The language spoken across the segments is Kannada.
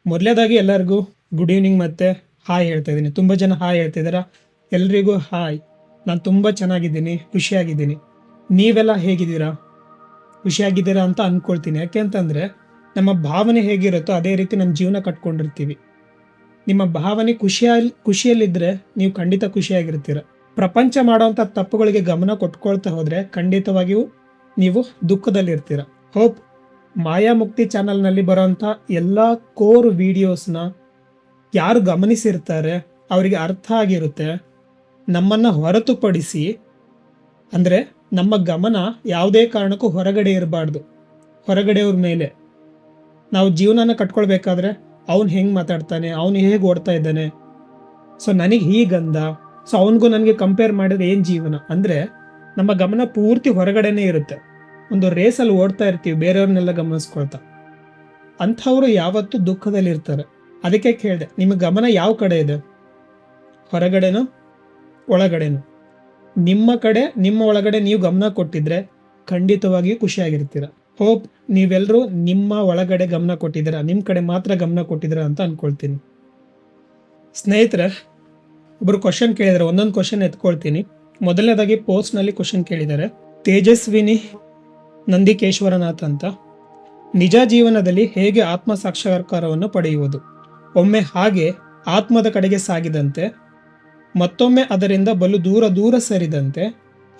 ಮೊದಲನೇದಾಗಿ ಎಲ್ಲರಿಗೂ ಗುಡ್ ಈವ್ನಿಂಗ್ ಮತ್ತು ಹಾಯ್ ಹೇಳ್ತಾ ಇದ್ದೀನಿ. ತುಂಬ ಜನ ಹಾಯ್ ಹೇಳ್ತಿದ್ದೀರಾ. ಎಲ್ರಿಗೂ ಹಾಯ್. ನಾನು ತುಂಬ ಚೆನ್ನಾಗಿದ್ದೀನಿ, ಖುಷಿಯಾಗಿದ್ದೀನಿ. ನೀವೆಲ್ಲ ಹೇಗಿದ್ದೀರಾ? ಖುಷಿಯಾಗಿದ್ದೀರಾ ಅಂತ ಅಂದ್ಕೊಳ್ತೀನಿ. ಯಾಕೆ ಅಂತಂದರೆ ನಮ್ಮ ಭಾವನೆ ಹೇಗಿರುತ್ತೋ ಅದೇ ರೀತಿ ನಮ್ಮ ಜೀವನ ಕಟ್ಕೊಂಡಿರ್ತೀವಿ. ನಿಮ್ಮ ಭಾವನೆ ಖುಷಿಯಲ್ಲಿದ್ದರೆ ನೀವು ಖಂಡಿತ ಖುಷಿಯಾಗಿರ್ತೀರ. ಪ್ರಪಂಚ ಮಾಡೋವಂಥ ತಪ್ಪುಗಳಿಗೆ ಗಮನ ಕೊಟ್ಕೊಳ್ತಾ ಹೋದರೆ ಖಂಡಿತವಾಗಿಯೂ ನೀವು ದುಃಖದಲ್ಲಿರ್ತೀರ. ಹೋಪ್ ಮಾಯಾಮುಕ್ತಿ ಚಾನಲ್ನಲ್ಲಿ ಬರೋಂಥ ಎಲ್ಲ ಕೋರ್ ವಿಡಿಯೋಸ್ನ ಯಾರು ಗಮನಿಸಿರ್ತಾರೆ ಅವರಿಗೆ ಅರ್ಥ ಆಗಿರುತ್ತೆ. ನಮ್ಮನ್ನು ಹೊರತುಪಡಿಸಿ ಅಂದರೆ ನಮ್ಮ ಗಮನ ಯಾವುದೇ ಕಾರಣಕ್ಕೂ ಹೊರಗಡೆ ಇರಬಾರ್ದು. ಹೊರಗಡೆಯವ್ರ ಮೇಲೆ ನಾವು ಜೀವನನ ಕಟ್ಕೊಳ್ಬೇಕಾದ್ರೆ ಅವನು ಹೆಂಗೆ ಮಾತಾಡ್ತಾನೆ, ಅವನು ಹೇಗೆ ಓಡ್ತಾ ಇದ್ದಾನೆ, ಸೊ ನನಗೆ ಹೀಗಂದ, ಸೊ ಅವನಿಗೂ ನನಗೆ ಕಂಪೇರ್ ಮಾಡಿದ್ರೆ ಏನು ಜೀವನ ಅಂದರೆ ನಮ್ಮ ಗಮನ ಪೂರ್ತಿ ಹೊರಗಡೆನೇ ಇರುತ್ತೆ. ಒಂದು ರೇಸಲ್ಲಿ ಓಡ್ತಾ ಇರ್ತೀವಿ ಬೇರೆಯವ್ರನ್ನೆಲ್ಲ ಗಮನಿಸ್ಕೊಳ್ತಾ. ಅಂಥವರು ಯಾವತ್ತೂ ದುಃಖದಲ್ಲಿರ್ತಾರೆ. ಅದಕ್ಕೆ ಕೇಳಿದೆ, ನಿಮ್ಮ ಗಮನ ಯಾವ ಕಡೆ ಇದೆ? ಹೊರಗಡೆನೋ ಒಳಗಡೆನೋ? ನಿಮ್ಮ ಕಡೆ, ನಿಮ್ಮ ಒಳಗಡೆ ನೀವು ಗಮನ ಕೊಟ್ಟಿದ್ರೆ ಖಂಡಿತವಾಗಿಯೂ ಖುಷಿಯಾಗಿರ್ತೀರ. ಹೋಪ್ ನೀವೆಲ್ಲರೂ ನಿಮ್ಮ ಒಳಗಡೆ ಗಮನ ಕೊಟ್ಟಿದ್ದೀರಾ, ನಿಮ್ಮ ಕಡೆ ಮಾತ್ರ ಗಮನ ಕೊಟ್ಟಿದ್ದೀರಾ ಅಂತ ಅಂದ್ಕೊಳ್ತೀನಿ. ಸ್ನೇಹಿತರೆ, ಒಬ್ಬರು ಕ್ವಶನ್ ಕೇಳಿದ್ದಾರೆ. ಒಂದೊಂದು ಕ್ವಶನ್ ಎತ್ಕೊಳ್ತೀನಿ. ಮೊದಲನೇದಾಗಿ ಪೋಸ್ಟ್ನಲ್ಲಿ ಕ್ವಶನ್ ಕೇಳಿದ್ದಾರೆ. ತೇಜಸ್ವಿನಿ ನಂದಿಕೇಶ್ವರನಾಥ್ ಅಂತ. ನಿಜ ಜೀವನದಲ್ಲಿ ಹೇಗೆ ಆತ್ಮ ಸಾಕ್ಷಾತ್ಕಾರವನ್ನು ಪಡೆಯುವುದು? ಒಮ್ಮೆ ಹಾಗೆ ಆತ್ಮದ ಕಡೆಗೆ ಸಾಗಿದಂತೆ ಮತ್ತೊಮ್ಮೆ ಅದರಿಂದ ಬಲು ದೂರ ಸರಿದಂತೆ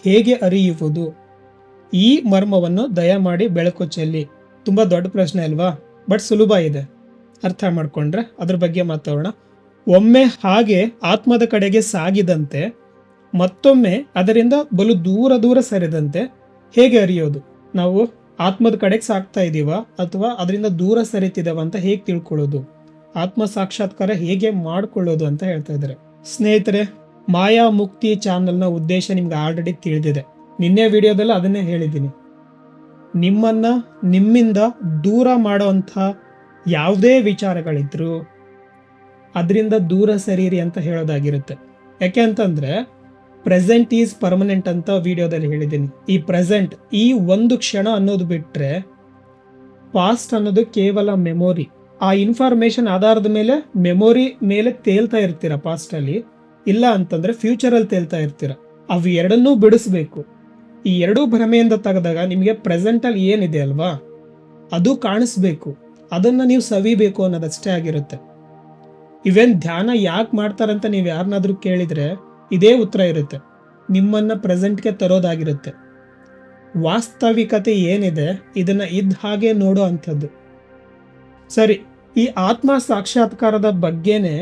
ಹೇಗೆ ಅರಿಯುವುದು? ಈ ಮರ್ಮವನ್ನು ದಯಮಾಡಿ ಬೆಳಕು ಚೆಲ್ಲಿ. ತುಂಬ ದೊಡ್ಡ ಪ್ರಶ್ನೆ ಅಲ್ವಾ? ಬಟ್ ಸುಲಭ ಇದೆ, ಅರ್ಥ ಮಾಡ್ಕೊಂಡ್ರೆ ಅದ್ರ ಬಗ್ಗೆ ಮಾತಾಡೋಣ. ಒಮ್ಮೆ ಹಾಗೆ ಆತ್ಮದ ಕಡೆಗೆ ಸಾಗಿದಂತೆ ಮತ್ತೊಮ್ಮೆ ಅದರಿಂದ ಬಲು ದೂರ ಸರಿದಂತೆ ಹೇಗೆ ಅರಿಯೋದು? ನಾವು ಆತ್ಮದ ಕಡೆಗೆ ಸಾಗ್ತಾ ಇದ್ದೀವ ಅಥವಾ ಅದರಿಂದ ದೂರ ಸರಿತಿದ್ದೇವ ಅಂತ ಹೇಗೆ ತಿಳ್ಕೊಳ್ಳೋದು? ಆತ್ಮ ಸಾಕ್ಷಾತ್ಕಾರ ಹೇಗೆ ಮಾಡ್ಕೊಳ್ಳೋದು ಅಂತ ಹೇಳ್ತಾ ಇದ್ದಾರೆ. ಸ್ನೇಹಿತರೆ, ಮಾಯಾ ಮುಕ್ತಿ ಚಾನಲ್ನ ಉದ್ದೇಶ ನಿಮ್ಗೆ ಆಲ್ರೆಡಿ ತಿಳಿದಿದೆ. ನಿನ್ನೆ ವಿಡಿಯೋದಲ್ಲಿ ಅದನ್ನೇ ಹೇಳಿದ್ದೀನಿ. ನಿಮ್ಮಿಂದ ದೂರ ಮಾಡೋವಂಥ ಯಾವುದೇ ವಿಚಾರಗಳಿದ್ರು ಅದರಿಂದ ದೂರ ಸರೀರಿ ಅಂತ ಹೇಳೋದಾಗಿರುತ್ತೆ. ಯಾಕೆ ಅಂತಂದರೆ ಪ್ರೆಸೆಂಟ್ ಈಸ್ ಪರ್ಮನೆಂಟ್ ಅಂತ ವಿಡಿಯೋದಲ್ಲಿ ಹೇಳಿದ್ದೀನಿ. ಈ ಪ್ರೆಸೆಂಟ್, ಈ ಒಂದು ಕ್ಷಣ ಅನ್ನೋದು ಬಿಟ್ಟರೆ ಪಾಸ್ಟ್ ಅನ್ನೋದು ಕೇವಲ ಮೆಮೊರಿ. ಆ ಇನ್ಫಾರ್ಮೇಷನ್ ಆಧಾರದ ಮೇಲೆ ಮೆಮೊರಿ ಮೇಲೆ ತೇಲ್ತಾ ಇರ್ತೀರ ಪಾಸ್ಟಲ್ಲಿ, ಇಲ್ಲ ಅಂತಂದರೆ ಫ್ಯೂಚರಲ್ಲಿ ತೇಲ್ತಾ ಇರ್ತೀರ. ಅವು ಎರಡನ್ನೂ ಬಿಡಿಸ್ಬೇಕು. ಈ ಎರಡೂ ಭ್ರಮೆಯಿಂದ ತೆಗೆದಾಗ ನಿಮಗೆ ಪ್ರೆಸೆಂಟಲ್ಲಿ ಏನಿದೆ ಅಲ್ವಾ ಅದು ಕಾಣಿಸ್ಬೇಕು, ಅದನ್ನು ನೀವು ಸವಿಬೇಕು ಅನ್ನೋದಷ್ಟೇ ಆಗಿರುತ್ತೆ. ಇವೇನು ಧ್ಯಾನ ಯಾಕೆ ಮಾಡ್ತಾರಂತ ನೀವು ಯಾರನ್ನಾದ್ರೂ ಕೇಳಿದರೆ ಇದೇ ಉತ್ತರ ಇರುತ್ತೆ, ನಿಮ್ಮನ್ನು ಪ್ರೆಸೆಂಟ್ಗೆ ತರೋದಾಗಿರುತ್ತೆ. ವಾಸ್ತವಿಕತೆ ಏನಿದೆ ಇದನ್ನು ಇದ್ದ ಹಾಗೆ ನೋಡೋ ಅಂಥದ್ದು. ಸರಿ, ಈ ಆತ್ಮ ಸಾಕ್ಷಾತ್ಕಾರದ ಬಗ್ಗೆನೇ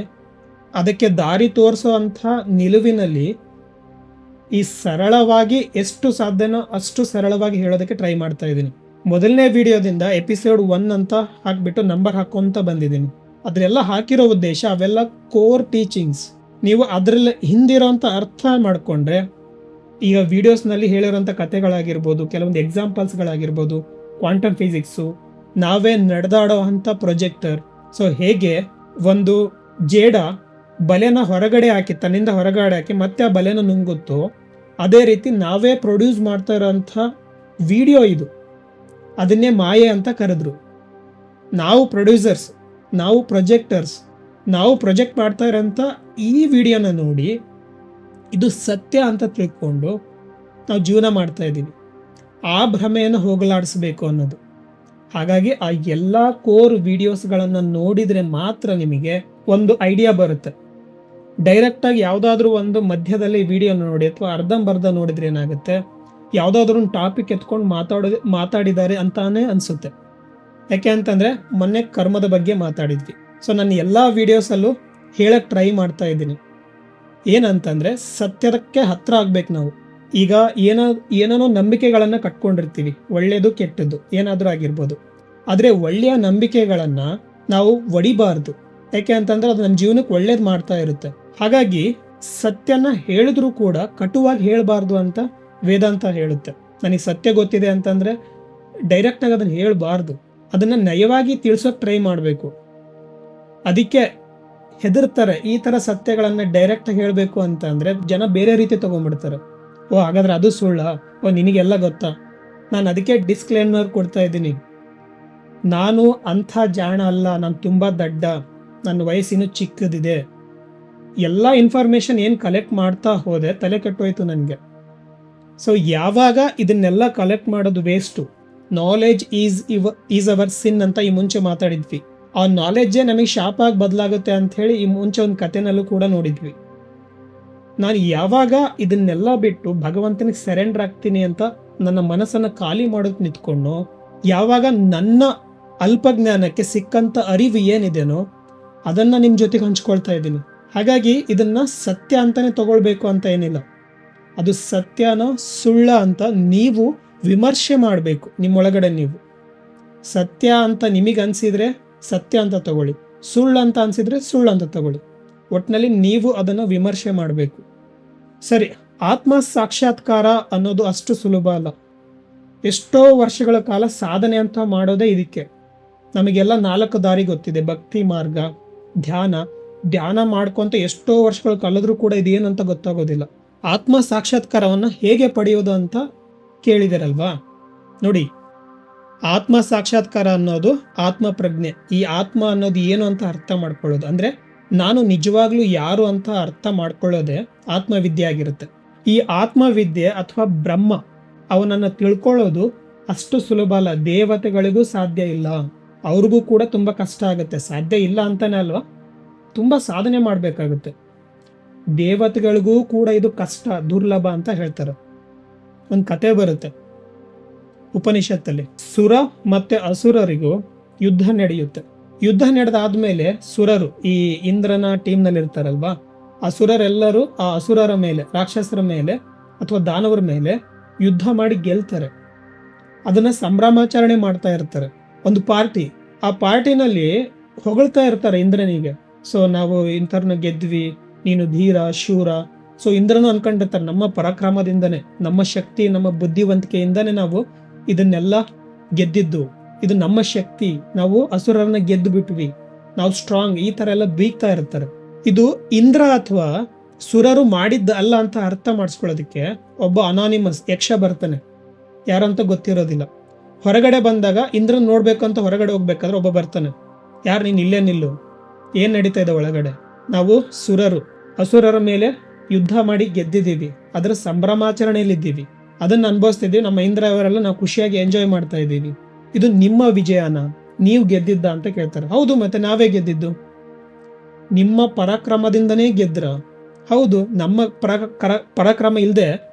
ಅದಕ್ಕೆ ದಾರಿ ತೋರಿಸೋ ಅಂಥ ನಿಲುವಿನಲ್ಲಿ ಈ ಸರಳವಾಗಿ ಎಷ್ಟು ಸಾಧ್ಯನೋ ಅಷ್ಟು ಸರಳವಾಗಿ ಹೇಳೋದಕ್ಕೆ ಟ್ರೈ ಮಾಡ್ತಾ ಇದ್ದೀನಿ. ಮೊದಲನೇ ವಿಡಿಯೋದಿಂದ ಎಪಿಸೋಡ್ 1 ಅಂತ ಹಾಕ್ಬಿಟ್ಟು ನಂಬರ್ ಹಾಕೊಂತ ಬಂದಿದ್ದೀನಿ. ಅದರೆಲ್ಲ ಹಾಕಿರೋ ಉದ್ದೇಶ ಅವೆಲ್ಲ ಕೋರ್ ಟೀಚಿಂಗ್ಸ್. ನೀವು ಅದರಲ್ಲಿ ಹಿಂದಿರೋಂಥ ಅರ್ಥ ಮಾಡಿಕೊಂಡ್ರೆ, ಈಗ ವಿಡಿಯೋಸ್ನಲ್ಲಿ ಹೇಳಿರೋಂಥ ಕಥೆಗಳಾಗಿರ್ಬೋದು, ಕೆಲವೊಂದು ಎಕ್ಸಾಂಪಲ್ಸ್ಗಳಾಗಿರ್ಬೋದು, ಕ್ವಾಂಟಮ್ ಫಿಸಿಕ್ಸು, ನಾವೇ ನಡೆದಾಡೋ ಅಂಥ ಪ್ರೊಜೆಕ್ಟರ್, ಸೊ ಹೇಗೆ ಒಂದು ಜೇಡ ಬಲೆನ ಹೊರಗಡೆ ಹಾಕಿ, ತನ್ನಿಂದ ಹೊರಗಡೆ ಹಾಕಿ ಮತ್ತೆ ಆ ಬಲೆನ ನುಂಗುತ್ತೋ, ಅದೇ ರೀತಿ ನಾವೇ ಪ್ರೊಡ್ಯೂಸ್ ಮಾಡ್ತಾ ಇರೋಂಥ ವಿಡಿಯೋ ಇದು. ಅದನ್ನೇ ಮಾಯೆ ಅಂತ ಕರೆದ್ರು. ನಾವು ಪ್ರೊಡ್ಯೂಸರ್ಸ್, ನಾವು ಪ್ರೊಜೆಕ್ಟರ್ಸ್, ನಾವು ಪ್ರೊಜೆಕ್ಟ್ ಮಾಡ್ತಾ ಇರೋಂಥ ಈ ವಿಡಿಯೋನ ನೋಡಿ ಇದು ಸತ್ಯ ಅಂತ ತಿಳ್ಕೊಂಡು ನಾವು ಜೀವನ ಮಾಡ್ತಾ ಇದ್ದೀವಿ. ಆ ಭ್ರಮೆಯನ್ನು ಹೋಗಲಾಡಿಸ್ಬೇಕು ಅನ್ನೋದು. ಹಾಗಾಗಿ ಆ ಎಲ್ಲ ಕೋರ್ ವಿಡಿಯೋಸ್ಗಳನ್ನು ನೋಡಿದರೆ ಮಾತ್ರ ನಿಮಗೆ ಒಂದು ಐಡಿಯಾ ಬರುತ್ತೆ. ಡೈರೆಕ್ಟಾಗಿ ಯಾವುದಾದ್ರೂ ಒಂದು ಮಧ್ಯದಲ್ಲಿ ವಿಡಿಯೋ ನೋಡಿ ಅಥವಾ ಅರ್ಧಂಬರ್ಧ ನೋಡಿದ್ರೆ ಏನಾಗುತ್ತೆ, ಯಾವುದಾದ್ರೂ ಒಂದು ಟಾಪಿಕ್ ಎತ್ಕೊಂಡು ಮಾತಾಡಿದ್ದಾರೆ ಅಂತಾನೆ ಅನಿಸುತ್ತೆ. ಯಾಕೆ ಅಂತಂದರೆ ಮೊನ್ನೆ ಕರ್ಮದ ಬಗ್ಗೆ ಮಾತಾಡಿದ್ವಿ. ಸೊ ನಾನು ಎಲ್ಲ ವೀಡಿಯೋಸಲ್ಲೂ ಹೇಳಕ್ಕೆ ಟ್ರೈ ಮಾಡ್ತಾ ಇದ್ದೀನಿ. ಏನಂತಂದರೆ ಸತ್ಯಕ್ಕೆ ಹತ್ರ ಆಗ್ಬೇಕು ನಾವು. ಈಗ ಏನೇನೋ ನಂಬಿಕೆಗಳನ್ನು ಕಟ್ಕೊಂಡಿರ್ತೀವಿ, ಒಳ್ಳೆಯದು ಕೆಟ್ಟದ್ದು ಏನಾದರೂ ಆಗಿರ್ಬೋದು. ಆದರೆ ಒಳ್ಳೆಯ ನಂಬಿಕೆಗಳನ್ನು ನಾವು ಒಡಿಬಾರ್ದು. ಯಾಕೆ ಅಂತಂದರೆ ಅದು ನಮ್ಮ ಜೀವನಕ್ಕೆ ಒಳ್ಳೇದು ಮಾಡ್ತಾ ಇರುತ್ತೆ. ಹಾಗಾಗಿ ಸತ್ಯನ ಹೇಳಿದ್ರೂ ಕೂಡ ಕಟುವಾಗಿ ಹೇಳಬಾರ್ದು ಅಂತ ವೇದಾಂತ ಹೇಳುತ್ತೆ. ನನಗೆ ಸತ್ಯ ಗೊತ್ತಿದೆ ಅಂತಂದರೆ ಡೈರೆಕ್ಟಾಗಿ ಅದನ್ನು ಹೇಳಬಾರ್ದು, ಅದನ್ನು ನಯವಾಗಿ ತಿಳಿಸೋಕೆ ಟ್ರೈ ಮಾಡಬೇಕು. ಅದಕ್ಕೆ ಹೆದರ್ತಾರೆ. ಈ ಥರ ಸತ್ಯಗಳನ್ನು ಡೈರೆಕ್ಟಾಗಿ ಹೇಳಬೇಕು ಅಂತಂದರೆ ಜನ ಬೇರೆ ರೀತಿ ತೊಗೊಂಡ್ಬಿಡ್ತಾರೆ. ಓ ಹಾಗಾದ್ರೆ ಅದು ಸುಳ್ಳ, ಓ ನಿನಗೆಲ್ಲ ಗೊತ್ತಾ? ನಾನು ಅದಕ್ಕೆ ಡಿಸ್ಕ್ಲೇಮರ್ ಕೊಡ್ತಾ ಇದ್ದೀನಿ. ನಾನು ಅಂಥ ಜಾಣ ಅಲ್ಲ, ನಾನು ತುಂಬ ದಡ್ಡ, ನನ್ನ ವಯಸ್ಸಿನೂ ಚಿಕ್ಕದಿದೆ, ಎಲ್ಲ ಇನ್ಫಾರ್ಮೇಷನ್ ಏನು ಕಲೆಕ್ಟ್ ಮಾಡ್ತಾ ಹೋದೆ ತಲೆ ಕೆಟ್ಟೋಯ್ತು ನನಗೆ. ಸೊ ಯಾವಾಗ ಇದನ್ನೆಲ್ಲ ಕಲೆಕ್ಟ್ ಮಾಡೋದು ವೇಸ್ಟು, ನಾಲೆಜ್ ಈಸ್ ಅವರ್ ಸಿನ್ ಅಂತ ಈ ಮುಂಚೆ ಮಾತಾಡಿದ್ವಿ. ಆ ನಾಲೆಡ್ಜೇ ನಮಗೆ ಶಾಪಾಗಿ ಬದಲಾಗುತ್ತೆ ಅಂತ ಹೇಳಿ ಈ ಮುಂಚೆ ಒಂದು ಕಥೆನಲ್ಲೂ ಕೂಡ ನೋಡಿದ್ವಿ. ನಾನು ಯಾವಾಗ ಇದನ್ನೆಲ್ಲ ಬಿಟ್ಟು ಭಗವಂತನಿಗೆ ಸರೆಂಡರ್ ಆಗ್ತೀನಿ ಅಂತ ನನ್ನ ಮನಸ್ಸನ್ನು ಖಾಲಿ ಮಾಡೋದು ನಿಂತ್ಕೊಂಡು, ಯಾವಾಗ ನನ್ನ ಅಲ್ಪಜ್ಞಾನಕ್ಕೆ ಸಿಕ್ಕಂಥ ಅರಿವು ಏನಿದೆನೋ ಅದನ್ನು ನಿಮ್ಮ ಜೊತೆಗೆ ಹಂಚ್ಕೊಳ್ತಾ ಇದ್ದೀನಿ. ಹಾಗಾಗಿ ಇದನ್ನು ಸತ್ಯ ಅಂತಲೇ ತಗೊಳ್ಬೇಕು ಅಂತ ಏನಿಲ್ಲ, ಅದು ಸತ್ಯನ ಸುಳ್ಳ ಅಂತ ನೀವು ವಿಮರ್ಶೆ ಮಾಡಬೇಕು. ನಿಮ್ಮೊಳಗಡೆ ನೀವು ಸತ್ಯ ಅಂತ ನಿಮಗೆ ಅನಿಸಿದರೆ ಸತ್ಯ ಅಂತ ತಗೊಳ್ಳಿ, ಸುಳ್ಳು ಅಂತ ಅನಿಸಿದರೆ ಸುಳ್ಳು ಅಂತ ತಗೊಳ್ಳಿ. ಒಟ್ಟಿನಲ್ಲಿ ನೀವು ಅದನ್ನು ವಿಮರ್ಶೆ ಮಾಡಬೇಕು. ಸರಿ, ಆತ್ಮ ಸಾಕ್ಷಾತ್ಕಾರ ಅನ್ನೋದು ಅಷ್ಟು ಸುಲಭ ಅಲ್ಲ. ಎಷ್ಟೋ ವರ್ಷಗಳ ಕಾಲ ಸಾಧನೆ ಅಂತ ಮಾಡೋದೇ ಇದಕ್ಕೆ. ನಮಗೆಲ್ಲ 4 ದಾರಿ ಗೊತ್ತಿದೆ: ಭಕ್ತಿ ಮಾರ್ಗ, ಧ್ಯಾನ ಮಾಡ್ಕೊಂತ ಎಷ್ಟೋ ವರ್ಷಗಳು ಕಳೆದ್ರೂ ಕೂಡ ಇದೇನು ಅಂತ ಗೊತ್ತಾಗೋದಿಲ್ಲ. ಆತ್ಮ ಸಾಕ್ಷಾತ್ಕಾರವನ್ನು ಹೇಗೆ ಪಡೆಯೋದು ಅಂತ ಕೇಳಿದಿರಲ್ವಾ? ನೋಡಿ, ಆತ್ಮ ಸಾಕ್ಷಾತ್ಕಾರ ಅನ್ನೋದು ಆತ್ಮ ಪ್ರಜ್ಞೆ. ಈ ಆತ್ಮ ಅನ್ನೋದು ಏನು ಅಂತ ಅರ್ಥ ಮಾಡ್ಕೊಳ್ಳೋದು, ಅಂದರೆ ನಾನು ನಿಜವಾಗ್ಲೂ ಯಾರು ಅಂತ ಅರ್ಥ ಮಾಡ್ಕೊಳ್ಳೋದೇ ಆತ್ಮವಿದ್ಯೆ ಆಗಿರುತ್ತೆ. ಈ ಆತ್ಮವಿದ್ಯೆ ಅಥವಾ ಬ್ರಹ್ಮ ಅವನನ್ನು ತಿಳ್ಕೊಳ್ಳೋದು ಅಷ್ಟು ಸುಲಭ ಅಲ್ಲ. ದೇವತೆಗಳಿಗೂ ಸಾಧ್ಯ ಇಲ್ಲ, ಅವ್ರಿಗೂ ಕೂಡ ತುಂಬ ಕಷ್ಟ ಆಗುತ್ತೆ. ಸಾಧ್ಯ ಇಲ್ಲ ಅಂತಾನೆ ಅಲ್ವಾ, ತುಂಬ ಸಾಧನೆ ಮಾಡಬೇಕಾಗುತ್ತೆ. ದೇವತೆಗಳಿಗೂ ಕೂಡ ಇದು ಕಷ್ಟ, ದುರ್ಲಭ ಅಂತ ಹೇಳ್ತಾರೆ. ಒಂದು ಕತೆ ಬರುತ್ತೆ ಉಪನಿಷತ್ತಲ್ಲಿ. ಸುರ ಮತ್ತು ಅಸುರರಿಗೂ ಯುದ್ಧ ನಡೆಯುತ್ತೆ. ಯುದ್ಧ ನಡೆದಾದ್ಮೇಲೆ ಸುರರು ಈ ಇಂದ್ರನ ಟೀಮ್ನಲ್ಲಿ ಇರ್ತಾರಲ್ವಾ, ಅಸುರರೆಲ್ಲರೂ ಆ ಅಸುರರ ಮೇಲೆ, ರಾಕ್ಷಸರ ಮೇಲೆ ಅಥವಾ ದಾನವರ ಮೇಲೆ ಯುದ್ಧ ಮಾಡಿ ಗೆಲ್ತಾರೆ. ಅದನ್ನ ಸಂಭ್ರಮಾಚರಣೆ ಮಾಡ್ತಾ ಇರ್ತಾರೆ. ಒಂದು ಪಾರ್ಟಿ, ಆ ಪಾರ್ಟಿನಲ್ಲಿ ಹೊಗಳ್ತಾ ಇರ್ತಾರೆ ಇಂದ್ರನಿಗೆ. ಸೊ ನಾವು ಇಂಥವ್ರನ್ನ ಗೆದ್ವಿ, ನೀನು ಧೀರ ಶೂರ. ಸೊ ಇಂದ್ರನು ಅನ್ಕೊಂಡಿರ್ತಾರೆ, ನಮ್ಮ ಪರಾಕ್ರಮದಿಂದನೇ, ನಮ್ಮ ಶಕ್ತಿ, ನಮ್ಮ ಬುದ್ಧಿವಂತಿಕೆಯಿಂದನೇ ನಾವು ಇದನ್ನೆಲ್ಲ ಗೆದ್ದಿದ್ದು, ಇದು ನಮ್ಮ ಶಕ್ತಿ, ನಾವು ಅಸುರರನ್ನ ಗೆದ್ದು ಬಿಟ್ವಿ, ನಾವು ಸ್ಟ್ರಾಂಗ್, ಈ ತರ ಎಲ್ಲ ಬೀಗ್ತಾ ಇರ್ತಾರೆ. ಇದು ಇಂದ್ರ ಅಥವಾ ಸುರರು ಮಾಡಿದ್ದ ಅಲ್ಲ ಅಂತ ಅರ್ಥ ಮಾಡಿಸ್ಕೊಳ್ಳೋದಕ್ಕೆ ಒಬ್ಬ ಅನಾನಿಮಸ್ ಯಕ್ಷ ಬರ್ತಾನೆ, ಯಾರಂತ ಗೊತ್ತಿರೋದಿಲ್ಲ. ಹೊರಗಡೆ ಬಂದಾಗ ಇಂದ್ರನ್ ನೋಡ್ಬೇಕು ಅಂತ ಹೊರಗಡೆ ಹೋಗ್ಬೇಕಾದ್ರೆ ಒಬ್ಬ ಬರ್ತಾನೆ, ಯಾರು ನೀನು ಇಲ್ಲೇ ನಿಲ್ಲು, ಏನ್ ನಡೀತಾ ಇದೆ ಒಳಗಡೆ? ನಾವು ಸುರರು ಅಸುರರ ಮೇಲೆ ಯುದ್ಧ ಮಾಡಿ ಗೆದ್ದಿದ್ದೀವಿ, ಅದರ ಸಂಭ್ರಮಾಚರಣೆಯಲ್ಲಿದ್ದೀವಿ, ಅದನ್ನ ಅನುಭವಿಸ್ತಿದ್ದೀವಿ, ನಮ್ಮ ಇಂದ್ರ ಅವರೆಲ್ಲ ನಾವು ಖುಷಿಯಾಗಿ ಎಂಜಾಯ್ ಮಾಡ್ತಾ ಇದ್ದೀವಿ. ಇದು ನಿಮ್ಮ ವಿಜಯನ, ನೀವು ಗೆದ್ದಿದ್ದ ಅಂತ ಕೇಳ್ತಾರೆ. ಹೌದು, ಮತ್ತೆ ನಾವೇ ಗೆದ್ದಿದ್ದು, ನಿಮ್ಮ ಪರಾಕ್ರಮದಿಂದನೇ ಗೆದ್ರ? ಹೌದು, ನಮ್ಮ ಪರಾಕ್ರಮ ಇಲ್ಲದೆ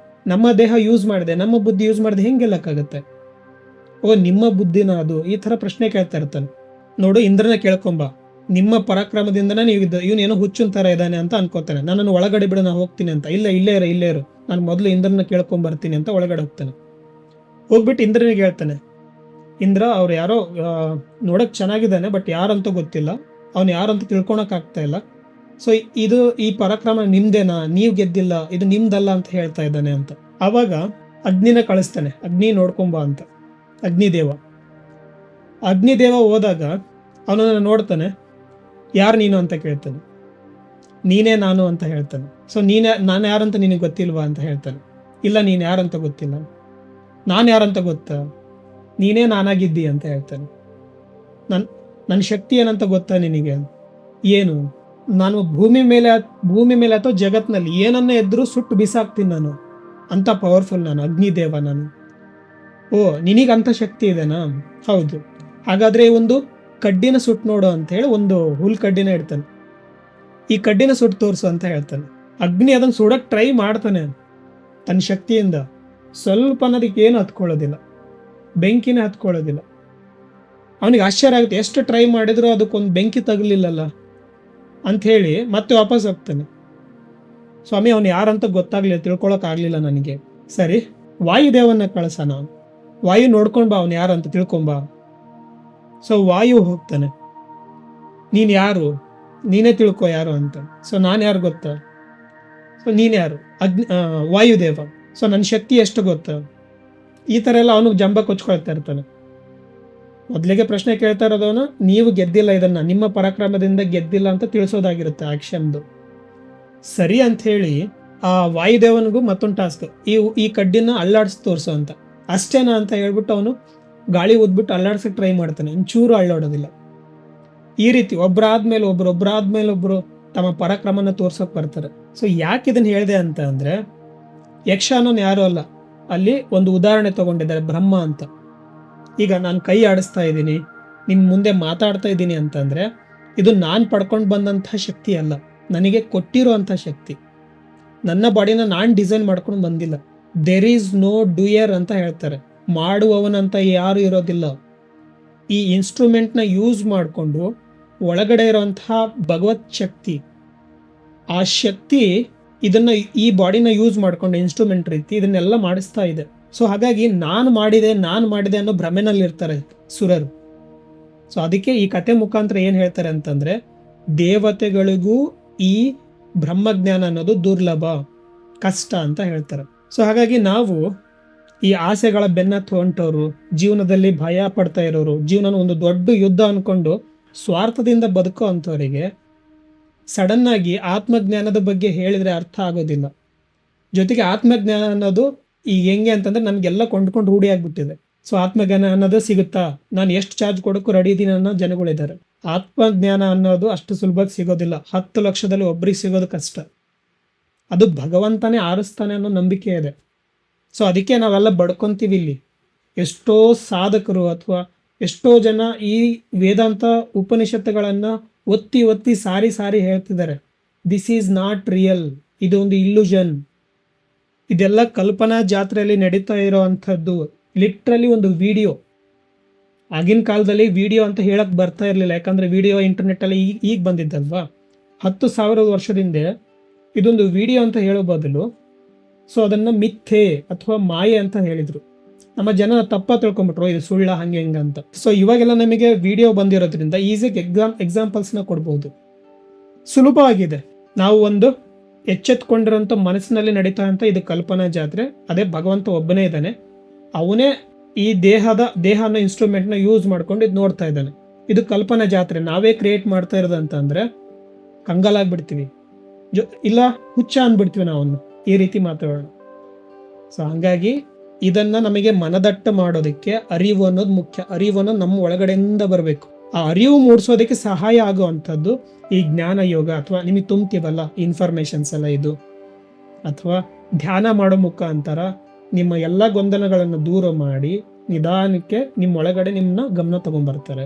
ನಮ್ಮ ದೇಹ ಯೂಸ್ ಮಾಡಿದೆ, ನಮ್ಮ ಬುದ್ಧಿ ಯೂಸ್ ಮಾಡಿದೆ, ಹೆಂಗೆ ಗೆಲ್ಲಕ್ಕಾಗತ್ತೆ? ಓ, ನಿಮ್ಮ ಬುದ್ಧಿನ ಅದು? ಈ ತರ ಪ್ರಶ್ನೆ ಕೇಳ್ತಾ ಇರ್ತಾನೆ. ನೋಡು, ಇಂದ್ರನ ಕೇಳ್ಕೊಂಬ, ನಿಮ್ಮ ಪರಾಕ್ರಮದಿಂದನೇ ನೀವು ಇವನೇನೋ ಹುಚ್ಚುನ್ ತರ ಇದ್ದಾನೆ ಅಂತ ಅನ್ಕೋತಾನೆ. ನನ್ನನ್ನು ಒಳಗಡೆ ಬಿಡು, ನಾನು ಹೋಗ್ತೀನಿ ಅಂತ. ಇಲ್ಲೇ ಇರು, ನಾನು ಮೊದಲು ಇಂದ್ರನ ಕೇಳ್ಕೊಂಡ್ ಬರ್ತೀನಿ ಅಂತ ಒಳಗಡೆ ಹೋಗ್ತಾನೆ. ಹೋಗ್ಬಿಟ್ಟು ಇಂದ್ರನಿಗೆ ಹೇಳ್ತಾನೆ, ಇಂದ್ರ ಅವ್ರು ಯಾರೋ ನೋಡಕ್ ಚೆನ್ನಾಗಿದ್ದಾನೆ, ಬಟ್ ಯಾರಂತ ಗೊತ್ತಿಲ್ಲ, ಅವ್ನು ಯಾರಂತ ತಿಳ್ಕೊಳಕ್ ಆಗ್ತಾ ಇಲ್ಲ. ಸೊ ಈ ಪರಾಕ್ರಮ ನಿಮ್ದೇನಾ? ನೀವು ಗೆದ್ದಿಲ್ಲ, ಇದು ನಿಮ್ದಲ್ಲ ಅಂತ ಹೇಳ್ತಾ ಇದ್ದಾನೆ ಅಂತ. ಆವಾಗ ಅಗ್ನಿನ ಕಳಿಸ್ತಾನೆ, ಅಗ್ನಿ ನೋಡ್ಕೊಂಬ ಅಂತ. ಅಗ್ನಿದೇವ ಹೋದಾಗ ಅವನನ್ನ ನೋಡ್ತಾನೆ, ಯಾರು ನೀನು ಅಂತ ಕೇಳ್ತಾನೆ. ನೀನೇ ನಾನು ಅಂತ ಹೇಳ್ತಾನೆ. ಸೊ ನಾನು ಯಾರಂತ ನಿನಗೆ ಗೊತ್ತಿಲ್ವಾ ಅಂತ ಹೇಳ್ತಾನೆ. ಇಲ್ಲ, ನೀನು ಯಾರಂತ ಗೊತ್ತಿಲ್ಲ. ನಾನು ಯಾರಂತ ಗೊತ್ತಾ? ನೀನೇ ನಾನಾಗಿದ್ದಿ ಅಂತ ಹೇಳ್ತಾನೆ. ನನ್ನ ಶಕ್ತಿ ಏನಂತ ಗೊತ್ತಾ ನಿನಗೆ? ಏನು? ನಾನು ಭೂಮಿ ಮೇಲೆ ಅಥವಾ ಜಗತ್ನಲ್ಲಿ ಏನನ್ನ ಎದ್ರು ಸುಟ್ಟು ಬಿಸಾಕ್ತೀನಿ, ನಾನು ಅಂತ ಪವರ್ಫುಲ್, ನಾನು ಅಗ್ನಿದೇವ ನಾನು. ಓ, ನಿನಗಂತ ಶಕ್ತಿ ಇದೆನಾ? ಹೌದು, ಹಾಗಾದ್ರೆ ಒಂದು ಕಡ್ಡಿನ ಸುಟ್ಟು ನೋಡು ಅಂತ ಹೇಳಿ ಒಂದು ಹುಲ್ ಕಡ್ಡಿನ ಇಡ್ತಾನೆ. ಈ ಕಡ್ಡಿನ ಸುಟ್ಟು ತೋರಿಸು ಅಂತ ಹೇಳ್ತಾನೆ. ಅಗ್ನಿ ಅದನ್ನು ಸುಡಕ್ಕೆ ಟ್ರೈ ಮಾಡ್ತಾನೆ ತನ್ನ ಶಕ್ತಿಯಿಂದ. ಸ್ವಲ್ಪ ಅನ್ನೋದಕ್ಕೆ ಏನು ಹತ್ಕೊಳ್ಳೋದಿಲ್ಲ, ಬೆಂಕಿನೇ ಹತ್ಕೊಳ್ಳೋದಿಲ್ಲ. ಅವನಿಗೆ ಆಶ್ಚರ್ಯ ಆಗುತ್ತೆ, ಎಷ್ಟು ಟ್ರೈ ಮಾಡಿದ್ರು ಅದಕ್ಕೊಂದು ಬೆಂಕಿ ತಗಲಿಲ್ಲಲ್ಲ ಅಂಥೇಳಿ ಮತ್ತೆ ವಾಪಸ್ ಹೋಗ್ತಾನೆ. ಸ್ವಾಮಿ, ಅವನು ಯಾರಂತ ಗೊತ್ತಾಗ್ಲಿಲ್ಲ, ತಿಳ್ಕೊಳಕ್ಕಾಗಲಿಲ್ಲ ನನಗೆ. ಸರಿ, ವಾಯುದೇವನ್ನ ಕಳ್ಸೋಣ, ವಾಯು ನೋಡ್ಕೊಂಡ್ ಬಾ, ಅವನು ಯಾರು ಅಂತ ತಿಳ್ಕೊಂಬಾ. ಸೊ ವಾಯು ಹೋಗ್ತಾನೆ. ನೀನು ಯಾರು? ನೀನೇ ತಿಳ್ಕೊ ಯಾರು ಅಂತ. ಸೊ ನಾನು ಯಾರು ಗೊತ್ತಾ? ಸೊ ನೀನು ಯಾರು? ವಾಯುದೇವ. ಸೊ ನನ್ನ ಶಕ್ತಿ ಎಷ್ಟು ಗೊತ್ತಾ? ಈ ಥರ ಎಲ್ಲ ಅವನು ಜಂಬ ಕೊಚ್ಕೊಳ್ತಾ ಇರ್ತಾನೆ. ಮೊದಲಿಗೆ ಪ್ರಶ್ನೆ ಕೇಳ್ತಾ ಇರೋದವನು, ನೀವು ಗೆದ್ದಿಲ್ಲ, ಇದನ್ನ ನಿಮ್ಮ ಪರಾಕ್ರಮದಿಂದ ಗೆದ್ದಿಲ್ಲ ಅಂತ ತಿಳಿಸೋದಾಗಿರುತ್ತೆ ಆಕ್ಷನ್ದು. ಸರಿ ಅಂತ ಹೇಳಿ ಆ ವಾಯುದೇವನಿಗೂ ಮತ್ತೊಂದು ಟಾಸ್ಕ್, ಈ ಕಡ್ಡಿನ ಅಲ್ಲಾಡಿಸಿ ತೋರಿಸೋ ಅಂತ. ಅಷ್ಟೇನಾ ಅಂತ ಹೇಳ್ಬಿಟ್ಟು ಅವನು ಗಾಳಿ ಊದ್ಬಿಟ್ಟು ಅಲ್ಲಾಡ್ಸಕ್ಕೆ ಟ್ರೈ ಮಾಡ್ತಾನೆ, ಒಂಚೂರು ಅಳ್ಳೋಡೋದಿಲ್ಲ. ಈ ರೀತಿ ಒಬ್ಬರಾದ್ಮೇಲೆ ಒಬ್ರು ತಮ್ಮ ಪರಾಕ್ರಮನ ತೋರ್ಸೋಕೆ ಬರ್ತಾರೆ. ಸೊ ಯಾಕೆ ಇದನ್ನ ಹೇಳಿದೆ ಅಂತ ಅಂದ್ರೆ, ಯಕ್ಷ ಅನ್ನೋನು ಯಾರು ಅಲ್ಲ, ಅಲ್ಲಿ ಒಂದು ಉದಾಹರಣೆ ತಗೊಂಡಿದ್ದಾರೆ, ಬ್ರಹ್ಮ ಅಂತ. ಈಗ ನಾನು ಕೈ ಆಡಿಸ್ತಾ ಇದ್ದೀನಿ, ನಿಮ್ ಮುಂದೆ ಮಾತಾಡ್ತಾ ಇದ್ದೀನಿ ಅಂತಂದ್ರೆ ಇದು ನಾನು ಪಡ್ಕೊಂಡು ಬಂದಂತಹ ಶಕ್ತಿ ಅಲ್ಲ, ನನಗೆ ಕೊಟ್ಟಿರುವಂತಹ ಶಕ್ತಿ. ನನ್ನ ಬಾಡಿನ ನಾನು ಡಿಸೈನ್ ಮಾಡ್ಕೊಂಡು ಬಂದಿಲ್ಲ. ದೇರ್ ಈಸ್ ನೋ ಡೂಯರ್ ಅಂತ ಹೇಳ್ತಾರೆ, ಮಾಡುವವನಂತ ಯಾರು ಇರೋದಿಲ್ಲ. ಈ ಇನ್ಸ್ಟ್ರೂಮೆಂಟ್ನ ಯೂಸ್ ಮಾಡಿಕೊಂಡು ಒಳಗಡೆ ಇರುವಂತಹ ಭಗವತ್ ಶಕ್ತಿ, ಆ ಶಕ್ತಿ ಇದನ್ನ ಈ ಬಾಡಿನ ಯೂಸ್ ಮಾಡ್ಕೊಂಡು ಇನ್ಸ್ಟ್ರೂಮೆಂಟ್ ರೀತಿ ಇದನ್ನೆಲ್ಲ ಮಾಡಿಸ್ತಾ ಇದೆ. ಸೊ ಹಾಗಾಗಿ ನಾನು ಮಾಡಿದೆ ಅನ್ನೋ ಭ್ರಮೆನಲ್ಲಿ ಇರ್ತಾರೆ ಸುರರು. ಸೊ ಅದಕ್ಕೆ ಈ ಕತೆ ಮುಖಾಂತರ ಏನು ಹೇಳ್ತಾರೆ ಅಂತಂದ್ರೆ, ದೇವತೆಗಳಿಗೂ ಈ ಬ್ರಹ್ಮಜ್ಞಾನ ಅನ್ನೋದು ದುರ್ಲಭ, ಕಷ್ಟ ಅಂತ ಹೇಳ್ತಾರೆ. ಸೊ ಹಾಗಾಗಿ ನಾವು ಈ ಆಸೆಗಳ ಬೆನ್ನತ್ತು ಹೊಂಟವರು, ಜೀವನದಲ್ಲಿ ಭಯ ಪಡ್ತಾ ಇರೋರು, ಜೀವನ ಒಂದು ದೊಡ್ಡ ಯುದ್ಧ ಅನ್ಕೊಂಡು ಸ್ವಾರ್ಥದಿಂದ ಬದುಕೋ ಅಂಥವರಿಗೆ ಸಡನ್ ಆಗಿ ಆತ್ಮಜ್ಞಾನದ ಬಗ್ಗೆ ಹೇಳಿದ್ರೆ ಅರ್ಥ ಆಗೋದಿಲ್ಲ. ಜೊತೆಗೆ ಆತ್ಮಜ್ಞಾನ ಅನ್ನೋದು ಈಗ ಹೆಂಗೆ ಅಂತಂದ್ರೆ ನಮಗೆಲ್ಲ ಕೊಂಡ್ಕೊಂಡು ರೂಢಿ ಆಗ್ಬಿಟ್ಟಿದೆ. ಸೊ ಆತ್ಮಜ್ಞಾನ ಅನ್ನೋದು ಸಿಗುತ್ತಾ, ನಾನು ಎಷ್ಟು ಚಾರ್ಜ್ ಕೊಡೋಕ್ಕೂ ರೆಡಿ ಇದ್ದೀನಿ ಅನ್ನೋ ಜನಗಳಿದ್ದಾರೆ. ಆತ್ಮಜ್ಞಾನ ಅನ್ನೋದು ಅಷ್ಟು ಸುಲಭವಾಗಿ ಸಿಗೋದಿಲ್ಲ. 10 ಲಕ್ಷದಲ್ಲಿ ಒಬ್ರಿಗೆ ಸಿಗೋದು ಕಷ್ಟ. ಅದು ಭಗವಂತನೇ ಆರಿಸ್ತಾನೆ ಅನ್ನೋ ನಂಬಿಕೆ ಇದೆ. ಸೊ ಅದಕ್ಕೆ ನಾವೆಲ್ಲ ಬಡ್ಕೊಂತೀವಿ. ಇಲ್ಲಿ ಎಷ್ಟೋ ಸಾಧಕರು ಅಥವಾ ಎಷ್ಟೋ ಜನ ಈ ವೇದಾಂತ ಉಪನಿಷತ್ತುಗಳನ್ನು ಒತ್ತಿ ಸಾರಿ ಹೇಳ್ತಿದ್ದಾರೆ, ದಿಸ್ ಈಸ್ ನಾಟ್ ರಿಯಲ್, ಇದು ಒಂದು ಇಲ್ಯೂಷನ್, ಇದೆಲ್ಲ ಕಲ್ಪನಾ ಜಾತ್ರೆಯಲ್ಲಿ ನಡೀತಾ ಇರೋವಂಥದ್ದು. ಲಿಟ್ರಲಿ ಒಂದು ವಿಡಿಯೋ. ಆಗಿನ ಕಾಲದಲ್ಲಿ ವಿಡಿಯೋ ಅಂತ ಹೇಳಕ್ ಬರ್ತಾ ಇರಲಿಲ್ಲ, ಯಾಕಂದ್ರೆ ವಿಡಿಯೋ ಇಂಟರ್ನೆಟ್ಟಲ್ಲಿ ಈಗ ಬಂದಿದ್ದಲ್ವಾ. 10,000 ವರ್ಷದಿಂದ ಇದೊಂದು ವಿಡಿಯೋ ಅಂತ ಹೇಳೋ ಬದಲು ಸೊ ಅದನ್ನು ಮಿಥ್ಯೆ ಅಥವಾ ಮಾಯೆ ಅಂತ ಹೇಳಿದ್ರು. ನಮ್ಮ ಜನ ತಪ್ಪ ತಿಳ್ಕೊಂಬಿಟ್ರು, ಇದು ಸುಳ್ಳ ಹಂಗೆ ಹಿಂಗೆ ಅಂತ. ಸೊ ಇವಾಗೆಲ್ಲ ನಮಗೆ ವಿಡಿಯೋ ಬಂದಿರೋದ್ರಿಂದ ಈಸಿಯಾಗಿ ಎಕ್ಸಾಂಪಲ್ಸ್ನ ಕೊಡ್ಬೋದು, ಸುಲಭವಾಗಿದೆ. ನಾವು ಒಂದು ಎಚ್ಚೆತ್ಕೊಂಡಿರೋಂಥ ಮನಸ್ಸಿನಲ್ಲಿ ನಡೀತಾ ಅಂತ ಇದು ಕಲ್ಪನಾ ಜಾತ್ರೆ. ಅದೇ ಭಗವಂತ ಒಬ್ಬನೇ ಇದ್ದಾನೆ, ಅವನೇ ಈ ದೇಹ ಅನ್ನೋ ಇನ್ಸ್ಟ್ರೂಮೆಂಟ್ನ ಯೂಸ್ ಮಾಡ್ಕೊಂಡು ಇದು ನೋಡ್ತಾ ಇದ್ದಾನೆ. ಇದು ಕಲ್ಪನಾ ಜಾತ್ರೆ, ನಾವೇ ಕ್ರಿಯೇಟ್ ಮಾಡ್ತಾ ಇರೋದು ಅಂತಂದ್ರೆ ಕಂಗಾಲಾಗ್ಬಿಡ್ತೀವಿ, ಇಲ್ಲ ಹುಚ್ಚ ಅಂದ್ಬಿಡ್ತೀವಿ ನಾವನ್ನು ಈ ರೀತಿ ಮಾತಾಡೋಣ. ಸೊ ಹಂಗಾಗಿ ಇದನ್ನ ನಮಗೆ ಮನದಟ್ಟ ಮಾಡೋದಕ್ಕೆ ಅರಿವು ಅನ್ನೋದು ಮುಖ್ಯ. ಅರಿವು ಅನ್ನೋದು ನಮ್ಮ ಒಳಗಡೆಯಿಂದ ಬರಬೇಕು. ಆ ಅರಿವು ಮೂಡಿಸೋದಕ್ಕೆ ಸಹಾಯ ಆಗುವಂಥದ್ದು ಈ ಜ್ಞಾನ ಯೋಗ, ಅಥವಾ ನಿಮಗೆ ತುಂಬ್ತೀವಲ್ಲ ಇನ್ಫಾರ್ಮೇಶನ್ಸ್ ಎಲ್ಲ ಇದು, ಅಥವಾ ಧ್ಯಾನ ಮಾಡೋ ಮುಖಾಂತರ ನಿಮ್ಮ ಎಲ್ಲ ಗೊಂದಲಗಳನ್ನು ದೂರ ಮಾಡಿ ನಿಧಾನಕ್ಕೆ ನಿಮ್ಮ ಒಳಗಡೆ ನಿಮ್ಮನ್ನ ಗಮನ ತಗೊಂಡ್ಬರ್ತಾರೆ.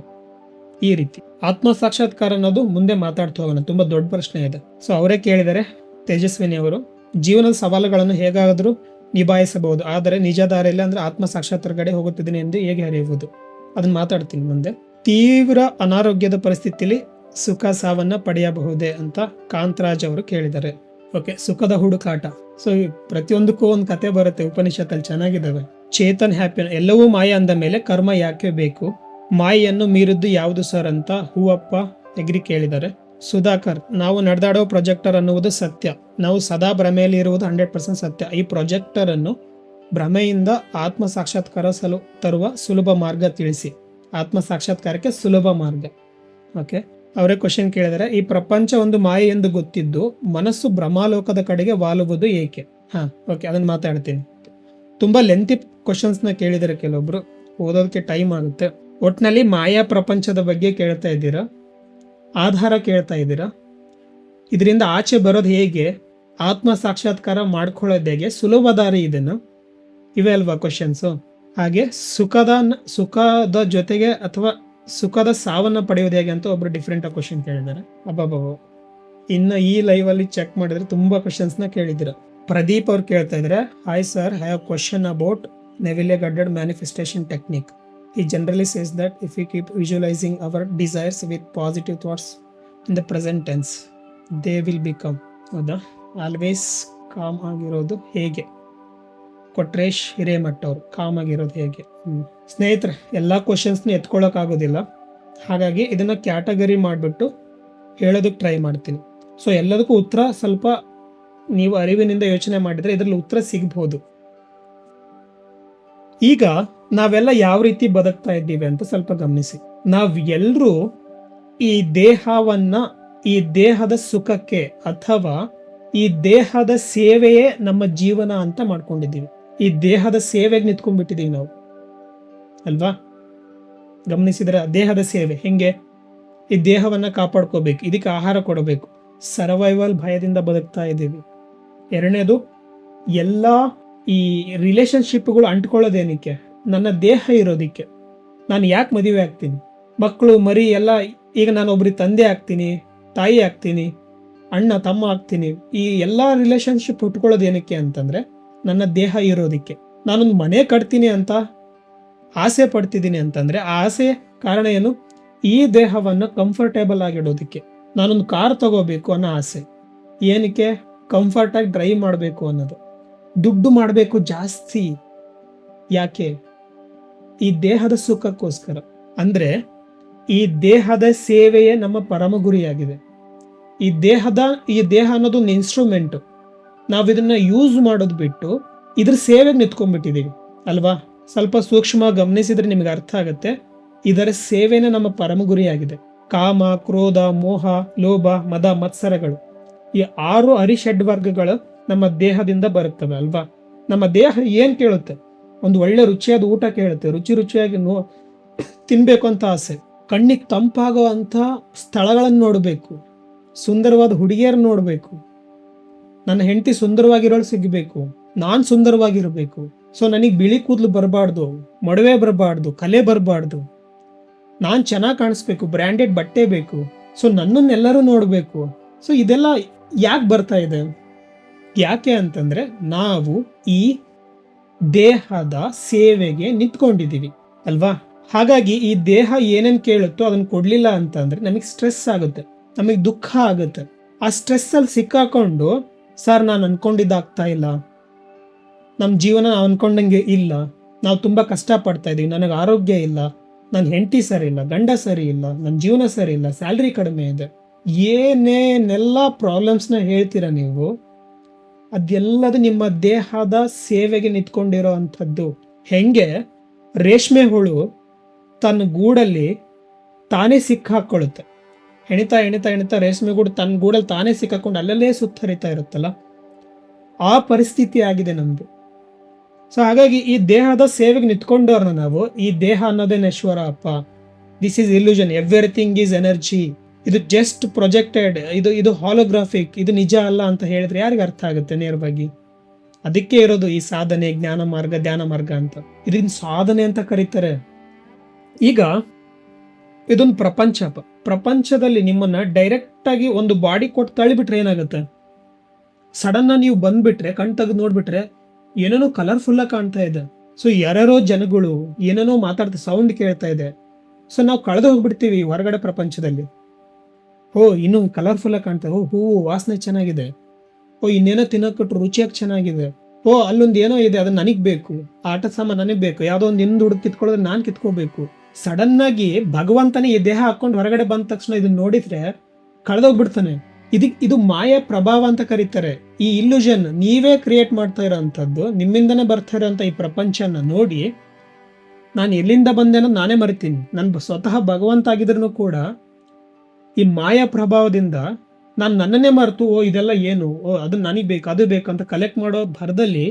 ಈ ರೀತಿ ಆತ್ಮ ಸಾಕ್ಷಾತ್ಕಾರ ಅನ್ನೋದು ಮುಂದೆ ಮಾತಾಡ್ತಾ ಹೋಗೋಣ, ತುಂಬಾ ದೊಡ್ಡ ಪ್ರಶ್ನೆ ಇದೆ. ಸೊ ಅವರೇ ಕೇಳಿದರೆ ತೇಜಸ್ವಿನಿ ಅವರು, ಜೀವನದ ಸವಾಲುಗಳನ್ನು ಹೇಗಾದರೂ ನಿಭಾಯಿಸಬಹುದು, ಆದರೆ ನಿಜ ದಾರಿಯಲ್ಲಿ ಅಂದ್ರೆ ಆತ್ಮ ಸಾಕ್ಷಾತ್ಕಾರ ಕಡೆ ಹೋಗುತ್ತಿದ್ದೀನಿ ಎಂದು ಹೇಗೆ ಅರಿಯುವುದು, ಅದನ್ನ ಮಾತಾಡ್ತೀನಿ ಮುಂದೆ. ತೀವ್ರ ಅನಾರೋಗ್ಯದ ಪರಿಸ್ಥಿತಿಯಲ್ಲಿ ಸುಖ ಸಾವನ್ನ ಪಡೆಯಬಹುದೇ ಅಂತ ಕಾಂತರಾಜ್ ಅವರು ಕೇಳಿದ್ದಾರೆ. ಓಕೆ, ಸುಖದ ಹುಡುಕಾಟ. ಸೊ ಪ್ರತಿಯೊಂದಕ್ಕೂ ಒಂದು ಕತೆ ಬರುತ್ತೆ ಉಪನಿಷತ್ತಲ್ಲಿ, ಚೆನ್ನಾಗಿದ್ದಾವೆ. ಚೇತನ್ ಹ್ಯಾಪಿ, ಎಲ್ಲವೂ ಮಾಯ ಅಂದ ಮೇಲೆ ಕರ್ಮ ಯಾಕೆ ಬೇಕು, ಮಾಯೆಯನ್ನು ಮೀರಿದ್ದು ಯಾವುದು ಸರ್ ಅಂತ ಹೂವಪ್ಪ ಎಗ್ರಿ ಕೇಳಿದ್ದಾರೆ. ಸುಧಾಕರ್, ನಾವು ನಡೆದಾಡೋ ಪ್ರೊಜೆಕ್ಟರ್ ಅನ್ನುವುದು ಸತ್ಯ, ನಾವು ಸದಾ ಭ್ರಮೆಯಲ್ಲಿ ಇರುವುದು 100% ಸತ್ಯ. ಈ ಪ್ರೊಜೆಕ್ಟರ್ ಅನ್ನು ಭ್ರಮೆಯಿಂದ ಆತ್ಮ ಸಾಕ್ಷಾತ್ಕಾರ ತರುವ ಸುಲಭ ಮಾರ್ಗ ತಿಳಿಸಿ. ಆತ್ಮ ಸಾಕ್ಷಾತ್ಕಾರಕ್ಕೆ ಸುಲಭ ಮಾರ್ಗ. ಓಕೆ, ಅವರೇ ಕ್ವಶನ್ ಕೇಳಿದರೆ, ಈ ಪ್ರಪಂಚ ಒಂದು ಮಾಯೆ ಎಂದು ಗೊತ್ತಿದ್ದು ಮನಸ್ಸು ಭ್ರಮಾಲೋಕದ ಕಡೆಗೆ ವಾಲುವುದು ಏಕೆ? ಓಕೆ, ಅದನ್ನ ಮಾತಾಡ್ತೀನಿ. ತುಂಬಾ ಲೆಂತಿ ಕ್ವಶನ್ಸ್ನ ಕೇಳಿದರೆ ಕೆಲವೊಬ್ರು, ಓದೋದಕ್ಕೆ ಟೈಮ್ ಆಗುತ್ತೆ. ಒಟ್ಟಿನಲ್ಲಿ ಮಾಯಾ ಪ್ರಪಂಚದ ಬಗ್ಗೆ ಕೇಳ್ತಾ ಇದ್ದೀರಾ, ಆಧಾರ ಕೇಳ್ತಾ ಇದ್ದೀರಾ, ಇದರಿಂದ ಆಚೆ ಬರೋದು ಹೇಗೆ, ಆತ್ಮ ಸಾಕ್ಷಾತ್ಕಾರ ಮಾಡ್ಕೊಳ್ಳೋದು ಹೇಗೆ, ಸುಲಭ ದಾರಿ ಇದನ್ನು, ಇವೆ ಅಲ್ವಾ ಕ್ವಶನ್ಸು. ಹಾಗೆ ಸುಖದ ಜೊತೆಗೆ ಅಥವಾ ಸುಖದ ಸಾವನ್ನ ಪಡೆಯೋದು ಹೇಗೆ ಅಂತ ಒಬ್ರು ಡಿಫ್ರೆಂಟ್ ಆಗಿ ಕ್ವಶನ್ ಕೇಳಿದ್ದಾರೆ. ಅಬ್ಬಾಬಾಬು, ಇನ್ನು ಈ ಲೈವ್ ಅಲ್ಲಿ ಚೆಕ್ ಮಾಡಿದ್ರೆ ತುಂಬಾ ಕ್ವಶನ್ಸ್ನ ಕೇಳಿದ್ದೀರ. ಪ್ರದೀಪ್ ಅವ್ರು ಕೇಳ್ತಾ ಇದ್ರೆ, hi sir, have question about Neville Goddard manifestation technique. He generally says that if we keep visualizing our desires with positive thoughts in the present tense, they will become. ಹೌದಾ? ಆಲ್ವೇಸ್ ಕಾಮ್ ಆಗಿರೋದು ಹೇಗೆ? ಕೊಟ್ರೇಶ್ ಹಿರೇಮಠ ಅವರು, ಕಾಮ್ ಆಗಿರೋದು ಹೇಗೆ? ಸ್ನೇಹಿತರೆ, ಎಲ್ಲ ಕ್ವಶನ್ಸ್ನ ಎತ್ಕೊಳ್ಳೋಕ್ಕಾಗೋದಿಲ್ಲ, ಹಾಗಾಗಿ ಇದನ್ನು ಕ್ಯಾಟಗರಿ ಮಾಡಿಬಿಟ್ಟು ಹೇಳೋದಕ್ಕೆ ಟ್ರೈ ಮಾಡ್ತೀನಿ. ಸೊ ಎಲ್ಲದಕ್ಕೂ ಉತ್ತರ ಸ್ವಲ್ಪ ನೀವು ಅರಿವಿನಿಂದ ಯೋಚನೆ ಮಾಡಿದರೆ ಇದರಲ್ಲಿ ಉತ್ತರ ಸಿಗ್ಬೋದು. ಈಗ ನಾವೆಲ್ಲ ಯಾವ ರೀತಿ ಬದುಕ್ತಾ ಇದ್ದೀವಿ ಅಂತ ಸ್ವಲ್ಪ ಗಮನಿಸಿ. ನಾವ್ ಎಲ್ರೂ ಈ ದೇಹವನ್ನ ಈ ದೇಹದ ಸುಖಕ್ಕೆ ಅಥವಾ ಈ ದೇಹದ ಸೇವೆಯೇ ನಮ್ಮ ಜೀವನ ಅಂತ ಮಾಡ್ಕೊಂಡಿದ್ದೀವಿ. ಈ ದೇಹದ ಸೇವೆಗೆ ನಿಂತ್ಕೊಂಡ್ಬಿಟ್ಟಿದೀವಿ ನಾವು, ಅಲ್ವಾ? ಗಮನಿಸಿದ್ರೆ ದೇಹದ ಸೇವೆ ಹೆಂಗೆ, ಈ ದೇಹವನ್ನ ಕಾಪಾಡ್ಕೋಬೇಕು, ಇದಕ್ಕೆ ಆಹಾರ ಕೊಡಬೇಕು, ಸರ್ವೈವಲ್ ಭಯದಿಂದ ಬದುಕ್ತಾ ಇದ್ದೀವಿ. ಎರಡನೇದು, ಎಲ್ಲ ಈ ರಿಲೇಶನ್ಶಿಪ್ಗಳು ಅಂಟ್ಕೊಳ್ಳೋದೇನಕ್ಕೆ, ನನ್ನ ದೇಹ ಇರೋದಿಕ್ಕೆ. ನಾನು ಯಾಕೆ ಮದುವೆ ಆಗ್ತೀನಿ, ಮಕ್ಕಳು ಮರಿ ಎಲ್ಲ, ಈಗ ನಾನು ಒಬ್ರಿಗೆ ತಂದೆ ಆಗ್ತೀನಿ, ತಾಯಿ ಆಗ್ತೀನಿ, ಅಣ್ಣ ತಮ್ಮ ಆಗ್ತೀನಿ, ಈ ಎಲ್ಲ ರಿಲೇಶನ್ಶಿಪ್ ಹುಟ್ಕೊಳ್ಳೋದು ಏನಕ್ಕೆ ಅಂತಂದ್ರೆ ನನ್ನ ದೇಹ ಇರೋದಿಕ್ಕೆ. ನಾನೊಂದು ಮನೆ ಕಟ್ತೀನಿ ಅಂತ ಆಸೆ ಪಡ್ತಿದ್ದೀನಿ ಅಂತಂದ್ರೆ ಆ ಆಸೆ ಕಾರಣ ಏನು, ಈ ದೇಹವನ್ನು ಕಂಫರ್ಟೇಬಲ್ ಆಗಿಡೋದಿಕ್ಕೆ. ನಾನೊಂದು ಕಾರ್ ತಗೋಬೇಕು ಅನ್ನೋ ಆಸೆ ಏನಕ್ಕೆ, ಕಂಫರ್ಟಾಗಿ ಡ್ರೈವ್ ಮಾಡಬೇಕು ಅನ್ನೋದು. ದುಡ್ಡು ಮಾಡಬೇಕು ಜಾಸ್ತಿ ಯಾಕೆ, ಈ ದೇಹದ ಸುಖಕ್ಕೋಸ್ಕರ. ಅಂದ್ರೆ ಈ ದೇಹದ ಸೇವೆಯೇ ನಮ್ಮ ಪರಮ ಗುರಿಯಾಗಿದೆ. ಈ ದೇಹ ಅನ್ನೋದು ಒಂದು ಇನ್ಸ್ಟ್ರೂಮೆಂಟ್. ನಾವು ಇದನ್ನ ಯೂಸ್ ಮಾಡೋದು ಬಿಟ್ಟು ಇದ್ರ ಸೇವೆಗೆ ನಿಂತ್ಕೊಂಡ್ಬಿಟ್ಟಿದೀವಿ ಅಲ್ವಾ. ಸ್ವಲ್ಪ ಸೂಕ್ಷ್ಮ ಗಮನಿಸಿದ್ರೆ ನಿಮ್ಗೆ ಅರ್ಥ ಆಗುತ್ತೆ. ಇದರ ಸೇವೆನೇ ನಮ್ಮ ಪರಮ ಗುರಿಯಾಗಿದೆ. ಕಾಮ, ಕ್ರೋಧ, ಮೋಹ, ಲೋಭ, ಮದ, ಮತ್ಸರಗಳು, ಈ 6 ಅರಿಷಡ್ ವರ್ಗಗಳು ನಮ್ಮ ದೇಹದಿಂದ ಬರುತ್ತವೆ ಅಲ್ವಾ. ನಮ್ಮ ದೇಹ ಏನ್ ಕೇಳುತ್ತೆ, ಒಂದು ಒಳ್ಳೆ ರುಚಿಯಾದ ಊಟ ಕೇಳುತ್ತೆ, ರುಚಿಯಾಗಿ ತಿನ್ಬೇಕು ಅಂತ ಆಸೆ, ಕಣ್ಣಿಗೆ ತಂಪಾಗೋ ಅಂತ ಸ್ಥಳಗಳನ್ನು ನೋಡಬೇಕು, ಸುಂದರವಾದ ಹುಡುಗಿಯರು ನೋಡಬೇಕು, ನನ್ನ ಹೆಂಡತಿ ಸುಂದರವಾಗಿರೋಳು ಸಿಗಬೇಕು, ನಾನು ಸುಂದರವಾಗಿರಬೇಕು. ಸೊ ನನಗೆ ಬಿಳಿ ಕೂದಲು ಬರಬಾರ್ದು, ಮೊಡವೆ ಬರಬಾರ್ದು, ಕಲೆ ಬರಬಾರ್ದು, ನಾನು ಚೆನ್ನಾಗಿ ಕಾಣಿಸ್ಬೇಕು, ಬ್ರ್ಯಾಂಡೆಡ್ ಬಟ್ಟೆ ಬೇಕು, ಸೊ ನನ್ನನ್ನೆಲ್ಲರೂ ನೋಡಬೇಕು. ಸೊ ಇದೆಲ್ಲ ಯಾಕೆ ಬರ್ತಾ ಇದೆ, ಯಾಕೆ ಅಂತಂದ್ರೆ ನಾವು ಈ ದೇಹದ ಸೇವೆಗೆ ನಿಂತ್ಕೊಂಡಿದ್ದೀವಿ ಅಲ್ವಾ. ಹಾಗಾಗಿ ಈ ದೇಹ ಏನೇನು ಕೇಳುತ್ತೋ ಅದನ್ನ ಕೊಡ್ಲಿಲ್ಲ ಅಂತಂದ್ರೆ ನಮಗೆ ಸ್ಟ್ರೆಸ್ ಆಗುತ್ತೆ, ನಮಗೆ ದುಃಖ ಆಗುತ್ತೆ. ಆ ಸ್ಟ್ರೆಸ್ ಅಲ್ಲಿ ಸಿಕ್ಕಾಕೊಂಡು, ಸರ್ ನಾನು ಅನ್ಕೊಂಡಿದ್ದಾಗ್ತಾ ಇಲ್ಲ, ನಮ್ಮ ಜೀವನ ನಾವು ಅನ್ಕೊಂಡಂಗೆ ಇಲ್ಲ, ನಾವು ತುಂಬಾ ಕಷ್ಟಪಡ್ತಾ ಇದೀವಿ, ನನಗೆ ಆರೋಗ್ಯ ಇಲ್ಲ, ನನ್ನ ಹೆಂಡತಿ ಸರಿ ಇಲ್ಲ, ಗಂಡ ಸರಿ ಇಲ್ಲ, ನನ್ನ ಜೀವನ ಸರಿ ಇಲ್ಲ, ಸ್ಯಾಲ್ರಿ ಕಡಿಮೆ ಇದೆ, ಏನೇನೆಲ್ಲ ಪ್ರಾಬ್ಲಮ್ಸ್ನ ಹೇಳ್ತೀರಾ ನೀವು, ಅದೆಲ್ಲದು ನಿಮ್ಮ ದೇಹದ ಸೇವೆಗೆ ನಿಂತ್ಕೊಂಡಿರೋ ಅಂಥದ್ದು. ಹೆಂಗೆ ರೇಷ್ಮೆ ಹುಳು ತನ್ನ ಗೂಡಲ್ಲಿ ತಾನೇ ಸಿಕ್ಕಾಕೊಳ್ಳುತ್ತೆ, ಹೆಣಿತಾ ಎಣಿತಾ ಎಣಿತಾ ರೇಷ್ಮೆ ಗೂಡು ತನ್ನ ಗೂಡಲ್ಲಿ ತಾನೇ ಸಿಕ್ಕಾಕೊಂಡು ಅಲ್ಲಲ್ಲೇ ಸುತ್ತರಿತಾ ಇರುತ್ತಲ್ಲ, ಆ ಪರಿಸ್ಥಿತಿ ಆಗಿದೆ ನಮ್ದು. ಸೊ ಹಾಗಾಗಿ ಈ ದೇಹದ ಸೇವೆಗೆ ನಿಂತ್ಕೊಂಡವ್ರನ್ನ ನಾವು, ಈ ದೇಹ ಅನ್ನೋದೇ ನಶ್ವರ ಅಪ್ಪ, this is illusion, everything is energy, ಇದು ಜಸ್ಟ್ ಪ್ರೊಜೆಕ್ಟೆಡ್, ಇದು ಹಾಲೋಗ್ರಾಫಿಕ್, ಇದು ನಿಜ ಅಲ್ಲ ಅಂತ ಹೇಳಿದ್ರೆ ಯಾರಿಗೆ ಅರ್ಥ ಆಗುತ್ತೆ ನೇರವಾಗಿ. ಅದಕ್ಕೆ ಇರೋದು ಈ ಸಾಧನೆ, ಜ್ಞಾನ ಮಾರ್ಗ, ಧ್ಯಾನ ಮಾರ್ಗ ಅಂತ. ಇದನ್ನ ಸಾಧನೆ ಅಂತ ಕರೀತಾರೆ. ಈಗ ಇದೊಂದು ಪ್ರಪಂಚದಲ್ಲಿ ನಿಮ್ಮನ್ನ ಡೈರೆಕ್ಟ್ ಆಗಿ ಒಂದು ಬಾಡಿ ಕೊಟ್ಟು ತಳ್ಳಿಬಿಟ್ರೆ ಏನಾಗುತ್ತೆ, ಸಡನ್ ನೀವು ಬಂದ್ಬಿಟ್ರೆ, ಕಣ್ ತೆಗೆದು ನೋಡ್ಬಿಟ್ರೆ ಏನೇನೋ ಕಲರ್ಫುಲ್ ಆಗಿ ಕಾಣ್ತಾ ಇದೆ. ಸೊ ಯಾರ್ಯಾರೋ ಜನಗಳು ಏನೇನೋ ಮಾತಾಡ್ತಾ ಸೌಂಡ್ ಕೇಳ್ತಾ ಇದೆ. ಸೊ ನಾವು ಕಳೆದು ಹೋಗ್ಬಿಡ್ತೀವಿ ಹೊರಗಡೆ ಪ್ರಪಂಚದಲ್ಲಿ. ಇನ್ನೂ ಕಲರ್ಫುಲ್ ಆಗಿ ಕಾಣ್ತಾ, ಹೂವು ವಾಸನೆ ಚೆನ್ನಾಗಿದೆ, ಇನ್ನೇನೋ ತಿನ್ನೋಕೊಟ್ರು ರುಚಿಯಾಗಿ ಚೆನ್ನಾಗಿದೆ, ಅಲ್ಲೊಂದು ಏನೋ ಇದೆ ಅದು ನನಗೆ ಬೇಕು, ಆಟ ಸಾಮಾನು ನನಗೆ ಬೇಕು, ಯಾವುದೋ ಒಂದು ಹಿಂದ್ ಹುಡುಗ ಕಿತ್ಕೊಳ್ಳೋದ್ರೆ ನಾನು ಕಿತ್ಕೋಬೇಕು. ಸಡನ್ ಆಗಿ ಭಗವಂತನೇ ಈ ದೇಹ ಹಾಕೊಂಡು ಹೊರಗಡೆ ಬಂದ ತಕ್ಷಣ ಇದನ್ನ ನೋಡಿದ್ರೆ ಕಳೆದೋಗ್ಬಿಡ್ತಾನೆ. ಇದು ಮಾಯಾ ಪ್ರಭಾವ ಅಂತ ಕರೀತಾರೆ. ಈ ಇಲ್ಯೂಷನ್ ನೀವೇ ಕ್ರಿಯೇಟ್ ಮಾಡ್ತಾ ಇರೋಂಥದ್ದು, ನಿಮ್ಮಿಂದನೇ ಬರ್ತಾ ಇರೋಂಥ ಈ ಪ್ರಪಂಚನ ನೋಡಿ ನಾನು ಎಲ್ಲಿಂದ ಬಂದೆ ಅನ್ನೋದು ನಾನೇ ಮರಿತೀನಿ. ನಾನು ಸ್ವತಃ ಭಗವಂತ ಆಗಿದ್ರು ಕೂಡ ಈ ಮಾಯಾ ಪ್ರಭಾವದಿಂದ ನಾನು ನನ್ನನ್ನೇ ಮರೆತು ಇದೆಲ್ಲ ಏನು, ಅದು ನನಗೆ ಬೇಕು, ಅದು ಬೇಕು ಅಂತ ಕಲೆಕ್ಟ್ ಮಾಡೋ ಭರದಲ್ಲಿ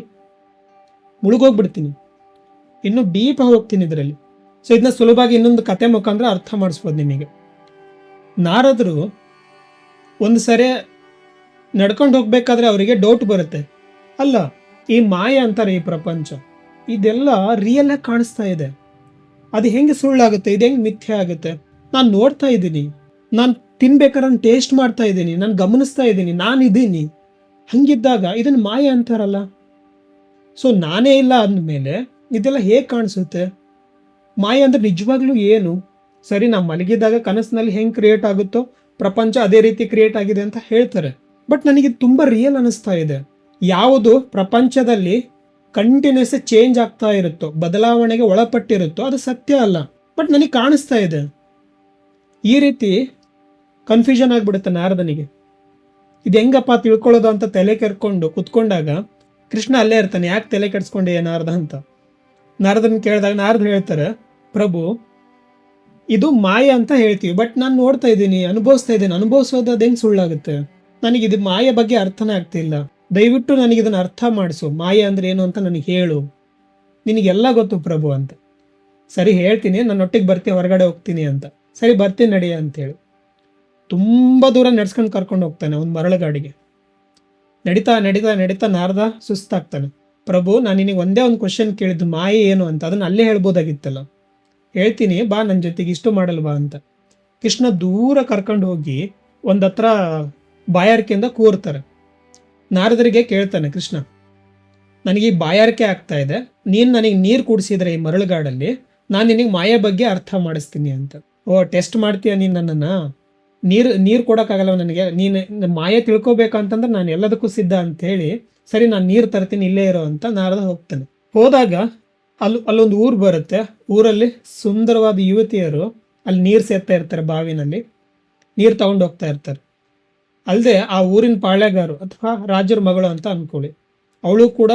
ಮುಳುಗೋಗ್ಬಿಡ್ತೀನಿ, ಇನ್ನು ಡೀಪ್ ಹೋಗ್ತೀನಿ ಇದರಲ್ಲಿ. ಸೊ ಇದನ್ನ ಸುಲಭವಾಗಿ ಇನ್ನೊಂದು ಕತೆ ಮುಖಾಂತರ ಅರ್ಥ ಮಾಡಿಸ್ಬೋದು ನಿಮಗೆ. ನಾರದರು ಒಂದು ಸರಿ ನಡ್ಕೊಂಡು ಹೋಗ್ಬೇಕಾದ್ರೆ ಅವರಿಗೆ ಡೌಟ್ ಬರುತ್ತೆ, ಅಲ್ಲ ಈ ಮಾಯ ಅಂತಾರೆ ಈ ಪ್ರಪಂಚ, ಇದೆಲ್ಲ ರಿಯಲ್ ಆಗಿ ಕಾಣಿಸ್ತಾ ಇದೆ, ಅದು ಹೆಂಗೆ ಸುಳ್ಳಾಗುತ್ತೆ, ಇದು ಹೆಂಗೆ ಮಿಥ್ಯೆ ಆಗುತ್ತೆ, ನಾನು ನೋಡ್ತಾ ಇದ್ದೀನಿ, ನಾನು ತಿನ್ಬೇಕಾದ್ರೆ ನಾನು ಟೇಸ್ಟ್ ಮಾಡ್ತಾ ಇದ್ದೀನಿ, ನಾನು ಗಮನಿಸ್ತಾ ಇದ್ದೀನಿ, ನಾನಿದ್ದೀನಿ, ಹಂಗಿದ್ದಾಗ ಇದನ್ನು ಮಾಯ ಅಂತಾರಲ್ಲ. ಸೊ ನಾನೇ ಇಲ್ಲ ಅಂದಮೇಲೆ ಇದೆಲ್ಲ ಹೇಗೆ ಕಾಣಿಸುತ್ತೆ, ಮಾಯ ಅಂದ್ರೆ ನಿಜವಾಗ್ಲೂ ಏನು? ಸರಿ, ನಾವು ಮಲಗಿದಾಗ ಕನಸಿನಲ್ಲಿ ಹೆಂಗೆ ಕ್ರಿಯೇಟ್ ಆಗುತ್ತೋ ಪ್ರಪಂಚ ಅದೇ ರೀತಿ ಕ್ರಿಯೇಟ್ ಆಗಿದೆ ಅಂತ ಹೇಳ್ತಾರೆ. ಬಟ್ ನನಗೆ ತುಂಬ ರಿಯಲ್ ಅನಿಸ್ತಾ ಇದೆ. ಯಾವುದು ಪ್ರಪಂಚದಲ್ಲಿ ಕಂಟಿನ್ಯೂಸ್ ಚೇಂಜ್ ಆಗ್ತಾ ಇರುತ್ತೋ, ಬದಲಾವಣೆಗೆ ಒಳಪಟ್ಟಿರುತ್ತೋ ಅದು ಸತ್ಯ ಅಲ್ಲ, ಬಟ್ ನನಗೆ ಕಾಣಿಸ್ತಾ ಇದೆ. ಈ ರೀತಿ ಕನ್ಫ್ಯೂಷನ್ ಆಗಿಬಿಡುತ್ತೆ ನಾರದನಿಗೆ. ಇದು ಹೆಂಗಪ್ಪ ತಿಳ್ಕೊಳ್ಳೋದು ಅಂತ ತಲೆ ಕೆರ್ಕೊಂಡು ಕುತ್ಕೊಂಡಾಗ ಕೃಷ್ಣ ಅಲ್ಲೇ ಇರ್ತಾನೆ. ಯಾಕೆ ತಲೆ ಕೆಡ್ಸ್ಕೊಂಡೆ ನಾರದ ಅಂತ ನಾರದನ್ ಕೇಳಿದಾಗ ನಾರದ ಹೇಳ್ತಾರೆ, ಪ್ರಭು ಇದು ಮಾಯ ಅಂತ ಹೇಳ್ತೀವಿ, ಬಟ್ ನಾನು ನೋಡ್ತಾ ಇದ್ದೀನಿ, ಅನುಭವಿಸ್ತಾ ಇದ್ದೀನಿ, ಅನುಭವಿಸೋದು ಅದು ಹೆಂಗೆ ಸುಳ್ಳಾಗುತ್ತೆ, ನನಗೆ ಇದು ಮಾಯ ಬಗ್ಗೆ ಅರ್ಥನೇ ಆಗ್ತಿಲ್ಲ, ದಯವಿಟ್ಟು ನನಗಿದನ್ನು ಅರ್ಥ ಮಾಡಿಸು, ಮಾಯ ಅಂದ್ರೆ ಏನು ಅಂತ ನನಗೆ ಹೇಳು, ನಿನಗೆಲ್ಲ ಗೊತ್ತು ಪ್ರಭು ಅಂತ. ಸರಿ ಹೇಳ್ತೀನಿ, ನನ್ನೊಟ್ಟಿಗೆ ಬರ್ತೀನಿ, ಹೊರಗಡೆ ಹೋಗ್ತೀನಿ ಅಂತ. ಸರಿ ಬರ್ತೀನಿ ನಡಿ ಅಂತೇಳಿ ತುಂಬ ದೂರ ನಡ್ಸ್ಕೊಂಡು ಕರ್ಕೊಂಡು ಹೋಗ್ತಾನೆ ಒಂದು ಮರಳು ಗಾಡಿಗೆ. ನಡೀತಾ ನಡೀತಾ ನಡೀತಾ ನಾರದ ಸುಸ್ತಾಗ್ತಾನೆ. ಪ್ರಭು, ನಾನು ನಿನಗೆ ಒಂದೇ ಒಂದು ಕ್ವಶನ್ ಕೇಳಿದ್ದು, ಮಾಯೆ ಏನು ಅಂತ, ಅದನ್ನ ಅಲ್ಲೇ ಹೇಳ್ಬೋದಾಗಿತ್ತಲ್ಲ. ಹೇಳ್ತೀನಿ ಬಾ ನನ್ನ ಜೊತೆಗೆ, ಇಷ್ಟು ಮಾಡಲ್ವಾ ಅಂತ. ಕೃಷ್ಣ ದೂರ ಕರ್ಕೊಂಡು ಹೋಗಿ ಒಂದು ಹತ್ರ ಬಾಯಾರಿಕೆಯಿಂದ ಕೂರ್ತಾರೆ. ನಾರದರಿಗೆ ಕೇಳ್ತಾನೆ ಕೃಷ್ಣ, ನನಗೆ ಈ ಬಾಯಾರಿಕೆ ಆಗ್ತಾ ಇದೆ, ನೀನು ನನಗೆ ನೀರು ಕುಡಿಸಿದ್ರೆ ಈ ಮರಳುಗಾಡಲ್ಲಿ, ನಾನು ನಿನಗೆ ಮಾಯೆ ಬಗ್ಗೆ ಅರ್ಥ ಮಾಡಿಸ್ತೀನಿ ಅಂತ. ಓ, ಟೆಸ್ಟ್ ಮಾಡ್ತೀಯ ನೀನು ನನ್ನನ್ನು? ನೀರು ಕೊಡೋಕ್ಕಾಗಲ್ಲ ನನಗೆ, ನೀನು ಮಾಯೆ ತಿಳ್ಕೊಬೇಕಂತಂದ್ರೆ ನಾನು ಎಲ್ಲದಕ್ಕೂ ಸಿದ್ಧ ಅಂತ ಹೇಳಿ, ಸರಿ ನಾನು ನೀರು ತರ್ತೀನಿ, ಇಲ್ಲೇ ಇರೋ ಅಂತ ನಾರದ ಹೋಗ್ತಾನೆ. ಹೋದಾಗ ಅಲ್ಲೊಂದು ಊರು ಬರುತ್ತೆ. ಊರಲ್ಲಿ ಸುಂದರವಾದ ಯುವತಿಯರು ಅಲ್ಲಿ ನೀರು ಸೇರ್ತಾ ಇರ್ತಾರೆ, ಬಾವಿನಲ್ಲಿ ನೀರು ತಗೊಂಡು ಹೋಗ್ತಾ ಇರ್ತಾರೆ. ಅಲ್ಲದೆ ಆ ಊರಿನ ಪಾಳ್ಯಗಾರು ಅಥವಾ ರಾಜರ ಮಗಳು ಅಂತ ಅಂದ್ಕೊಳ್ಳಿ, ಅವಳು ಕೂಡ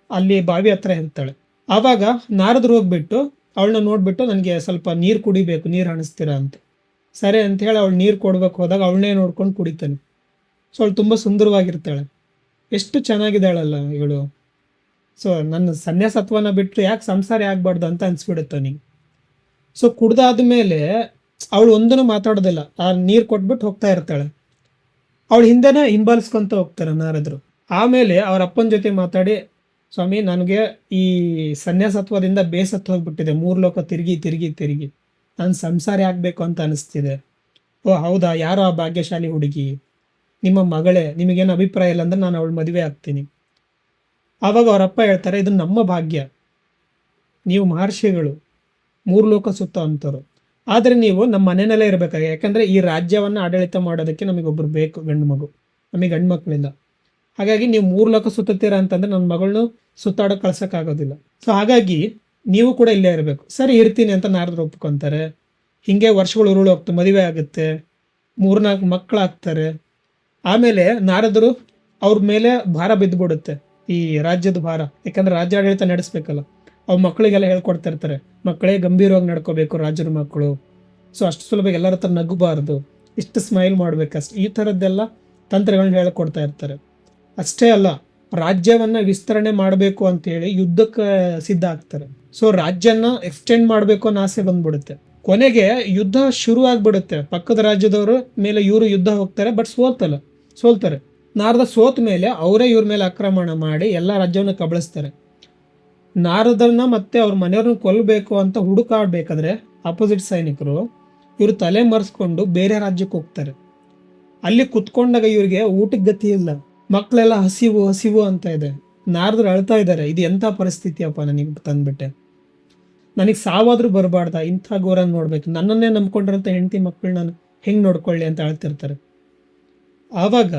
ಅಲ್ಲಿ ಬಾವಿ ಹತ್ರ ಇರ್ತಾಳೆ. ಆವಾಗ ನಾರದ್ರು ಹೋಗ್ಬಿಟ್ಟು ಅವಳನ್ನ ನೋಡ್ಬಿಟ್ಟು, ನನಗೆ ಸ್ವಲ್ಪ ನೀರು ಕುಡಿಬೇಕು, ನೀರು ಹಣಿಸ್ತೀರಾ ಅಂತ. ಸರಿ ಅಂತ ಹೇಳಿ ಅವಳು ನೀರು ಕೊಡ್ಬೇಕು ಹೋದಾಗ ಅವಳನ್ನೇ ನೋಡ್ಕೊಂಡು ಕುಡಿತಾನೆ. ಸೊ ಅವಳು ತುಂಬ ಸುಂದರವಾಗಿರ್ತಾಳೆ, ಎಷ್ಟು ಚೆನ್ನಾಗಿದ್ದಾಳಲ್ಲ ಇವಳು. ಸೊ ನನ್ನ ಸನ್ಯಾಸತ್ವನ ಬಿಟ್ಟು ಯಾಕೆ ಸಂಸಾರ ಆಗ್ಬಾರ್ದು ಅಂತ ಅನ್ಸ್ಬಿಡುತ್ತೆ ಅವನಿಗೆ. ಸೊ ಕುಡ್ದಾದ್ಮೇಲೆ ಅವಳು ಒಂದನ್ನು ಮಾತಾಡೋದಿಲ್ಲ, ಆ ನೀರು ಕೊಟ್ಬಿಟ್ಟು ಹೋಗ್ತಾ ಇರ್ತಾಳೆ. ಅವಳು ಹಿಂದೆನೇ ಹಿಂಬಾಲಿಸ್ಕೊಂತ ಹೋಗ್ತಾರೆ ನಾರದ್ರು. ಆಮೇಲೆ ಅವ್ರ ಅಪ್ಪನ ಜೊತೆ ಮಾತಾಡಿ, ಸ್ವಾಮಿ ನನಗೆ ಈ ಸನ್ಯಾಸತ್ವದಿಂದ ಬೇಸತ್ತು ಹೋಗ್ಬಿಟ್ಟಿದೆ, 3 ಲೋಕ ತಿರುಗಿ ತಿರುಗಿ ತಿರುಗಿ ನಾನು ಸಂಸಾರಿ ಆಗಬೇಕು ಅಂತ ಅನಿಸ್ತಿದೆ. ಓ ಹೌದಾ, ಯಾರೋ ಆ ಭಾಗ್ಯಶಾಲಿ ಹುಡುಗಿ, ನಿಮ್ಮ ಮಗಳೇ, ನಿಮಗೇನು ಅಭಿಪ್ರಾಯ ಇಲ್ಲ ಅಂದ್ರೆ ನಾನು ಅವಳು ಮದುವೆ ಆಗ್ತೀನಿ. ಆವಾಗ ಅವರಪ್ಪ ಹೇಳ್ತಾರೆ, ಇದು ನಮ್ಮ ಭಾಗ್ಯ, ನೀವು ಮಹರ್ಷಿಗಳು, 3 ಲೋಕ ಸುತ್ತ ಅಂತವ್ರು, ಆದರೆ ನೀವು ನಮ್ಮ ಮನೆಯಲ್ಲೇ ಇರಬೇಕಾಗಿ, ಯಾಕಂದರೆ ಈ ರಾಜ್ಯವನ್ನು ಆಡಳಿತ ಮಾಡೋದಕ್ಕೆ ನಮಗೊಬ್ಬರು ಬೇಕು, ಗಂಡು ಮಗು, ನಮಗೆ ಗಂಡು ಮಕ್ಕಳಿಲ್ಲ. ಹಾಗಾಗಿ ನೀವು 3 ಲೋಕ ಸುತ್ತೀರಾ ಅಂತಂದರೆ ನನ್ನ ಮಗಳನ್ನೂ ಸುತ್ತಾಡೋಕೆ ಕಳ್ಸೋಕ್ಕಾಗೋದಿಲ್ಲ. ಸೊ ಹಾಗಾಗಿ ನೀವು ಕೂಡ ಇಲ್ಲೇ ಇರಬೇಕು. ಸರಿ ಇರ್ತೀನಿ ಅಂತ ನಾರದ್ರು ಒಪ್ಕೊತಾರೆ. ಹೀಗೆ ವರ್ಷಗಳು ಉರುಳು ಹೋಗ್ತು, ಮದುವೆ ಆಗುತ್ತೆ, 3-4 ಮಕ್ಕಳಾಗ್ತಾರೆ. ಆಮೇಲೆ ನಾರದರು ಅವ್ರ ಮೇಲೆ ಭಾರ ಬಿದ್ದುಬಿಡುತ್ತೆ, ಈ ರಾಜ್ಯದ ಭಾರ, ಯಾಕಂದರೆ ರಾಜ್ಯ ಆಡಳಿತ ನಡೆಸ್ಬೇಕಲ್ಲ. ಅವ್ರ ಮಕ್ಕಳಿಗೆಲ್ಲ ಹೇಳ್ಕೊಡ್ತಾ ಇರ್ತಾರೆ, ಮಕ್ಕಳೇ ಗಂಭೀರವಾಗಿ ನಡ್ಕೋಬೇಕು ರಾಜರ ಮಕ್ಕಳು, ಸೊ ಅಷ್ಟು ಸುಲಭ ಎಲ್ಲರ ಹತ್ರ ನಗಬಾರ್ದು, ಇಷ್ಟು ಸ್ಮೈಲ್ ಮಾಡ್ಬೇಕಷ್ಟು, ಈ ಥರದ್ದೆಲ್ಲ ತಂತ್ರಗಳನ್ನ ಹೇಳ್ಕೊಡ್ತಾ ಇರ್ತಾರೆ. ಅಷ್ಟೇ ಅಲ್ಲ, ರಾಜ್ಯವನ್ನು ವಿಸ್ತರಣೆ ಮಾಡಬೇಕು ಅಂತೇಳಿ ಯುದ್ಧಕ್ಕೆ ಸಿದ್ಧ ಆಗ್ತಾರೆ. ಸೊ ರಾಜ್ಯನ ಎಕ್ಸ್ಟೆಂಡ್ ಮಾಡಬೇಕು ಅನ್ನೋ ಆಸೆ ಬಂದ್ಬಿಡುತ್ತೆ. ಕೊನೆಗೆ ಯುದ್ಧ ಶುರು ಆಗ್ಬಿಡುತ್ತೆ. ಪಕ್ಕದ ರಾಜ್ಯದವರು ಮೇಲೆ ಇವರು ಯುದ್ಧ ಹೋಗ್ತಾರೆ, ಬಟ್ ಸೋಲ್ತಾರೆ. ನಾರದ ಸೋತ ಮೇಲೆ ಅವರೇ ಇವ್ರ ಮೇಲೆ ಆಕ್ರಮಣ ಮಾಡಿ ಎಲ್ಲ ರಾಜ್ಯವನ್ನು ಕಬಳಿಸ್ತಾರೆ. ನಾರದನ್ನ ಮತ್ತೆ ಅವ್ರ ಮನೆಯವ್ರನ್ನ ಕೊಲ್ಲಬೇಕು ಅಂತ ಹುಡುಕಾಡ್ಬೇಕಾದ್ರೆ ಅಪೋಸಿಟ್ ಸೈನಿಕರು ಇವರು ತಲೆ ಮರೆಸ್ಕೊಂಡು ಬೇರೆ ರಾಜ್ಯಕ್ಕೆ ಹೋಗ್ತಾರೆ. ಅಲ್ಲಿ ಕುತ್ಕೊಂಡಾಗ ಇವ್ರಿಗೆ ಊಟಕ್ಕೆ ಗತಿ ಇಲ್ಲ, ಮಕ್ಕಳೆಲ್ಲ ಹಸಿವು ಅಂತ ಇದೆ. ನಾರದ್ರು ಅಳ್ತಾ ಇದ್ದಾರೆ, ಇದು ಎಂಥ ಪರಿಸ್ಥಿತಿಯಪ್ಪ ನನಗೆ ತಂದ್ಬಿಟ್ಟೆ, ನನಗೆ ಸಾವಾದ್ರೂ ಬರಬಾರ್ದ, ಇಂಥ ಘೋರ ನೋಡ್ಬೇಕು, ನನ್ನನ್ನೇ ನಂಬ್ಕೊಂಡಿರೋಂಥ ಹೆಂಡತಿ ಮಕ್ಕಳು ನಾನು ಹೆಂಗೆ ನೋಡ್ಕೊಳ್ಳಿ ಅಂತ ಅಳ್ತಿರ್ತಾರೆ. ಆವಾಗ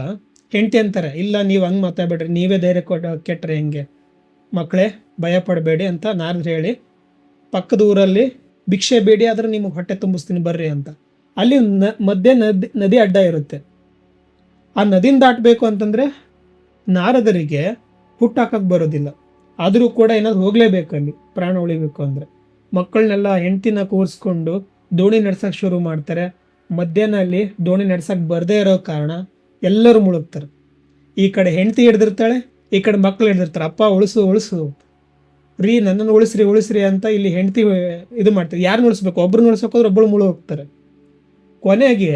ಹೆಂಡತಿ ಅಂತಾರೆ, ಇಲ್ಲ ನೀವು ಹಂಗೆ ಮಾತಾಡ್ಬೇಡ್ರಿ, ನೀವೇ ಧೈರ್ಯ ಕೆಟ್ಟರೆ ಹೆಂಗೆ, ಮಕ್ಕಳೇ ಭಯ ಪಡಬೇಡಿ ಅಂತ ನಾರದ್ರು ಹೇಳಿ, ಪಕ್ಕದ ಊರಲ್ಲಿ ಭಿಕ್ಷೆ ಬೇಡಿ ಆದ್ರೆ ನಿಮಗೆ ಹೊಟ್ಟೆ ತುಂಬಿಸ್ತೀನಿ ಬರ್ರಿ ಅಂತ. ಅಲ್ಲಿ ಮಧ್ಯೆ ನದಿ ಅಡ್ಡ ಇರುತ್ತೆ. ಆ ನದಿನ ದಾಟಬೇಕು ಅಂತಂದರೆ ನಾರದರಿಗೆ ಹುಟ್ಟಾಕಕ್ಕೆ ಬರೋದಿಲ್ಲ, ಆದರೂ ಕೂಡ ಏನಾದ್ರು ಹೋಗಲೇಬೇಕಲ್ಲಿ ಪ್ರಾಣ ಉಳಿಬೇಕು ಅಂದರೆ. ಮಕ್ಕಳನ್ನೆಲ್ಲ ಹೆಂಡ್ತಿನ ಕೂರಿಸ್ಕೊಂಡು ದೋಣಿ ನಡ್ಸೋಕ್ಕೆ ಶುರು ಮಾಡ್ತಾರೆ. ಮಧ್ಯಾಹ್ನಲ್ಲಿ ದೋಣಿ ನಡ್ಸೋಕ್ಕೆ ಬರದೇ ಇರೋ ಕಾರಣ ಎಲ್ಲರೂ ಮುಳುಗ್ತಾರೆ. ಈ ಕಡೆ ಹೆಂಡ್ತಿ ಹಿಡ್ದಿರ್ತಾಳೆ, ಈ ಕಡೆ ಮಕ್ಕಳು ಹಿಡ್ದಿರ್ತಾರೆ, ಅಪ್ಪ ಉಳಿಸು ರೀ, ನನ್ನನ್ನು ಉಳಿಸ್ರಿ ಅಂತ ಇಲ್ಲಿ ಹೆಂಡ್ತಿ ಇದು ಮಾಡ್ತಾರೆ. ಯಾರನ್ನ ಉಳಿಸ್ಬೇಕು, ಒಬ್ರನ್ನ ಉಳಿಸೋಕೋದ್ರೆ ಒಬ್ಬಳು ಹೋಗ್ತಾರೆ. ಕೊನೆಗೆ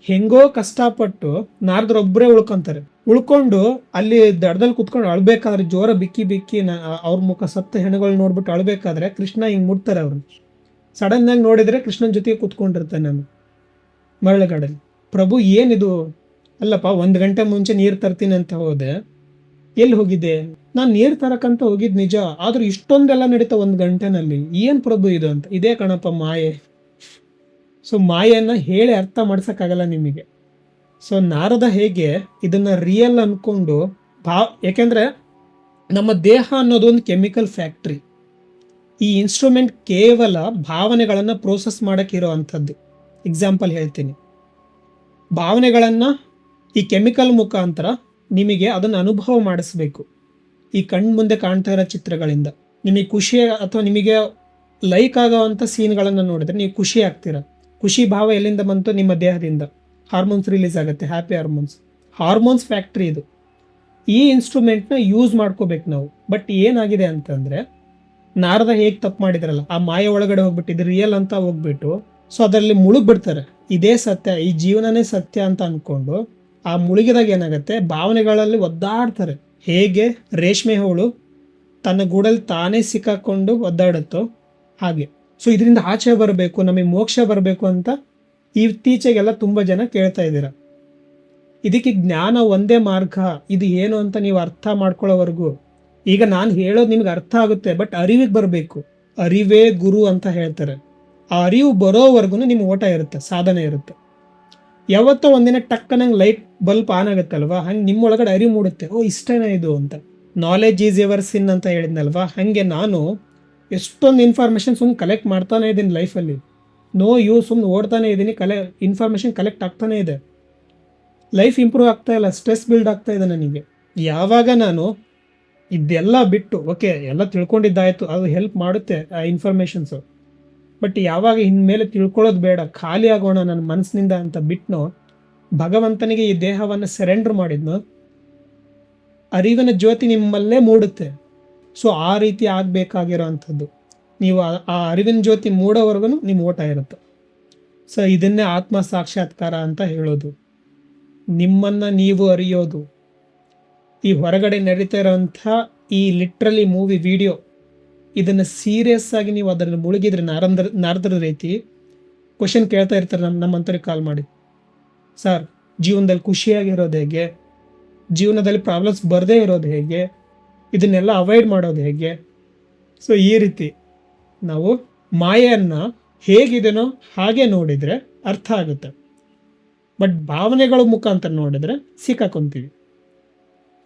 ಹೆಂಗೋ ಕಷ್ಟಪಟ್ಟು ನಾರದ್ರೊಬ್ಬರೇ ಉಳ್ಕೊಂಡು ಅಲ್ಲಿ ದಡದಲ್ಲಿ ಕುತ್ಕೊಂಡು ಅಳ್ಬೇಕಾದ್ರೆ, ಜೋರ ಬಿಕ್ಕಿ ಅವ್ರ ಮುಖ ಸತ್ತ ಹೆಣಗಳು ನೋಡ್ಬಿಟ್ಟು ಅಳ್ಬೇಕಾದ್ರೆ ಕೃಷ್ಣ ಹಿಂಗೆ ಮುಟ್ತಾರೆ. ಅವ್ರನ್ನ ಸಡನ್ನಾಗಿ ನೋಡಿದರೆ ಕೃಷ್ಣನ ಜೊತೆಗೆ ಕುತ್ಕೊಂಡಿರ್ತಾನೆ ನಾನು ಮರಳುಗಾಡಲ್ಲಿ. ಪ್ರಭು ಏನಿದು, ಅಲ್ಲಪ್ಪ 1 ಗಂಟೆ ಮುಂಚೆ ನೀರು ತರ್ತೀನಿ ಅಂತ ಹೋದೆ, ಎಲ್ಲಿ ಹೋಗಿದ್ದೆ? ನಾನು ನೀರು ತರಕಂತ ಹೋಗಿದ್ದು ನಿಜ, ಆದರೂ ಇಷ್ಟೊಂದೆಲ್ಲ ನಡೀತಾ 1 ಗಂಟೆನಲ್ಲಿ, ಏನು ಪ್ರಭು ಇದು ಅಂತ. ಇದೇ ಕಣಪ್ಪ ಮಾಯೆ. ಸೊ ಮಾಯೆಯನ್ನು ಹೇಳಿ ಅರ್ಥ ಮಾಡ್ಸೋಕ್ಕಾಗಲ್ಲ ನಿಮಗೆ. ಸೊ ನಾರದ ಹೇಗೆ ಇದನ್ನು ರಿಯಲ್ ಅಂದ್ಕೊಂಡು ಯಾಕೆಂದರೆ ನಮ್ಮ ದೇಹ ಅನ್ನೋದು ಒಂದು ಕೆಮಿಕಲ್ ಫ್ಯಾಕ್ಟ್ರಿ. ಈ ಇನ್ಸ್ಟ್ರೂಮೆಂಟ್ ಕೇವಲ ಭಾವನೆಗಳನ್ನು ಪ್ರೋಸೆಸ್ ಮಾಡೋಕ್ಕಿರೋ ಅಂಥದ್ದು. ಎಕ್ಸಾಂಪಲ್ ಹೇಳ್ತೀನಿ, ಭಾವನೆಗಳನ್ನು ಈ ಕೆಮಿಕಲ್ ಮುಖಾಂತರ ನಿಮಗೆ ಅದನ್ನು ಅನುಭವ ಮಾಡಿಸ್ಬೇಕು. ಈ ಕಣ್ಣು ಮುಂದೆ ಕಾಣ್ತಾ ಇರೋ ಚಿತ್ರಗಳಿಂದ ನಿಮಗೆ ಖುಷಿ ಅಥವಾ ನಿಮಗೆ ಲೈಕ್ ಆಗೋವಂಥ ಸೀನ್ಗಳನ್ನು ನೋಡಿದ್ರೆ ನೀವು ಖುಷಿ ಆಗ್ತೀರ. ಖುಷಿ ಭಾವ ಎಲ್ಲಿಂದ ಬಂತು? ನಿಮ್ಮ ದೇಹದಿಂದ ಹಾರ್ಮೋನ್ಸ್ ರಿಲೀಸ್ ಆಗುತ್ತೆ, ಹ್ಯಾಪಿ ಹಾರ್ಮೋನ್ಸ್ ಫ್ಯಾಕ್ಟ್ರಿ ಇದು. ಈ ಇನ್ಸ್ಟ್ರೂಮೆಂಟ್ನ ಯೂಸ್ ಮಾಡ್ಕೋಬೇಕು ನಾವು. ಬಟ್ ಏನಾಗಿದೆ ಅಂತಂದರೆ ನಾರದ ಹೇಗೆ ತಪ್ಪು ಮಾಡಿದ್ರಲ್ಲ, ಆ ಮಾಯ ಒಳಗಡೆ ಹೋಗ್ಬಿಟ್ಟು ಇದು ರಿಯಲ್ ಅಂತ ಹೋಗ್ಬಿಟ್ಟು ಸೊ ಅದರಲ್ಲಿ ಮುಳುಗ್ಬಿಡ್ತಾರೆ. ಇದೇ ಸತ್ಯ, ಈ ಜೀವನನೇ ಸತ್ಯ ಅಂತ ಅಂದ್ಕೊಂಡು ಆ ಮುಳುಗಿದಾಗ ಏನಾಗುತ್ತೆ, ಭಾವನೆಗಳಲ್ಲಿ ಒದ್ದಾಡ್ತಾರೆ. ಹೇಗೆ ರೇಷ್ಮೆ ಹುಳು ತನ್ನ ಗೂಡಲ್ಲಿ ತಾನೇ ಸಿಕ್ಕಾಕೊಂಡು ಒದ್ದಾಡುತ್ತೋ ಹಾಗೆ. ಸೊ ಇದರಿಂದ ಆಚೆ ಬರಬೇಕು, ನಮಗೆ ಮೋಕ್ಷ ಬರಬೇಕು ಅಂತ ಇತ್ತೀಚೆಗೆಲ್ಲ ತುಂಬ ಜನ ಕೇಳ್ತಾ ಇದ್ದೀರ. ಇದಕ್ಕೆ ಜ್ಞಾನ ಒಂದೇ ಮಾರ್ಗ, ಇದು ಏನು ಅಂತ ನೀವು ಅರ್ಥ ಮಾಡ್ಕೊಳ್ಳೋವರೆಗೂ, ಈಗ ನಾನು ಹೇಳೋದು ನಿಮ್ಗೆ ಅರ್ಥ ಆಗುತ್ತೆ, ಬಟ್ ಅರಿವಿಗೆ ಬರಬೇಕು. ಅರಿವೇ ಗುರು ಅಂತ ಹೇಳ್ತಾರೆ. ಆ ಅರಿವು ಬರೋವರೆಗೂ ನಿಮ್ಮ ಓಟ ಇರುತ್ತೆ, ಸಾಧನೆ ಇರುತ್ತೆ. ಯಾವತ್ತೋ ಒಂದಿನ ಟಕ್ಕನಂಗೆ ಲೈಟ್ ಬಲ್ಪ್ ಆನ್ ಆಗುತ್ತಲ್ವಾ, ಹಂಗೆ ನಿಮ್ಮೊಳಗಡೆ ಅರಿವು ಮೂಡುತ್ತೆ, ಓ ಇಷ್ಟೇನೇ ಇದು ಅಂತ. ನಾಲೆಜ್ ಈಸ್ ಎವರ್ ಸಿನ್ ಅಂತ ಹೇಳಿದ್ನಲ್ವಾ, ಹಾಗೆ ನಾನು ಎಷ್ಟೊಂದು ಇನ್ಫಾರ್ಮೇಷನ್ ಸುಮ್ಮನೆ ಕಲೆಕ್ಟ್ ಮಾಡ್ತಾನೆ ಇದ್ದೀನಿ ಲೈಫಲ್ಲಿ. ನೋ ಯೂಸ್, ಸುಮ್ಮನೆ ಓಡ್ತಾನೆ ಇದ್ದೀನಿ, ಇನ್ಫಾರ್ಮೇಷನ್ ಕಲೆಕ್ಟ್ ಆಗ್ತಾನೆ ಇದೆ. ಲೈಫ್ ಇಂಪ್ರೂವ್ ಆಗ್ತಾ ಇಲ್ಲ, ಸ್ಟ್ರೆಸ್ ಬಿಲ್ಡ್ ಆಗ್ತಾ ಇದೆ ನನಗೆ. ಯಾವಾಗ ನಾನು ಇದೆಲ್ಲ ಬಿಟ್ಟು ಓಕೆ ಎಲ್ಲ ತಿಳ್ಕೊಂಡಿದ್ದಾಯಿತು, ಅದು ಹೆಲ್ಪ್ ಮಾಡುತ್ತೆ ಆ ಇನ್ಫಾರ್ಮೇಷನ್ಸು, ಬಟ್ ಯಾವಾಗ ಇನ್ಮೇಲೆ ತಿಳ್ಕೊಳ್ಳೋದು ಬೇಡ, ಖಾಲಿ ಆಗೋಣ ನನ್ನ ಮನಸ್ಸಿನಿಂದ ಅಂತ ಬಿಟ್ನೋ, ಭಗವಂತನಿಗೆ ಈ ದೇಹವನ್ನು ಸರೆಂಡರ್ ಮಾಡಿದ್ನೋ, ಅರಿವಿನ ಜ್ಯೋತಿ ನಿಮ್ಮಲ್ಲೇ ಮೂಡುತ್ತೆ. ಸೊ ಆ ರೀತಿ ಆಗಬೇಕಾಗಿರೋ ಅಂಥದ್ದು. ನೀವು ಆ ಅರಿವಿನ ಜ್ಯೋತಿ ಮೂಡೋವರೆಗೂ ನಿಮ್ಮ ಓಟ ಇರುತ್ತೆ. ಸೊ ಇದನ್ನೇ ಆತ್ಮ ಸಾಕ್ಷಾತ್ಕಾರ ಅಂತ ಹೇಳೋದು, ನಿಮ್ಮನ್ನು ನೀವು ಅರಿಯೋದು. ಈ ಹೊರಗಡೆ ನಡೀತಾ ಇರೋಂಥ ಈ ಲಿಟ್ರಲಿ ಮೂವಿ ವಿಡಿಯೋ, ಇದನ್ನು ಸೀರಿಯಸ್ ಆಗಿ ನೀವು ಅದರಲ್ಲಿ ಮುಳುಗಿದ್ರೆ ನಾರದರ ರೀತಿ ಕ್ವಶನ್ ಕೇಳ್ತಾ ಇರ್ತಾರೆ ನಮ್ಮಂಥವ್ರಿಗೆ ಕಾಲ್ ಮಾಡಿ, ಸರ್ ಜೀವನದಲ್ಲಿ ಖುಷಿಯಾಗಿರೋದು ಹೇಗೆ, ಜೀವನದಲ್ಲಿ ಪ್ರಾಬ್ಲಮ್ಸ್ ಬರದೇ ಇರೋದು ಹೇಗೆ, ಇದನ್ನೆಲ್ಲ ಅವಾಯ್ಡ್ ಮಾಡೋದು ಹೇಗೆ. ಸೊ ಈ ರೀತಿ ನಾವು ಮಾಯೆಯನ್ನು ಹೇಗಿದೆನೋ ಹಾಗೆ ನೋಡಿದರೆ ಅರ್ಥ ಆಗುತ್ತೆ, ಬಟ್ ಭಾವನೆಗಳ ಮುಖಾಂತರ ನೋಡಿದರೆ ಸಿಕ್ಕಾಕೊಂತೀವಿ.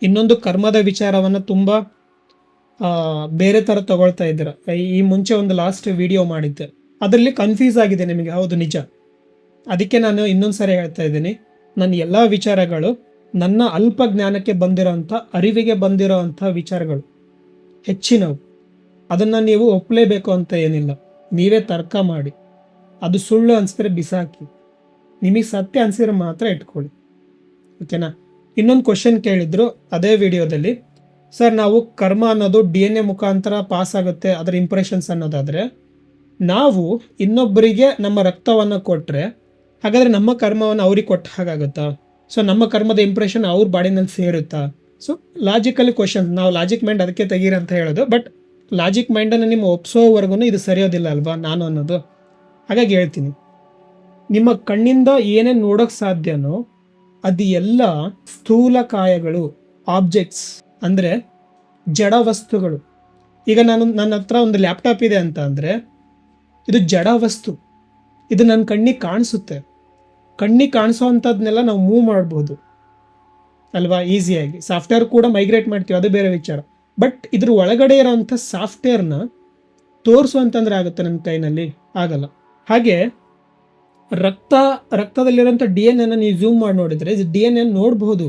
ಇನ್ನೊಂದು ಕರ್ಮದ ವಿಚಾರವನ್ನು ತುಂಬ ಬೇರೆ ಥರ ತಗೊಳ್ತಾ ಇದ್ದೀರ. ಈ ಮುಂಚೆ ಒಂದು ಲಾಸ್ಟ್ ವಿಡಿಯೋ ಮಾಡಿದ್ದೆ, ಅದರಲ್ಲಿ ಕನ್ಫ್ಯೂಸ್ ಆಗಿದೆ ನಿಮಗೆ, ಹೌದು ನಿಜ. ಅದಕ್ಕೆ ನಾನು ಇನ್ನೊಂದು ಸಾರಿ ಹೇಳ್ತಾ ಇದ್ದೀನಿ, ನನ್ನ ಎಲ್ಲ ವಿಚಾರಗಳು ನನ್ನ ಅಲ್ಪ ಜ್ಞಾನಕ್ಕೆ ಬಂದಿರೋಂಥ, ಅರಿವಿಗೆ ಬಂದಿರೋವಂಥ ವಿಚಾರಗಳು ಹೆಚ್ಚಿನವು. ಅದನ್ನು ನೀವು ಒಪ್ಪಲೇಬೇಕು ಅಂತ ಏನಿಲ್ಲ, ನೀವೇ ತರ್ಕ ಮಾಡಿ, ಅದು ಸುಳ್ಳು ಅನಿಸಿದ್ರೆ ಬಿಸಾಕಿ, ನಿಮಗೆ ಸತ್ಯ ಅನಿಸಿದ್ರೆ ಮಾತ್ರ ಇಟ್ಕೊಳ್ಳಿ, ಓಕೆನಾ. ಇನ್ನೊಂದು ಕ್ವಶನ್ ಕೇಳಿದ್ರು ಅದೇ ವಿಡಿಯೋದಲ್ಲಿ, ಸರ್ ನಾವು ಕರ್ಮ ಅನ್ನೋದು DNA ಮುಖಾಂತರ ಪಾಸ್ ಆಗುತ್ತೆ, ಅದರ ಇಂಪ್ರೆಷನ್ಸ್ ಅನ್ನೋದಾದರೆ, ನಾವು ಇನ್ನೊಬ್ಬರಿಗೆ ನಮ್ಮ ರಕ್ತವನ್ನು ಕೊಟ್ಟರೆ ಹಾಗಾದರೆ ನಮ್ಮ ಕರ್ಮವನ್ನು ಅವ್ರಿಗೆ ಕೊಟ್ಟ ಹಾಗಾಗುತ್ತಾ? ಸೊ ನಮ್ಮ ಕರ್ಮದ ಇಂಪ್ರೆಷನ್ ಅವ್ರ ಬಾಡಿನಲ್ಲಿ ಸೇರುತ್ತಾ? ಸೊ ಲಾಜಿಕಲಿ ಕ್ವಶನ್, ನಾವು ಲಾಜಿಕ್ ಮೈಂಡ್ ಅದಕ್ಕೆ ತೆಗೀರಿ ಅಂತ ಹೇಳೋದು, ಬಟ್ ಲಾಜಿಕ್ ಮೈಂಡನ್ನು ನಿಮ್ಮ ಒಪ್ಸೋವರೆಗೂ ಇದು ಸರಿಯೋದಿಲ್ಲ ಅಲ್ವಾ ನಾನು ಅನ್ನೋದು. ಹಾಗಾಗಿ ಹೇಳ್ತೀನಿ, ನಿಮ್ಮ ಕಣ್ಣಿಂದ ಏನೇನು ನೋಡೋಕ್ಕೆ ಸಾಧ್ಯನೋ ಅದು ಎಲ್ಲ ಸ್ಥೂಲಕಾಯಗಳು, ಆಬ್ಜೆಕ್ಟ್ಸ್, ಅಂದರೆ ಜಡ ವಸ್ತುಗಳು. ಈಗ ನನ್ನ ಹತ್ರ ಒಂದು ಲ್ಯಾಪ್ಟಾಪ್ ಇದೆ ಅಂತ ಅಂದರೆ ಇದು ಜಡ ವಸ್ತು, ಇದು ನನ್ನ ಕಣ್ಣಿಗೆ ಕಾಣಿಸುತ್ತೆ. ಕಣ್ಣಿಗೆ ಕಾಣಿಸೋ ಅಂಥದ್ದನ್ನೆಲ್ಲ ನಾವು ಮೂವ್ ಮಾಡ್ಬೋದು ಅಲ್ವಾ, ಈಸಿಯಾಗಿ. ಸಾಫ್ಟ್ವೇರ್ ಕೂಡ ಮೈಗ್ರೇಟ್ ಮಾಡ್ತೀವಿ, ಅದು ಬೇರೆ ವಿಚಾರ. ಬಟ್ ಇದ್ರ ಒಳಗಡೆ ಇರೋವಂಥ ಸಾಫ್ಟ್ವೇರ್ನ ತೋರಿಸುವಂತಂದ್ರೆ ಆಗುತ್ತೆ ನನ್ನ ಕೈನಲ್ಲಿ? ಆಗಲ್ಲ. ಹಾಗೆ ರಕ್ತದಲ್ಲಿರೋಂಥ DNA ನೀವು ಝೂಮ್ ಮಾಡಿ ನೋಡಿದರೆ DNA ನೋಡಬಹುದು.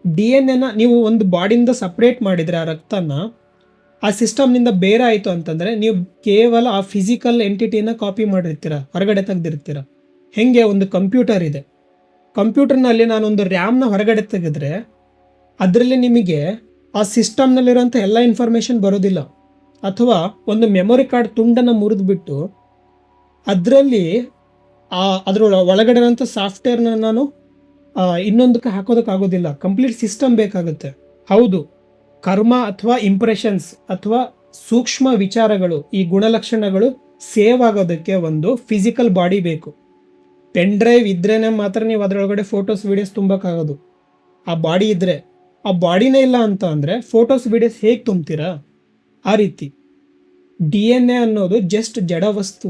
DNA ನೀವು ಒಂದು ಬಾಡಿಯಿಂದ ಸಪ್ರೇಟ್ ಮಾಡಿದರೆ ಆ ರಕ್ತನ, ಆ ಸಿಸ್ಟಮ್ನಿಂದ ಬೇರೆ ಆಯಿತು ಅಂತಂದರೆ ನೀವು ಕೇವಲ ಆ ಫಿಸಿಕಲ್ ಎಂಟಿಟಿನ ಕಾಪಿ ಮಾಡಿರ್ತೀರ, ಹೊರಗಡೆ ತೆಗೆದಿರ್ತೀರ. ಹೆಂಗೆ ಒಂದು ಕಂಪ್ಯೂಟರ್ ಇದೆ, ಕಂಪ್ಯೂಟರ್ನಲ್ಲಿ ನಾನೊಂದು ರ್ಯಾಮ್ನ ಹೊರಗಡೆ ತೆಗೆದ್ರೆ ಅದರಲ್ಲಿ ನಿಮಗೆ ಆ ಸಿಸ್ಟಮ್ನಲ್ಲಿರೋಂಥ ಎಲ್ಲ ಇನ್ಫಾರ್ಮೇಷನ್ ಬರೋದಿಲ್ಲ. ಅಥವಾ ಒಂದು ಮೆಮೊರಿ ಕಾರ್ಡ್ ತುಂಡನ್ನು ಮುರಿದ್ಬಿಟ್ಟು ಅದರಲ್ಲಿ ಅದರ ಒಳಗಡೆ ಇರೋಂಥ ಸಾಫ್ಟ್ವೇರ್ನ ನಾನು ಇನ್ನೊಂದಕ್ಕೆ ಹಾಕೋದಕ್ಕಾಗೋದಿಲ್ಲ, ಕಂಪ್ಲೀಟ್ ಸಿಸ್ಟಮ್ ಬೇಕಾಗುತ್ತೆ. ಹೌದು, ಕರ್ಮ ಅಥವಾ ಇಂಪ್ರೆಷನ್ಸ್ ಅಥವಾ ಸೂಕ್ಷ್ಮ ವಿಚಾರಗಳು, ಈ ಗುಣಲಕ್ಷಣಗಳು ಸೇವ್ ಆಗೋದಕ್ಕೆ ಒಂದು ಫಿಸಿಕಲ್ ಬಾಡಿ ಬೇಕು. ಪೆನ್ ಡ್ರೈವ್ ಇದ್ರೇ ಮಾತ್ರ ನೀವು ಅದರೊಳಗಡೆ ಫೋಟೋಸ್ ವೀಡಿಯೋಸ್ ತುಂಬಕ್ಕಾಗೋದು. ಆ ಬಾಡಿ ಇದ್ದರೆ, ಆ ಬಾಡಿನೇ ಇಲ್ಲ ಅಂತ ಅಂದರೆ ಫೋಟೋಸ್ ವೀಡಿಯೋಸ್ ಹೇಗೆ ತುಂಬ್ತೀರಾ? ಆ ರೀತಿ DNA ಅನ್ನೋದು ಜಸ್ಟ್ ಜಡ ವಸ್ತು,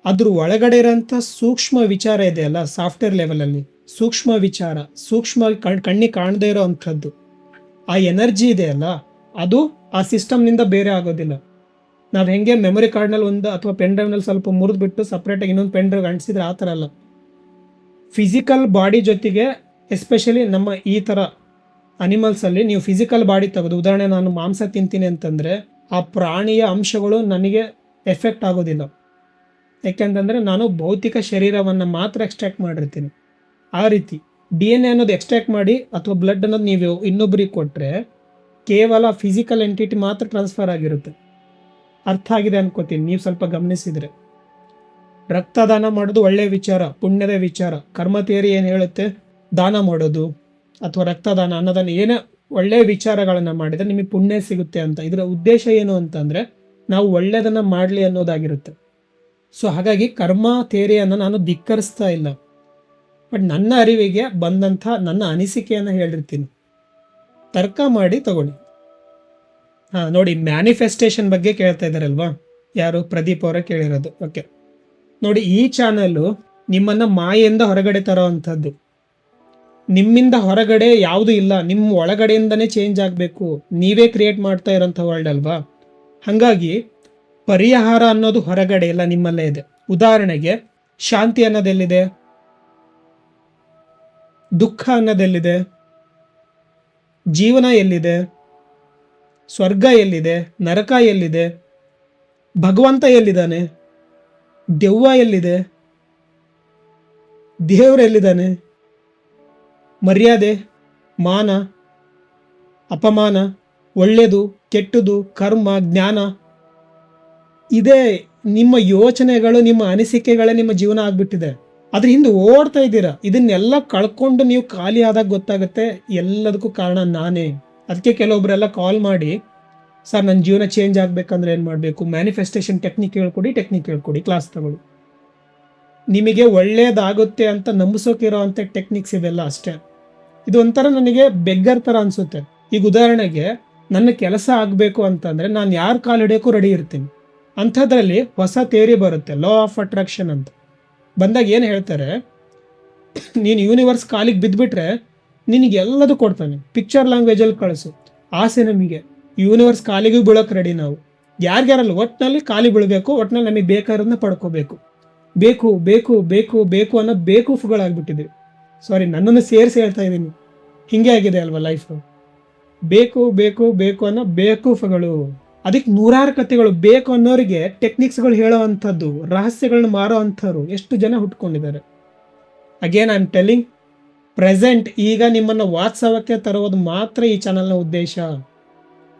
ಅದ್ರ ಒಳಗಡೆ ಇರೋಂಥ ಸೂಕ್ಷ್ಮ ವಿಚಾರ ಇದೆಯಲ್ಲ, ಸಾಫ್ಟ್ವೇರ್ ಲೆವೆಲಲ್ಲಿ ಸೂಕ್ಷ್ಮ ವಿಚಾರ, ಸೂಕ್ಷ್ಮ ಕಣ್ಣಿಗೆ ಕಾಣದೇ ಇರೋ ಅಂಥದ್ದು, ಆ ಎನರ್ಜಿ ಇದೆಯಲ್ಲ, ಅದು ಆ ಸಿಸ್ಟಮ್ನಿಂದ ಬೇರೆ ಆಗೋದಿಲ್ಲ. ನಾವು ಹೆಂಗೆ ಮೆಮೊರಿ ಕಾರ್ಡ್ನಲ್ಲಿ ಒಂದು ಅಥವಾ ಪೆನ್ ಡ್ರೈವ್ನಲ್ಲಿ ಸ್ವಲ್ಪ ಮುರಿದ್ಬಿಟ್ಟು ಸಪ್ರೇಟಾಗಿ ಇನ್ನೊಂದು ಪೆನ್ ಡ್ರೈವ್ ಅಂಟಿಸಿದ್ರೆ ಆ ಥರ ಅಲ್ಲ. ಫಿಸಿಕಲ್ ಬಾಡಿ ಜೊತೆಗೆ, ಎಸ್ಪೆಷಲಿ ನಮ್ಮ ಈ ಥರ ಅನಿಮಲ್ಸಲ್ಲಿ ನೀವು ಫಿಸಿಕಲ್ ಬಾಡಿ ತೆಗೆದು, ಉದಾಹರಣೆ ನಾನು ಮಾಂಸ ತಿಂತೀನಿ ಅಂತಂದರೆ ಆ ಪ್ರಾಣಿಯ ಅಂಶಗಳು ನನಗೆ ಎಫೆಕ್ಟ್ ಆಗೋದಿಲ್ಲ. ಯಾಕೆಂತಂದರೆ ನಾನು ಭೌತಿಕ ಶರೀರವನ್ನು ಮಾತ್ರ ಎಕ್ಸ್ಟ್ರಾಕ್ಟ್ ಮಾಡಿರ್ತೀನಿ. ಆ ರೀತಿ DNA ಅನ್ನೋದು ಎಕ್ಸ್ಟ್ರಾಕ್ಟ್ ಮಾಡಿ ಅಥವಾ ಬ್ಲಡ್ ಅನ್ನೋದು ನೀವು ಇನ್ನೊಬ್ಬರಿಗೆ ಕೊಟ್ಟರೆ ಕೇವಲ ಫಿಸಿಕಲ್ ಎಂಟಿಟಿ ಮಾತ್ರ ಟ್ರಾನ್ಸ್ಫರ್ ಆಗಿರುತ್ತೆ. ಅರ್ಥ ಆಗಿದೆ ಅನ್ಕೋತೀನಿ ನೀವು ಸ್ವಲ್ಪ ಗಮನಿಸಿದ್ರೆ. ರಕ್ತದಾನ ಮಾಡೋದು ಒಳ್ಳೆಯ ವಿಚಾರ, ಪುಣ್ಯದ ವಿಚಾರ. ಕರ್ಮ ಥಿಯರಿ ಏನು ಹೇಳುತ್ತೆ, ದಾನ ಮಾಡೋದು ಅಥವಾ ರಕ್ತದಾನ, ಅನ್ನದಾನ, ಏನೇ ಒಳ್ಳೆಯ ವಿಚಾರಗಳನ್ನು ಮಾಡಿದರೆ ನಿಮಗೆ ಪುಣ್ಯ ಸಿಗುತ್ತೆ ಅಂತ. ಇದರ ಉದ್ದೇಶ ಏನು ಅಂತಂದರೆ ನಾವು ಒಳ್ಳೆಯದನ್ನು ಮಾಡಲಿ ಅನ್ನೋದಾಗಿರುತ್ತೆ. ಸೊ ಹಾಗಾಗಿ ಕರ್ಮ ಥಿಯರಿಯನ್ನು ನಾನು ಧಿಕ್ಕರಿಸ್ತಾ ಇಲ್ಲ, ಬಟ್ ನನ್ನ ಅರಿವಿಗೆ ಬಂದಂಥ ನನ್ನ ಅನಿಸಿಕೆಯನ್ನು ಹೇಳಿರ್ತೀನಿ. ತರ್ಕ ಮಾಡಿ ತಗೊಳ್ಳಿ. ಹಾಂ ನೋಡಿ, ಮ್ಯಾನಿಫೆಸ್ಟೇಷನ್ ಬಗ್ಗೆ ಕೇಳ್ತಾ ಇದ್ದಾರಲ್ವಾ, ಯಾರು ಪ್ರದೀಪ್ ಅವರೇ ಕೇಳಿರೋದು. ಓಕೆ ನೋಡಿ, ಈ ಚಾನಲ್ಲು ನಿಮ್ಮನ್ನು ಮಾಯೆಯಿಂದ ಹೊರಗಡೆ ತರೋ ಅಂಥದ್ದು. ನಿಮ್ಮಿಂದ ಹೊರಗಡೆ ಯಾವುದೂ ಇಲ್ಲ, ನಿಮ್ಮ ಒಳಗಡೆಯಿಂದನೇ ಚೇಂಜ್ ಆಗಬೇಕು. ನೀವೇ ಕ್ರಿಯೇಟ್ ಮಾಡ್ತಾ ಇರೋಂಥ ವರ್ಲ್ಡ್ ಅಲ್ವಾ. ಹಾಗಾಗಿ ಪರಿಹಾರ ಅನ್ನೋದು ಹೊರಗಡೆ ಇಲ್ಲ, ನಿಮ್ಮಲ್ಲೇ ಇದೆ. ಉದಾಹರಣೆಗೆ ಶಾಂತಿ ಅನ್ನೋದೆಲ್ಲಿದೆ, ದುಃಖ ಅನ್ನೋದೆಲ್ಲಿದೆ, ಜೀವನ ಎಲ್ಲಿದೆ, ಸ್ವರ್ಗ ಎಲ್ಲಿದೆ, ನರಕ ಎಲ್ಲಿದೆ, ಭಗವಂತ ಎಲ್ಲಿದ್ದಾನೆ, ದೆವ್ವ ಎಲ್ಲಿದೆ, ದೇವರೆಲ್ಲಿದ್ದಾನೆ, ಮರ್ಯಾದೆ, ಮಾನ, ಅಪಮಾನ, ಒಳ್ಳೆಯದು, ಕೆಟ್ಟದು, ಕರ್ಮ, ಜ್ಞಾನ, ಇದೇ ನಿಮ್ಮ ಯೋಚನೆಗಳು, ನಿಮ್ಮ ಅನಿಸಿಕೆಗಳೇ ನಿಮ್ಮ ಜೀವನ ಆಗ್ಬಿಟ್ಟಿದೆ. ಅದ್ರ ಹಿಂದೆ ಓಡ್ತಾ ಇದ್ದೀರಾ. ಇದನ್ನೆಲ್ಲ ಕಳ್ಕೊಂಡು ನೀವು ಖಾಲಿ ಆದಾಗ ಗೊತ್ತಾಗುತ್ತೆ ಎಲ್ಲದಕ್ಕೂ ಕಾರಣ ನಾನೇ. ಅದಕ್ಕೆ ಕೆಲವೊಬ್ಬರೆಲ್ಲ ಕಾಲ್ ಮಾಡಿ, ಸರ್ ನನ್ನ ಜೀವನ ಚೇಂಜ್ ಆಗಬೇಕಂದ್ರೆ ಏನು ಮಾಡಬೇಕು, ಮ್ಯಾನಿಫೆಸ್ಟೇಷನ್ ಟೆಕ್ನಿಕ್ ಹೇಳ್ಕೊಡಿ, ಕ್ಲಾಸ್ ತಗೊಳ್ಳಿ. ನಿಮಗೆ ಒಳ್ಳೆಯದಾಗುತ್ತೆ ಅಂತ ನಂಬಿಸೋಕಿರೋ ಅಂಥ ಟೆಕ್ನಿಕ್ಸ್ ಇವೆಲ್ಲ ಅಷ್ಟೇ. ಇದು ಒಂಥರ ನನಗೆ ಬೆಗ್ಗರ್ ಥರ ಅನಿಸುತ್ತೆ. ಈಗ ಉದಾಹರಣೆಗೆ ನನ್ನ ಕೆಲಸ ಆಗಬೇಕು ಅಂತಂದರೆ ನಾನು ಯಾರು ಕಾಲು ಹಿಡಿಯೋಕ್ಕೂ ರೆಡಿ ಇರ್ತೀನಿ. ಅಂಥದ್ರಲ್ಲಿ ಹೊಸ ಥಿಯರಿ ಬರುತ್ತೆ, ಲಾ ಆಫ್ ಅಟ್ರಾಕ್ಷನ್ ಅಂತ. ಬಂದಾಗ ಏನು ಹೇಳ್ತಾರೆ, ನೀನು ಯೂನಿವರ್ಸ್ ಕಾಲಿಗೆ ಬಿದ್ದುಬಿಟ್ರೆ ನಿನಗೆ ಎಲ್ಲದೂ ಕೊಡ್ತಾನೆ. ಪಿಕ್ಚರ್ ಲ್ಯಾಂಗ್ವೇಜಲ್ಲಿ ಕಳಿಸು. ಆಸೆ ನಮಗೆ ಯೂನಿವರ್ಸ್ ಕಾಲಿಗೂ ಬೀಳೋಕೆ ರೆಡಿ. ನಾವು ಯಾರಿಗ್ಯಾರಲ್ಲ, ಒಟ್ಟಿನಲ್ಲಿ ಕಾಲಿ ಬೀಳಬೇಕು, ಒಟ್ಟಿನಲ್ಲಿ ನಮಗೆ ಬೇಕಾರೋದನ್ನ ಪಡ್ಕೋಬೇಕು. ಬೇಕು ಬೇಕು ಬೇಕು ಬೇಕು ಅನ್ನೋ ಬೇಕೂಫುಗಳಾಗ್ಬಿಟ್ಟಿದ್ವಿ. ಸಾರಿ, ನನ್ನನ್ನು ಸೇರಿಸಿ ಹೇಳ್ತಾ ಇದ್ದೀನಿ. ಹಿಂಗೆ ಆಗಿದೆ ಅಲ್ವಾ ಲೈಫು. ಬೇಕು ಬೇಕು ಬೇಕು ಅನ್ನೋ ಬೇಕೂಫುಗಳು. ಅದಕ್ಕೆ ನೂರಾರು ಕಥೆಗಳು. ಬೇಕು ಅನ್ನೋರಿಗೆ ಟೆಕ್ನಿಕ್ಸ್ಗಳು ಹೇಳೋ ಅಂಥದ್ದು, ರಹಸ್ಯಗಳನ್ನ ಮಾರೋ ಅಂಥವ್ರು ಎಷ್ಟು ಜನ ಹುಟ್ಕೊಂಡಿದ್ದಾರೆ. Again I am telling, present ಈಗ ನಿಮ್ಮನ್ನು ವಾತ್ಸವಕ್ಕೆ ತರೋದು ಮಾತ್ರ ಈ ಚಾನಲ್ನ ಉದ್ದೇಶ.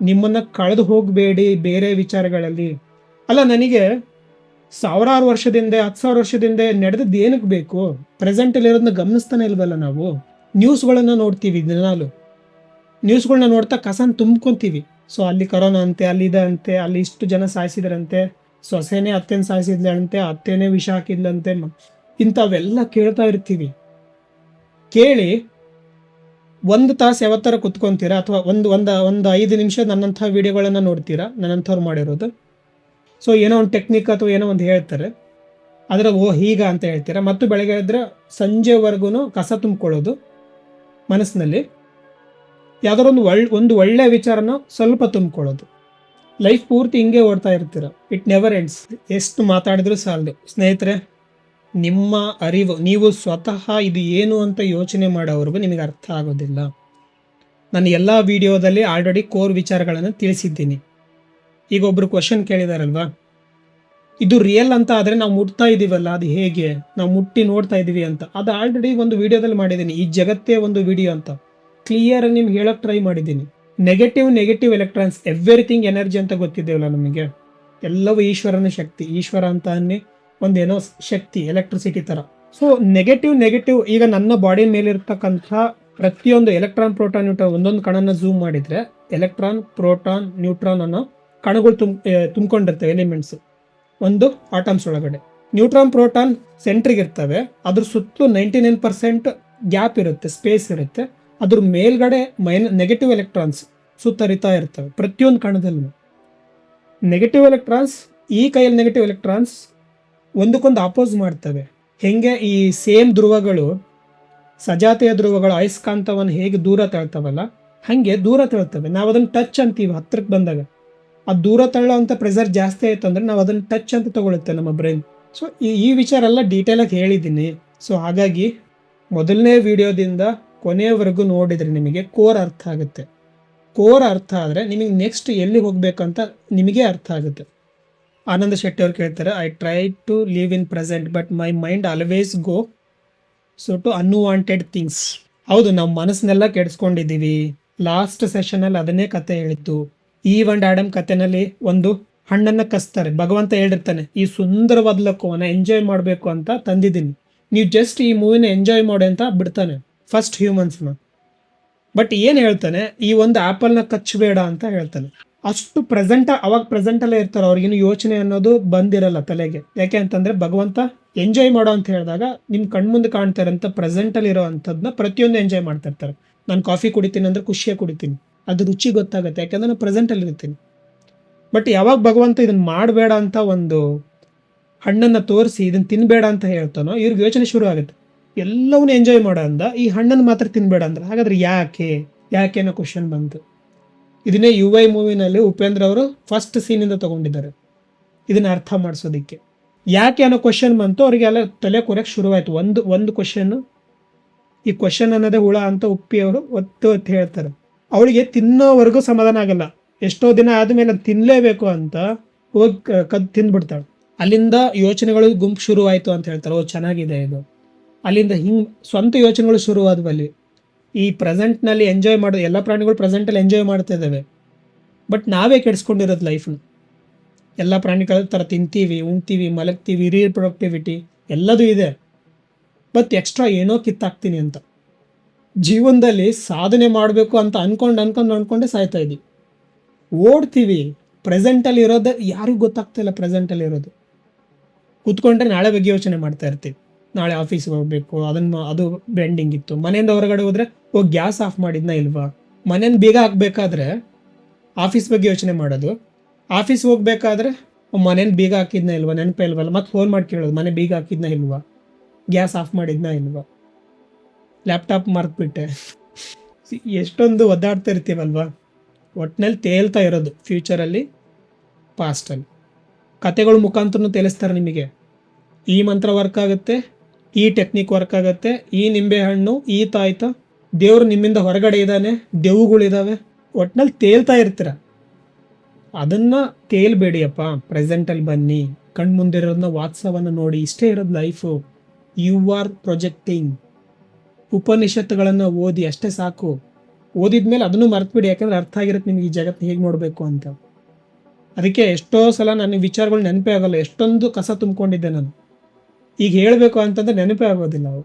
ನಿಮ್ಮನ್ನು ಕಳೆದು ಹೋಗಬೇಡಿ ಬೇರೆ ವಿಚಾರಗಳಲ್ಲಿ. ಅಲ್ಲ, ನನಗೆ 1000 ವರ್ಷದಿಂದ 10,000 ವರ್ಷದಿಂದ ನಡೆದದ್ದು ಏನಕ್ಕೆ ಬೇಕು? ಪ್ರೆಸೆಂಟಲ್ಲಿರೋದನ್ನ ಗಮನಿಸ್ತಾನೆ ಇಲ್ವಲ್ಲ ನಾವು. ನ್ಯೂಸ್ಗಳನ್ನು ನೋಡ್ತೀವಿ ದಿನಾಲು. ನ್ಯೂಸ್ಗಳನ್ನ ನೋಡ್ತಾ ಕಸನ ತುಂಬ್ಕೊತೀವಿ. ಸೊ ಅಲ್ಲಿ ಕರೋನಾ ಅಂತೆ, ಅಲ್ಲಿ ಇದೆ ಅಂತೆ, ಅಲ್ಲಿ ಇಷ್ಟು ಜನ ಸಾಯಿಸಿದ್ರಂತೆ, ಸೊಸೆನೇ ಅತ್ತೆನ ಸಾಯಿಸಿದ್ಲಂತೆ, ಅತ್ತೆನೇ ವಿಷ ಹಾಕಿದ್ಲಂತೆ, ಇಂಥವೆಲ್ಲ ಕೇಳ್ತಾ ಇರ್ತೀವಿ. ಕೇಳಿ 1 ತಾಸು ಯಾವತ್ತರ ಕುತ್ಕೊತೀರಾ, ಅಥವಾ ಒಂದು 5 ನಿಮಿಷ ನನ್ನಂಥ ವಿಡಿಯೋಗಳನ್ನು ನೋಡ್ತೀರಾ, ನನ್ನಂಥವ್ರು ಮಾಡಿರೋದು. ಸೊ ಏನೋ ಒಂದು ಟೆಕ್ನಿಕ್ ಅಥವಾ ಏನೋ ಒಂದು ಹೇಳ್ತಾರೆ, ಅದರ ಹೀಗ ಅಂತ ಹೇಳ್ತೀರಾ. ಮತ್ತು ಬೆಳಗ್ಗೆ ಎದ್ದರೆ ಸಂಜೆವರೆಗೂ ಕಸ ತುಂಬಿಕೊಳ್ಳೋದು ಮನಸ್ಸಿನಲ್ಲಿ. ಯಾವುದಾದ್ರು ಒಂದು ಒಳ್ಳೆಯ ವಿಚಾರನ ಸ್ವಲ್ಪ ತುಂಬಿಕೊಳ್ಳೋದು. ಲೈಫ್ ಪೂರ್ತಿ ಹಿಂಗೆ ಓಡ್ತಾ ಇರ್ತೀರ. It never ends. ಎಷ್ಟು ಮಾತಾಡಿದ್ರೂ ಸಾಲದು. ಸ್ನೇಹಿತರೆ, ನಿಮ್ಮ ಅರಿವು, ನೀವು ಸ್ವತಃ ಇದು ಏನು ಅಂತ ಯೋಚನೆ ಮಾಡೋವರೆಗೂ ನಿಮಗೆ ಅರ್ಥ ಆಗೋದಿಲ್ಲ. ನಾನು ಎಲ್ಲ ವಿಡಿಯೋದಲ್ಲಿ ಆಲ್ರೆಡಿ ಕೋರ್ ವಿಚಾರಗಳನ್ನು ತಿಳಿಸಿದ್ದೀನಿ. ಈಗ ಒಬ್ಬರು ಕ್ವಶನ್ ಕೇಳಿದಾರಲ್ವಾ, ಇದು ರಿಯಲ್ ಅಂತ ಆದರೆ ನಾವು ಮುಟ್ತಾ ಇದ್ದೀವಲ್ಲ, ಅದು ಹೇಗೆ ನಾವು ಮುಟ್ಟಿ ನೋಡ್ತಾ ಇದ್ದೀವಿ ಅಂತ. ಅದು ಆಲ್ರೆಡಿ ಒಂದು ವಿಡಿಯೋದಲ್ಲಿ ಮಾಡಿದ್ದೀನಿ, ಈ ಜಗತ್ತೇ ಒಂದು ವಿಡಿಯೋ ಅಂತ ಕ್ಲಿಯರ್ ನಿಮ್ಗೆ ಹೇಳೋಕ್ಕೆ ಟ್ರೈ ಮಾಡಿದ್ದೀನಿ. ನೆಗೆಟಿವ್ ಎಲೆಕ್ಟ್ರಾನ್ಸ್, ಎವ್ರಿಥಿಂಗ್ ಎನರ್ಜಿ ಅಂತ ಗೊತ್ತಿದ್ದೇವಲ್ಲ ನಮಗೆ. ಎಲ್ಲವೂ ಈಶ್ವರನ ಶಕ್ತಿ. ಈಶ್ವರ ಅಂತ ಒಂದೇನೋ ಶಕ್ತಿ, ಎಲೆಕ್ಟ್ರಿಸಿಟಿ ಥರ. ಸೊ ನೆಗೆಟಿವ್ ಈಗ ನನ್ನ ಬಾಡಿ ಮೇಲಿರ್ತಕ್ಕಂಥ ಪ್ರತಿಯೊಂದು ಎಲೆಕ್ಟ್ರಾನ್, ಪ್ರೋಟಾನ್, ನ್ಯೂಟ್ರಾನ್, ಒಂದೊಂದು ಕಣನ ಝೂಮ್ ಮಾಡಿದರೆ ಎಲೆಕ್ಟ್ರಾನ್, ಪ್ರೋಟಾನ್, ನ್ಯೂಟ್ರಾನ್ ಅನ್ನೋ ಕಣಗಳು ತುಂಬಿಕೊಂಡಿರ್ತವೆ, ಎಲಿಮೆಂಟ್ಸು ಒಂದು ಆಟಮ್ಸ್ ಒಳಗಡೆ. ನ್ಯೂಟ್ರಾನ್, ಪ್ರೋಟಾನ್ ಸೆಂಟ್ರಿಗೆ ಇರ್ತವೆ, ಅದ್ರ ಸುತ್ತಲೂ 99% ಗ್ಯಾಪ್ ಇರುತ್ತೆ, ಸ್ಪೇಸ್ ಇರುತ್ತೆ. ಅದ್ರ ಮೇಲ್ಗಡೆ ನೆಗೆಟಿವ್ ಎಲೆಕ್ಟ್ರಾನ್ಸ್ ಸುತ್ತರಿತಾ ಇರ್ತವೆ ಪ್ರತಿಯೊಂದು ಕಣದಲ್ಲೂ. ನೆಗೆಟಿವ್ ಎಲೆಕ್ಟ್ರಾನ್ಸ್, ಈ ಕೈಯಲ್ಲಿ ನೆಗೆಟಿವ್ ಎಲೆಕ್ಟ್ರಾನ್ಸ್ ಒಂದಕ್ಕೊಂದು ಅಪೋಸ್ ಮಾಡ್ತವೆ. ಹೆಂಗೆ ಈ ಸೇಮ್ ಧ್ರುವಗಳು, ಸಜಾತಿಯ ಧ್ರುವಗಳು ಅಯಸ್ಕಾಂತವನ್ನು ಹೇಗೆ ದೂರ ತಳ್ತವಲ್ಲ, ಹಾಗೆ ದೂರ ತಳ್ತವೆ. ನಾವು ಅದನ್ನು ಟಚ್ ಅಂತೀವಿ. ಹತ್ರಕ್ಕೆ ಬಂದಾಗ ಆ ದೂರ ತಳ್ಳೋ ಅಂತ ಪ್ರೆಸರ್ ಜಾಸ್ತಿ ಆಯಿತು ಅಂದರೆ ನಾವು ಅದನ್ನು ಟಚ್ ಅಂತ ತಗೊಳುತ್ತೆ ನಮ್ಮ ಬ್ರೈನ್. ಸೊ ಈ ವಿಚಾರ ಎಲ್ಲ ಡೀಟೇಲಾಗಿ ಹೇಳಿದ್ದೀನಿ. ಸೊ ಹಾಗಾಗಿ ಮೊದಲನೇ ವಿಡಿಯೋದಿಂದ ಕೊನೆಯವರೆಗೂ ನೋಡಿದರೆ ನಿಮಗೆ ಕೋರ್ ಅರ್ಥ ಆಗುತ್ತೆ. ಕೋರ್ ಅರ್ಥ ಆದರೆ ನಿಮಗೆ ನೆಕ್ಸ್ಟ್ ಎಲ್ಲಿ ಹೋಗಬೇಕಂತ ನಿಮಗೆ ಅರ್ಥ ಆಗುತ್ತೆ. ಆನಂದ ಶೆಟ್ಟಿ ಅವ್ರು ಕೇಳ್ತಾರೆ, I try to live in present but my mind always go to unwanted things. ಹೌದು, ನಾವು ಮನಸ್ಸನ್ನೆಲ್ಲ ಕೆಡಿಸ್ಕೊಂಡಿದ್ದೀವಿ. ಲಾಸ್ಟ್ ಸೆಷನಲ್ಲಿ ಅದನ್ನೇ ಕತೆ ಹೇಳಿತ್ತು. ಈವ್ ಅಂಡ್ ಆಡಮ್ ಕತೆನಲ್ಲಿ ಒಂದು ಹಣ್ಣನ್ನು ಕಸ್ತಾರೆ. ಭಗವಂತ ಹೇಳಿರ್ತಾನೆ ಈ ಸುಂದರವಾದ ಲೋಕವನ್ನು ಎಂಜಾಯ್ ಮಾಡಬೇಕು ಅಂತ ತಂದಿದ್ದೀನಿ, ನೀವು ಜಸ್ಟ್ ಈ ಮೂವಿನ ಎಂಜಾಯ್ ಮಾಡಿ ಅಂತ ಬಿಡ್ತಾನೆ ಫಸ್ಟ್ ಹ್ಯೂಮನ್ಸ್ನ. ಬಟ್ ಏನು ಹೇಳ್ತಾನೆ, ಈ ಒಂದು ಆ್ಯಪಲ್ನ ಕಚ್ಚಬೇಡ ಅಂತ ಹೇಳ್ತಾನೆ. ಅಷ್ಟು ಅವಾಗ ಪ್ರೆಸೆಂಟಲ್ಲೇ ಇರ್ತಾರೆ, ಅವ್ರಿಗಿನ್ನು ಯೋಚನೆ ಅನ್ನೋದು ಬಂದಿರಲ್ಲ ತಲೆಗೆ. ಯಾಕೆ ಅಂತಂದರೆ ಭಗವಂತ ಎಂಜಾಯ್ ಮಾಡೋ ಅಂತ ಹೇಳಿದಾಗ ನಿಮ್ಮ ಕಣ್ಮುಂದೆ ಕಾಣ್ತಾರೆ ಅಂತ ಪ್ರೆಸೆಂಟಲ್ಲಿ ಇರೋ ಅಂಥದ್ದನ್ನ ಪ್ರತಿಯೊಂದು ಎಂಜಾಯ್ ಮಾಡ್ತಾ ಇರ್ತಾರೆ. ನಾನು ಕಾಫಿ ಕುಡಿತೀನಿ ಅಂದರೆ ಖುಷಿಯಾಗಿ ಕುಡಿತೀನಿ, ಅದು ರುಚಿ ಗೊತ್ತಾಗುತ್ತೆ, ಯಾಕೆಂದರೆ ನಾನು ಪ್ರೆಸೆಂಟಲ್ಲಿ ಇರ್ತೀನಿ. ಬಟ್ ಯಾವಾಗ ಭಗವಂತ ಇದನ್ನು ಮಾಡಬೇಡ ಅಂತ ಒಂದು ಹಣ್ಣನ್ನು ತೋರಿಸಿ ಇದನ್ನು ತಿನ್ನಬೇಡ ಅಂತ ಹೇಳ್ತಾನೋ ಇವ್ರಿಗೆ ಯೋಚನೆ ಶುರು ಆಗುತ್ತೆ, ಎಲ್ಲವನ್ನೂ ಎಂಜಾಯ್ ಮಾಡೋ ಅಂದ, ಈ ಹಣ್ಣನ್ನು ಮಾತ್ರ ತಿನ್ನಬೇಡ ಅಂದ್ರೆ ಹಾಗಾದ್ರೆ ಯಾಕೆ ಅನ್ನೋ ಕ್ವಶನ್ ಬಂತು. ಇದನ್ನೇ UI ಮೂವಿನಲ್ಲಿ ಉಪೇಂದ್ರ ಅವರು ಫಸ್ಟ್ ಸೀನಿಂದ ತೊಗೊಂಡಿದ್ದಾರೆ ಇದನ್ನು ಅರ್ಥ ಮಾಡಿಸೋದಕ್ಕೆ. ಯಾಕೆ ಅನ್ನೋ ಕ್ವಶನ್ ಬಂತು, ಅವರಿಗೆಲ್ಲ ತಲೆ ಕೊರಕ್ಕೆ ಶುರುವಾಯಿತು. ಒಂದು ಕ್ವಶನ್ನು, ಈ ಕ್ವಶನ್ ಅನ್ನೋದೇ ಹುಳ ಅಂತ ಉಪ್ಪಿ ಅವರು ಒತ್ತು ಹೇಳ್ತಾರೆ. ಅವಳಿಗೆ ತಿನ್ನೋವರೆಗೂ ಸಮಾಧಾನ ಆಗಲ್ಲ, ಎಷ್ಟೋ ದಿನ ಆದಮೇಲೆ ಅದು ತಿನ್ನಲೇಬೇಕು ಅಂತ ಹೋಗಿ ಕದ್ದು ತಿಂದ್ಬಿಡ್ತಾಳೆ. ಅಲ್ಲಿಂದ ಯೋಚನೆಗಳು ಗುಂಪು ಶುರುವಾಯಿತು ಅಂತ ಹೇಳ್ತಾರೆ. ಚೆನ್ನಾಗಿದೆ ಇದು. ಅಲ್ಲಿಂದ ಹಿಂಗೆ ಸ್ವಂತ ಯೋಚನೆಗಳು ಶುರುವಾದವಲ್ಲಿ. ಈ ಪ್ರೆಸೆಂಟ್ನಲ್ಲಿ ಎಂಜಾಯ್ ಮಾಡೋದು, ಎಲ್ಲ ಪ್ರಾಣಿಗಳು ಪ್ರೆಸೆಂಟಲ್ಲಿ ಎಂಜಾಯ್ ಮಾಡ್ತಾ ಇದ್ದಾವೆ, ಬಟ್ ನಾವೇ ಕೆಡಿಸ್ಕೊಂಡಿರೋದು ಲೈಫ್ನ. ಎಲ್ಲ ಪ್ರಾಣಿಗಳ ಥರ ತಿಂತೀವಿ, ಉಣ್ತೀವಿ, ಮಲಗ್ತೀವಿ, ರೀಪ್ರೊಡಕ್ಟಿವಿಟಿ ಎಲ್ಲದೂ ಇದೆ, ಬಟ್ ಎಕ್ಸ್ಟ್ರಾ ಏನೋ ಕಿತ್ತಾಕ್ತೀನಿ ಅಂತ. ಜೀವನದಲ್ಲಿ ಸಾಧನೆ ಮಾಡಬೇಕು ಅಂತ ಅನ್ಕೊಂಡೇ ಸಾಯ್ತಾ ಇದ್ದೀವಿ. ಓಡ್ತೀವಿ, ಪ್ರೆಸೆಂಟಲ್ಲಿ ಇರೋದು ಯಾರಿಗೂ ಗೊತ್ತಾಗ್ತಾಯಿಲ್ಲ. ಪ್ರೆಸೆಂಟಲ್ಲಿ ಇರೋದು ಕೂತ್ಕೊಂಡ್ರೆ ನಾಳೆ ಬಗ್ಗೆ ಯೋಚನೆ ಮಾಡ್ತಾ ಇರ್ತೀವಿ. ನಾಳೆ ಆಫೀಸ್ಗೆ ಹೋಗಬೇಕು, ಅದು ಬೆಂಡಿಂಗ್ ಇತ್ತು. ಮನೆಯಿಂದ ಹೊರಗಡೆ ಹೋದರೆ ಗ್ಯಾಸ್ ಆಫ್ ಮಾಡಿದ್ನ ಇಲ್ವಾ, ಮನೇನ ಬೀಗ ಹಾಕಬೇಕಾದ್ರೆ ಆಫೀಸ್ ಬಗ್ಗೆ ಯೋಚನೆ ಮಾಡೋದು, ಆಫೀಸ್ ಹೋಗ್ಬೇಕಾದ್ರೆ ಮನೇನ ಬೀಗ ಹಾಕಿದ್ನ ಇಲ್ವಾ, ನೆನಪೇ ಇಲ್ವಲ್ಲ, ಮತ್ತೆ ಫೋನ್ ಮಾಡಿ ಕೇಳೋದು ಮನೆ ಬೀಗ ಹಾಕಿದ್ನ ಇಲ್ವಾ, ಗ್ಯಾಸ್ ಆಫ್ ಮಾಡಿದ್ನ ಇಲ್ವಾ, ಲ್ಯಾಪ್ಟಾಪ್ ಮರೆತುಬಿಟ್ಟೆ. ಎಷ್ಟೊಂದು ಒದ್ದಾಡ್ತಾ ಇರ್ತೀವಲ್ವಾ. ಒಟ್ಟಿನಲ್ಲಿ ತೇಲ್ತಾ ಇರೋದು ಫ್ಯೂಚರಲ್ಲಿ, ಪಾಸ್ಟಲ್ಲಿ. ಕತೆಗಳ ಮುಖಾಂತರ ತೇಲಿಸ್ತಾರೆ ನಿಮಗೆ. ಈ ಮಂತ್ರ ವರ್ಕ್ ಆಗುತ್ತೆ, ಈ ಟೆಕ್ನಿಕ್ ವರ್ಕ್ ಆಗುತ್ತೆ, ಈ ನಿಂಬೆಹಣ್ಣು, ಈ ತಾಯ್ತ, ದೇವರು ನಿಮ್ಮಿಂದ ಹೊರಗಡೆ ಇದ್ದಾನೆ, ದೆವ್ವಗಳಿದ್ದಾವೆ, ಒಟ್ಟಿನಲ್ಲಿ ತೇಲ್ತಾ ಇರ್ತೀರ. ಅದನ್ನು ತೇಲ್ಬೇಡಿಯಪ್ಪ, ಪ್ರೆಸೆಂಟಲ್ಲಿ ಬನ್ನಿ, ಕಣ್ಮುಂದಿರೋದನ್ನ ವಾತ್ಸವನ್ನ ನೋಡಿ. ಇಷ್ಟೇ ಇರೋದು ಲೈಫು. You are projecting. ಉಪನಿಷತ್ತುಗಳನ್ನು ಓದಿ ಅಷ್ಟೇ ಸಾಕು. ಓದಿದ್ಮೇಲೆ ಅದನ್ನು ಮರೆತುಬಿಡಿ, ಯಾಕಂದರೆ ಅರ್ಥ ಆಗಿರುತ್ತೆ ನಿಮ್ಗೆ ಈ ಜಗತ್ತು ಹೇಗೆ ನೋಡಬೇಕು ಅಂತ. ಅದಕ್ಕೆ ಎಷ್ಟೋ ಸಲ ನನಗೆ ವಿಚಾರಗಳು ನೆನಪೇ ಆಗೋಲ್ಲ, ಎಷ್ಟೊಂದು ಕಸ ತುಂಬಿಕೊಂಡಿದ್ದೆ ನಾನು. ಈಗ ಹೇಳಬೇಕು ಅಂತಂದ್ರೆ ನೆನಪೇ ಆಗೋದಿಲ್ಲ, ಅವು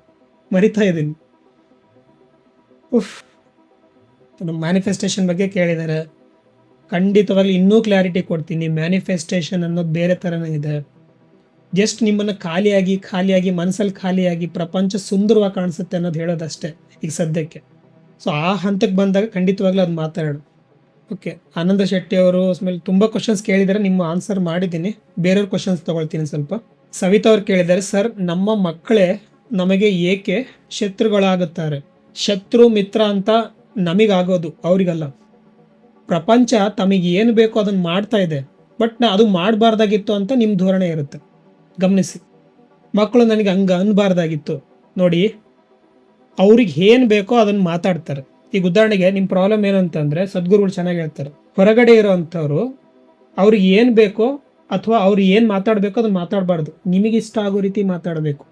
ಮರಿತಾ ಇದ್ದೀನಿ. ಮ್ಯಾನಿಫೆಸ್ಟೇಷನ್ ಬಗ್ಗೆ ಕೇಳಿದ್ದಾರೆ, ಖಂಡಿತವಾಗ್ಲೂ ಇನ್ನೂ ಕ್ಲಾರಿಟಿ ಕೊಡ್ತೀನಿ. ಮ್ಯಾನಿಫೆಸ್ಟೇಷನ್ ಅನ್ನೋದು ಬೇರೆ ಥರನೇ ಇದೆ. ಜಸ್ಟ್ ನಿಮ್ಮನ್ನು ಖಾಲಿಯಾಗಿ ಮನಸ್ಸಲ್ಲಿ ಖಾಲಿಯಾಗಿ ಪ್ರಪಂಚ ಸುಂದರವಾಗಿ ಕಾಣಿಸುತ್ತೆ ಅನ್ನೋದು ಹೇಳೋದಷ್ಟೇ ಈಗ ಸದ್ಯಕ್ಕೆ. ಸೊ ಆ ಹಂತಕ್ಕೆ ಬಂದಾಗ ಖಂಡಿತವಾಗ್ಲೂ ಅದು ಮಾತಾಡೋಣ. ಓಕೆ, ಆನಂದ ಶೆಟ್ಟಿ ಅವರು ಆಮೇಲೆ ತುಂಬ ಕ್ವಶನ್ಸ್ ಕೇಳಿದ್ದಾರೆ, ನಿಮ್ಮ ಆನ್ಸರ್ ಮಾಡಿದ್ದೀನಿ. ಬೇರೆಯವ್ರ ಕ್ವಶನ್ಸ್ ತೊಗೊಳ್ತೀನಿ ಸ್ವಲ್ಪ. ಸವಿತಾ ಅವ್ರು ಕೇಳಿದ್ದಾರೆ, ಸರ್ ನಮ್ಮ ಮಕ್ಕಳೇ ನಮಗೆ ಏಕೆ ಶತ್ರುಗಳಾಗುತ್ತಾರೆ? ಶತ್ರು ಮಿತ್ರ ಅಂತ ನಮಗಾಗೋದು, ಅವರಿಗಲ್ಲ. ಪ್ರಪಂಚ ತಮಗೆ ಏನು ಬೇಕೋ ಅದನ್ನು ಮಾಡ್ತಾ ಇದೆ, ಬಟ್ ಅದು ಮಾಡಬಾರ್ದಾಗಿತ್ತು ಅಂತ ನಿಮ್ಮ ಧೋರಣೆ ಇರುತ್ತೆ. ಗಮನಿಸಿ, ಮಕ್ಕಳು ನನಗೆ ಹಂಗೆ ಅನ್ಬಾರ್ದಾಗಿತ್ತು ನೋಡಿ, ಅವ್ರಿಗೆ ಏನು ಬೇಕೋ ಅದನ್ನು ಮಾತಾಡ್ತಾರೆ. ಈಗ ಉದಾಹರಣೆಗೆ ನಿಮ್ಮ ಪ್ರಾಬ್ಲಮ್ ಏನಂತಂದರೆ, ಸದ್ಗುರುಗಳು ಚೆನ್ನಾಗಿ ಹೇಳ್ತಾರೆ, ಹೊರಗಡೆ ಇರೋವಂಥವ್ರು ಅವ್ರಿಗೆ ಏನು ಬೇಕೋ ಅಥವಾ ಅವ್ರು ಏನು ಮಾತಾಡಬೇಕೋ ಅದನ್ನು ಮಾತಾಡಬಾರ್ದು. ನಿಮಗಿಷ್ಟ ಆಗೋ ರೀತಿ ಮಾತಾಡಬೇಕು,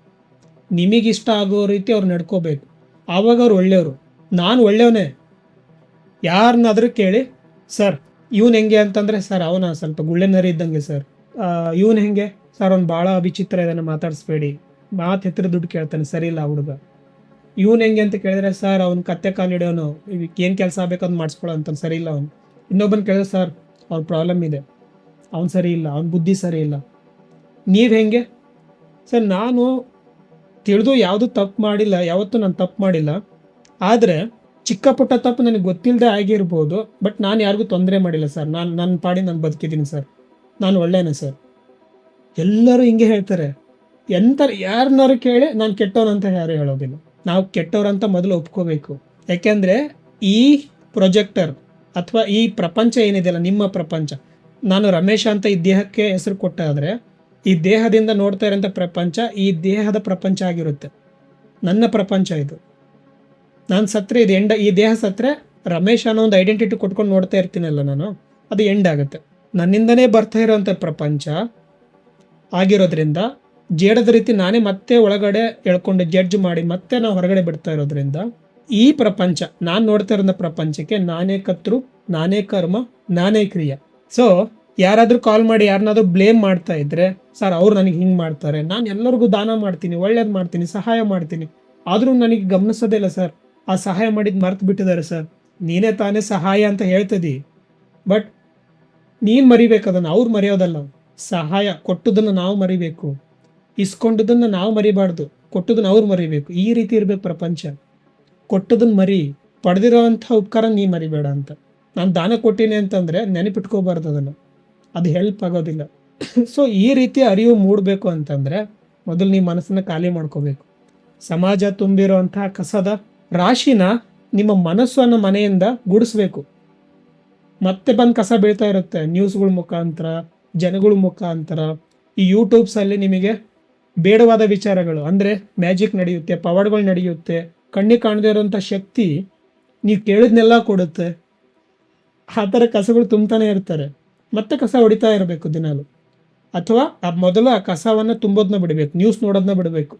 ನಿಮಗಿಷ್ಟ ಆಗೋ ರೀತಿ ಅವ್ರು ನಡ್ಕೋಬೇಕು. ಆವಾಗ ಅವ್ರು ಒಳ್ಳೆಯವರು. ನಾನು ಒಳ್ಳೆಯವನೇ. ಯಾರನ್ನಾದರೂ ಕೇಳಿ, ಸರ್ ಇವನು ಹೆಂಗೆ ಅಂತಂದರೆ, ಸರ್ ಅವನ ಸ್ವಲ್ಪ ಗುಳ್ಳೆನರಿ ಇದ್ದಂಗೆ ಸರ್. ಇವನು ಹೆಂಗೆ ಸರ್, ಅವ್ನು ಭಾಳ ವಿಚಿತ್ರ ಇದನ್ನು ಮಾತಾಡಿಸ್ಬೇಡಿ, ಮಾತು ಎತ್ತರ ದುಡ್ಡು ಕೇಳ್ತಾನೆ, ಸರಿ ಇಲ್ಲ ಹುಡುಗ. ಇವನು ಹೆಂಗೆ ಅಂತ ಕೇಳಿದ್ರೆ, ಸರ್ ಅವ್ನು ಕತ್ತೆ ಕಾಲು ಹಿಡಿಯೋನು, ಇವಕ್ಕೆ ಏನು ಕೆಲಸ ಆಗಬೇಕು ಅದು ಮಾಡಿಸ್ಕೊಳ್ಳೋ ಅಂತಾನೆ, ಸರಿ ಇಲ್ಲ ಅವನು. ಇನ್ನೊಬ್ಬನ ಕೇಳಿದ್ರೆ, ಸರ್ ಅವ್ರ ಪ್ರಾಬ್ಲಮ್ ಇದೆ, ಅವ್ನು ಸರಿ ಇಲ್ಲ, ಅವ್ನ ಬುದ್ಧಿ ಸರಿ ಇಲ್ಲ. ನೀವು ಹೆಂಗೆ ಸರ್? ನಾನು ತಿಳಿದು ಯಾವುದೂ ತಪ್ಪು ಮಾಡಿಲ್ಲ, ಯಾವತ್ತೂ ನಾನು ತಪ್ಪು ಮಾಡಿಲ್ಲ. ಆದರೆ ಚಿಕ್ಕ ಪುಟ್ಟ ತಪ್ಪು ನನಗೆ ಗೊತ್ತಿಲ್ಲದೆ ಆಗಿರ್ಬೋದು, ಬಟ್ ನಾನು ಯಾರಿಗೂ ತೊಂದರೆ ಮಾಡಿಲ್ಲ ಸರ್. ನನ್ನ ಪಾಡಿ ನಾನು ಬದುಕಿದ್ದೀನಿ ಸರ್, ನಾನು ಒಳ್ಳೆಯನೇ ಸರ್. ಎಲ್ಲರೂ ಹಿಂಗೆ ಹೇಳ್ತಾರೆ. ಯಾರನ್ನಾರು ಕೇಳಿ ನಾನು ಕೆಟ್ಟವನಂತ ಯಾರು ಹೇಳೋದಿಲ್ಲ. ನಾವು ಕೆಟ್ಟವ್ರಂತ ಮೊದಲು ಒಪ್ಕೋಬೇಕು. ಯಾಕೆಂದರೆ ಈ ಪ್ರೊಜೆಕ್ಟರ್ ಅಥವಾ ಈ ಪ್ರಪಂಚ ಏನಿದೆಯಲ್ಲ, ನಿಮ್ಮ ಪ್ರಪಂಚ, ನಾನು ರಮೇಶ ಅಂತ ಈ ದೇಹಕ್ಕೆ ಹೆಸರು ಕೊಟ್ಟಾದರೆ, ಈ ದೇಹದಿಂದ ನೋಡ್ತಾ ಇರೋಂಥ ಪ್ರಪಂಚ ಈ ದೇಹದ ಪ್ರಪಂಚ ಆಗಿರುತ್ತೆ. ನನ್ನ ಪ್ರಪಂಚ ಇದು. ನಾನು ಸತ್ತರೆ ಇದು ಎಂಡ್. ಈ ದೇಹ ಸತ್ತರೆ ರಮೇಶ್ ಅನ್ನೋ ಒಂದು ಐಡೆಂಟಿಟಿ ಕೊಟ್ಕೊಂಡು ನೋಡ್ತಾ ಇರ್ತೀನಲ್ಲ ನಾನು, ಅದು ಎಂಡ್ ಆಗುತ್ತೆ. ನನ್ನಿಂದನೇ ಬರ್ತಾ ಇರೋವಂಥ ಪ್ರಪಂಚ ಆಗಿರೋದ್ರಿಂದ ಜೇಡದ ರೀತಿ ನಾನೇ ಮತ್ತೆ ಒಳಗಡೆ ಎಳ್ಕೊಂಡು ಜಡ್ಜ್ ಮಾಡಿ ಮತ್ತೆ ನಾವು ಹೊರಗಡೆ ಬಿಡ್ತಾ ಇರೋದ್ರಿಂದ ಈ ಪ್ರಪಂಚ, ನಾನು ನೋಡ್ತಾ ಇರೋ ಪ್ರಪಂಚಕ್ಕೆ ನಾನೇ ಕರ್ತೃ, ನಾನೇ ಕರ್ಮ, ನಾನೇ ಕ್ರಿಯೆ. ಸೊ ಯಾರಾದರೂ ಕಾಲ್ ಮಾಡಿ ಯಾರನ್ನಾದ್ರೂ ಬ್ಲೇಮ್ ಮಾಡ್ತಾ ಇದ್ರೆ, ಸರ್ ಅವ್ರು ನನಗೆ ಹಿಂಗೆ ಮಾಡ್ತಾರೆ, ನಾನು ಎಲ್ಲರಿಗೂ ದಾನ ಮಾಡ್ತೀನಿ, ಒಳ್ಳೇದು ಮಾಡ್ತೀನಿ, ಸಹಾಯ ಮಾಡ್ತೀನಿ, ಆದರೂ ನನಗೆ ಗಮನಿಸೋದೇ ಇಲ್ಲ ಸರ್, ಆ ಸಹಾಯ ಮಾಡಿದ್ದು ಮರ್ತು ಬಿಟ್ಟಿದ್ದಾರೆ ಸರ್. ನೀನೇ ತಾನೇ ಸಹಾಯ ಅಂತ ಹೇಳ್ತಿದ್ದಿ, ಬಟ್ ನೀನು ಮರಿಬೇಕು ಅದನ್ನು, ಅವ್ರು ಮರೆಯೋದಲ್ಲ. ಸಹಾಯ ಕೊಟ್ಟದನ್ನು ನಾವು ಮರಿಬೇಕು, ಇಸ್ಕೊಂಡದನ್ನು ನಾವು ಮರಿಬಾರ್ದು, ಕೊಟ್ಟದನ್ನು ಅವ್ರು ಮರಿಬೇಕು. ಈ ರೀತಿ ಇರಬೇಕು ಪ್ರಪಂಚ. ಕೊಟ್ಟದನ್ನು ಮರಿ, ಪಡೆದಿರೋವಂಥ ಉಪಕಾರ ನೀ ಮರಿಬೇಡ ಅಂತ. ನಾನು ದಾನ ಕೊಟ್ಟಿನಿ ಅಂತಂದರೆ ನೆನಪಿಟ್ಕೋಬಾರ್ದು ಅದನ್ನು, ಅದು ಹೆಲ್ಪ್ ಆಗೋದಿಲ್ಲ. ಸೊ ಈ ರೀತಿ ಅರಿವು ಮೂಡಬೇಕು ಅಂತಂದರೆ ಮೊದಲು ನೀವು ಮನಸ್ಸನ್ನು ಖಾಲಿ ಮಾಡ್ಕೋಬೇಕು. ಸಮಾಜ ತುಂಬಿರುವಂತಹ ಕಸದ ರಾಶಿನ ನಿಮ್ಮ ಮನಸ್ಸು ಅನ್ನೋ ಮನೆಯಿಂದ ಗುಡಿಸ್ಬೇಕು. ಮತ್ತೆ ಬಂದು ಕಸ ಬೀಳ್ತಾ ಇರುತ್ತೆ ನ್ಯೂಸ್ಗಳ ಮುಖಾಂತರ, ಜನಗಳ ಮುಖಾಂತರ. ಈ ಯೂಟ್ಯೂಬ್ಸಲ್ಲಿ ನಿಮಗೆ ಬೇಡವಾದ ವಿಚಾರಗಳು, ಅಂದರೆ ಮ್ಯಾಜಿಕ್ ನಡೆಯುತ್ತೆ, ಪವಾಡಗಳು ನಡೆಯುತ್ತೆ, ಕಣ್ಣಿಗೆ ಕಾಣದೇ ಇರೋಂಥ ಶಕ್ತಿ ನೀವು ಕೇಳಿದ್ನೆಲ್ಲ ಕೊಡುತ್ತೆ. ಆ ಥರ ಕಸಗಳು ತುಂಬ್ತಾನೆ ಇರ್ತಾರೆ. ಮತ್ತೆ ಕಸ ಹೊಡಿತಾ ಇರಬೇಕು ದಿನಾಲು. ಅಥವಾ ಮೊದಲು ಆ ಕಸವನ್ನು ತುಂಬೋದನ್ನ ಬಿಡಬೇಕು, ನ್ಯೂಸ್ ನೋಡೋದನ್ನ ಬಿಡಬೇಕು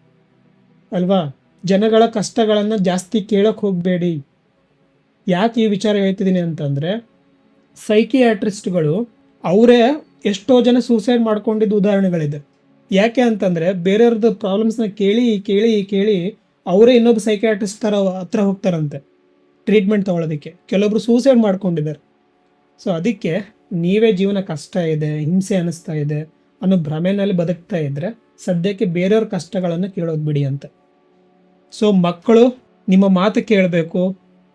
ಅಲ್ವಾ. ಜನಗಳ ಕಷ್ಟಗಳನ್ನು ಜಾಸ್ತಿ ಕೇಳೋಕ್ಕೆ ಹೋಗಬೇಡಿ. ಯಾಕೆ ಈ ವಿಚಾರ ಹೇಳ್ತಿದ್ದೀನಿ ಅಂತಂದರೆ, ಸೈಕಿಯಾಟ್ರಿಸ್ಟ್ಗಳು ಅವರೇ ಎಷ್ಟೋ ಜನ ಸೂಸೈಡ್ ಮಾಡ್ಕೊಂಡಿದ್ದು ಉದಾಹರಣೆಗಳಿದೆ. ಯಾಕೆ ಅಂತಂದರೆ ಬೇರೆಯವ್ರದ್ದು ಪ್ರಾಬ್ಲಮ್ಸ್ನ ಕೇಳಿ ಕೇಳಿ ಕೇಳಿ ಅವರೇ ಇನ್ನೊಬ್ಬ ಸೈಕಿಯಾಟ್ರಿಸ್ಟ್ ಥರ ಹತ್ರ ಹೋಗ್ತಾರಂತೆ ಟ್ರೀಟ್ಮೆಂಟ್ ತೊಗೊಳೋದಕ್ಕೆ. ಕೆಲವೊಬ್ರು ಸೂಸೈಡ್ ಮಾಡ್ಕೊಂಡಿದ್ದಾರೆ. ಸೊ ಅದಕ್ಕೆ ನೀವೇ ಜೀವನ ಕಷ್ಟ ಇದೆ, ಹಿಂಸೆ ಅನ್ನಿಸ್ತಾ ಇದೆ ಅನ್ನೋ ಭ್ರಮೆನಲ್ಲಿ ಬದುಕ್ತಾ ಇದ್ದರೆ ಸದ್ಯಕ್ಕೆ ಬೇರೆಯವ್ರ ಕಷ್ಟಗಳನ್ನು ಕೇಳೋದು ಬಿಡಿ ಅಂತ. ಸೊ ಮಕ್ಕಳು ನಿಮ್ಮ ಮಾತು ಕೇಳಬೇಕು,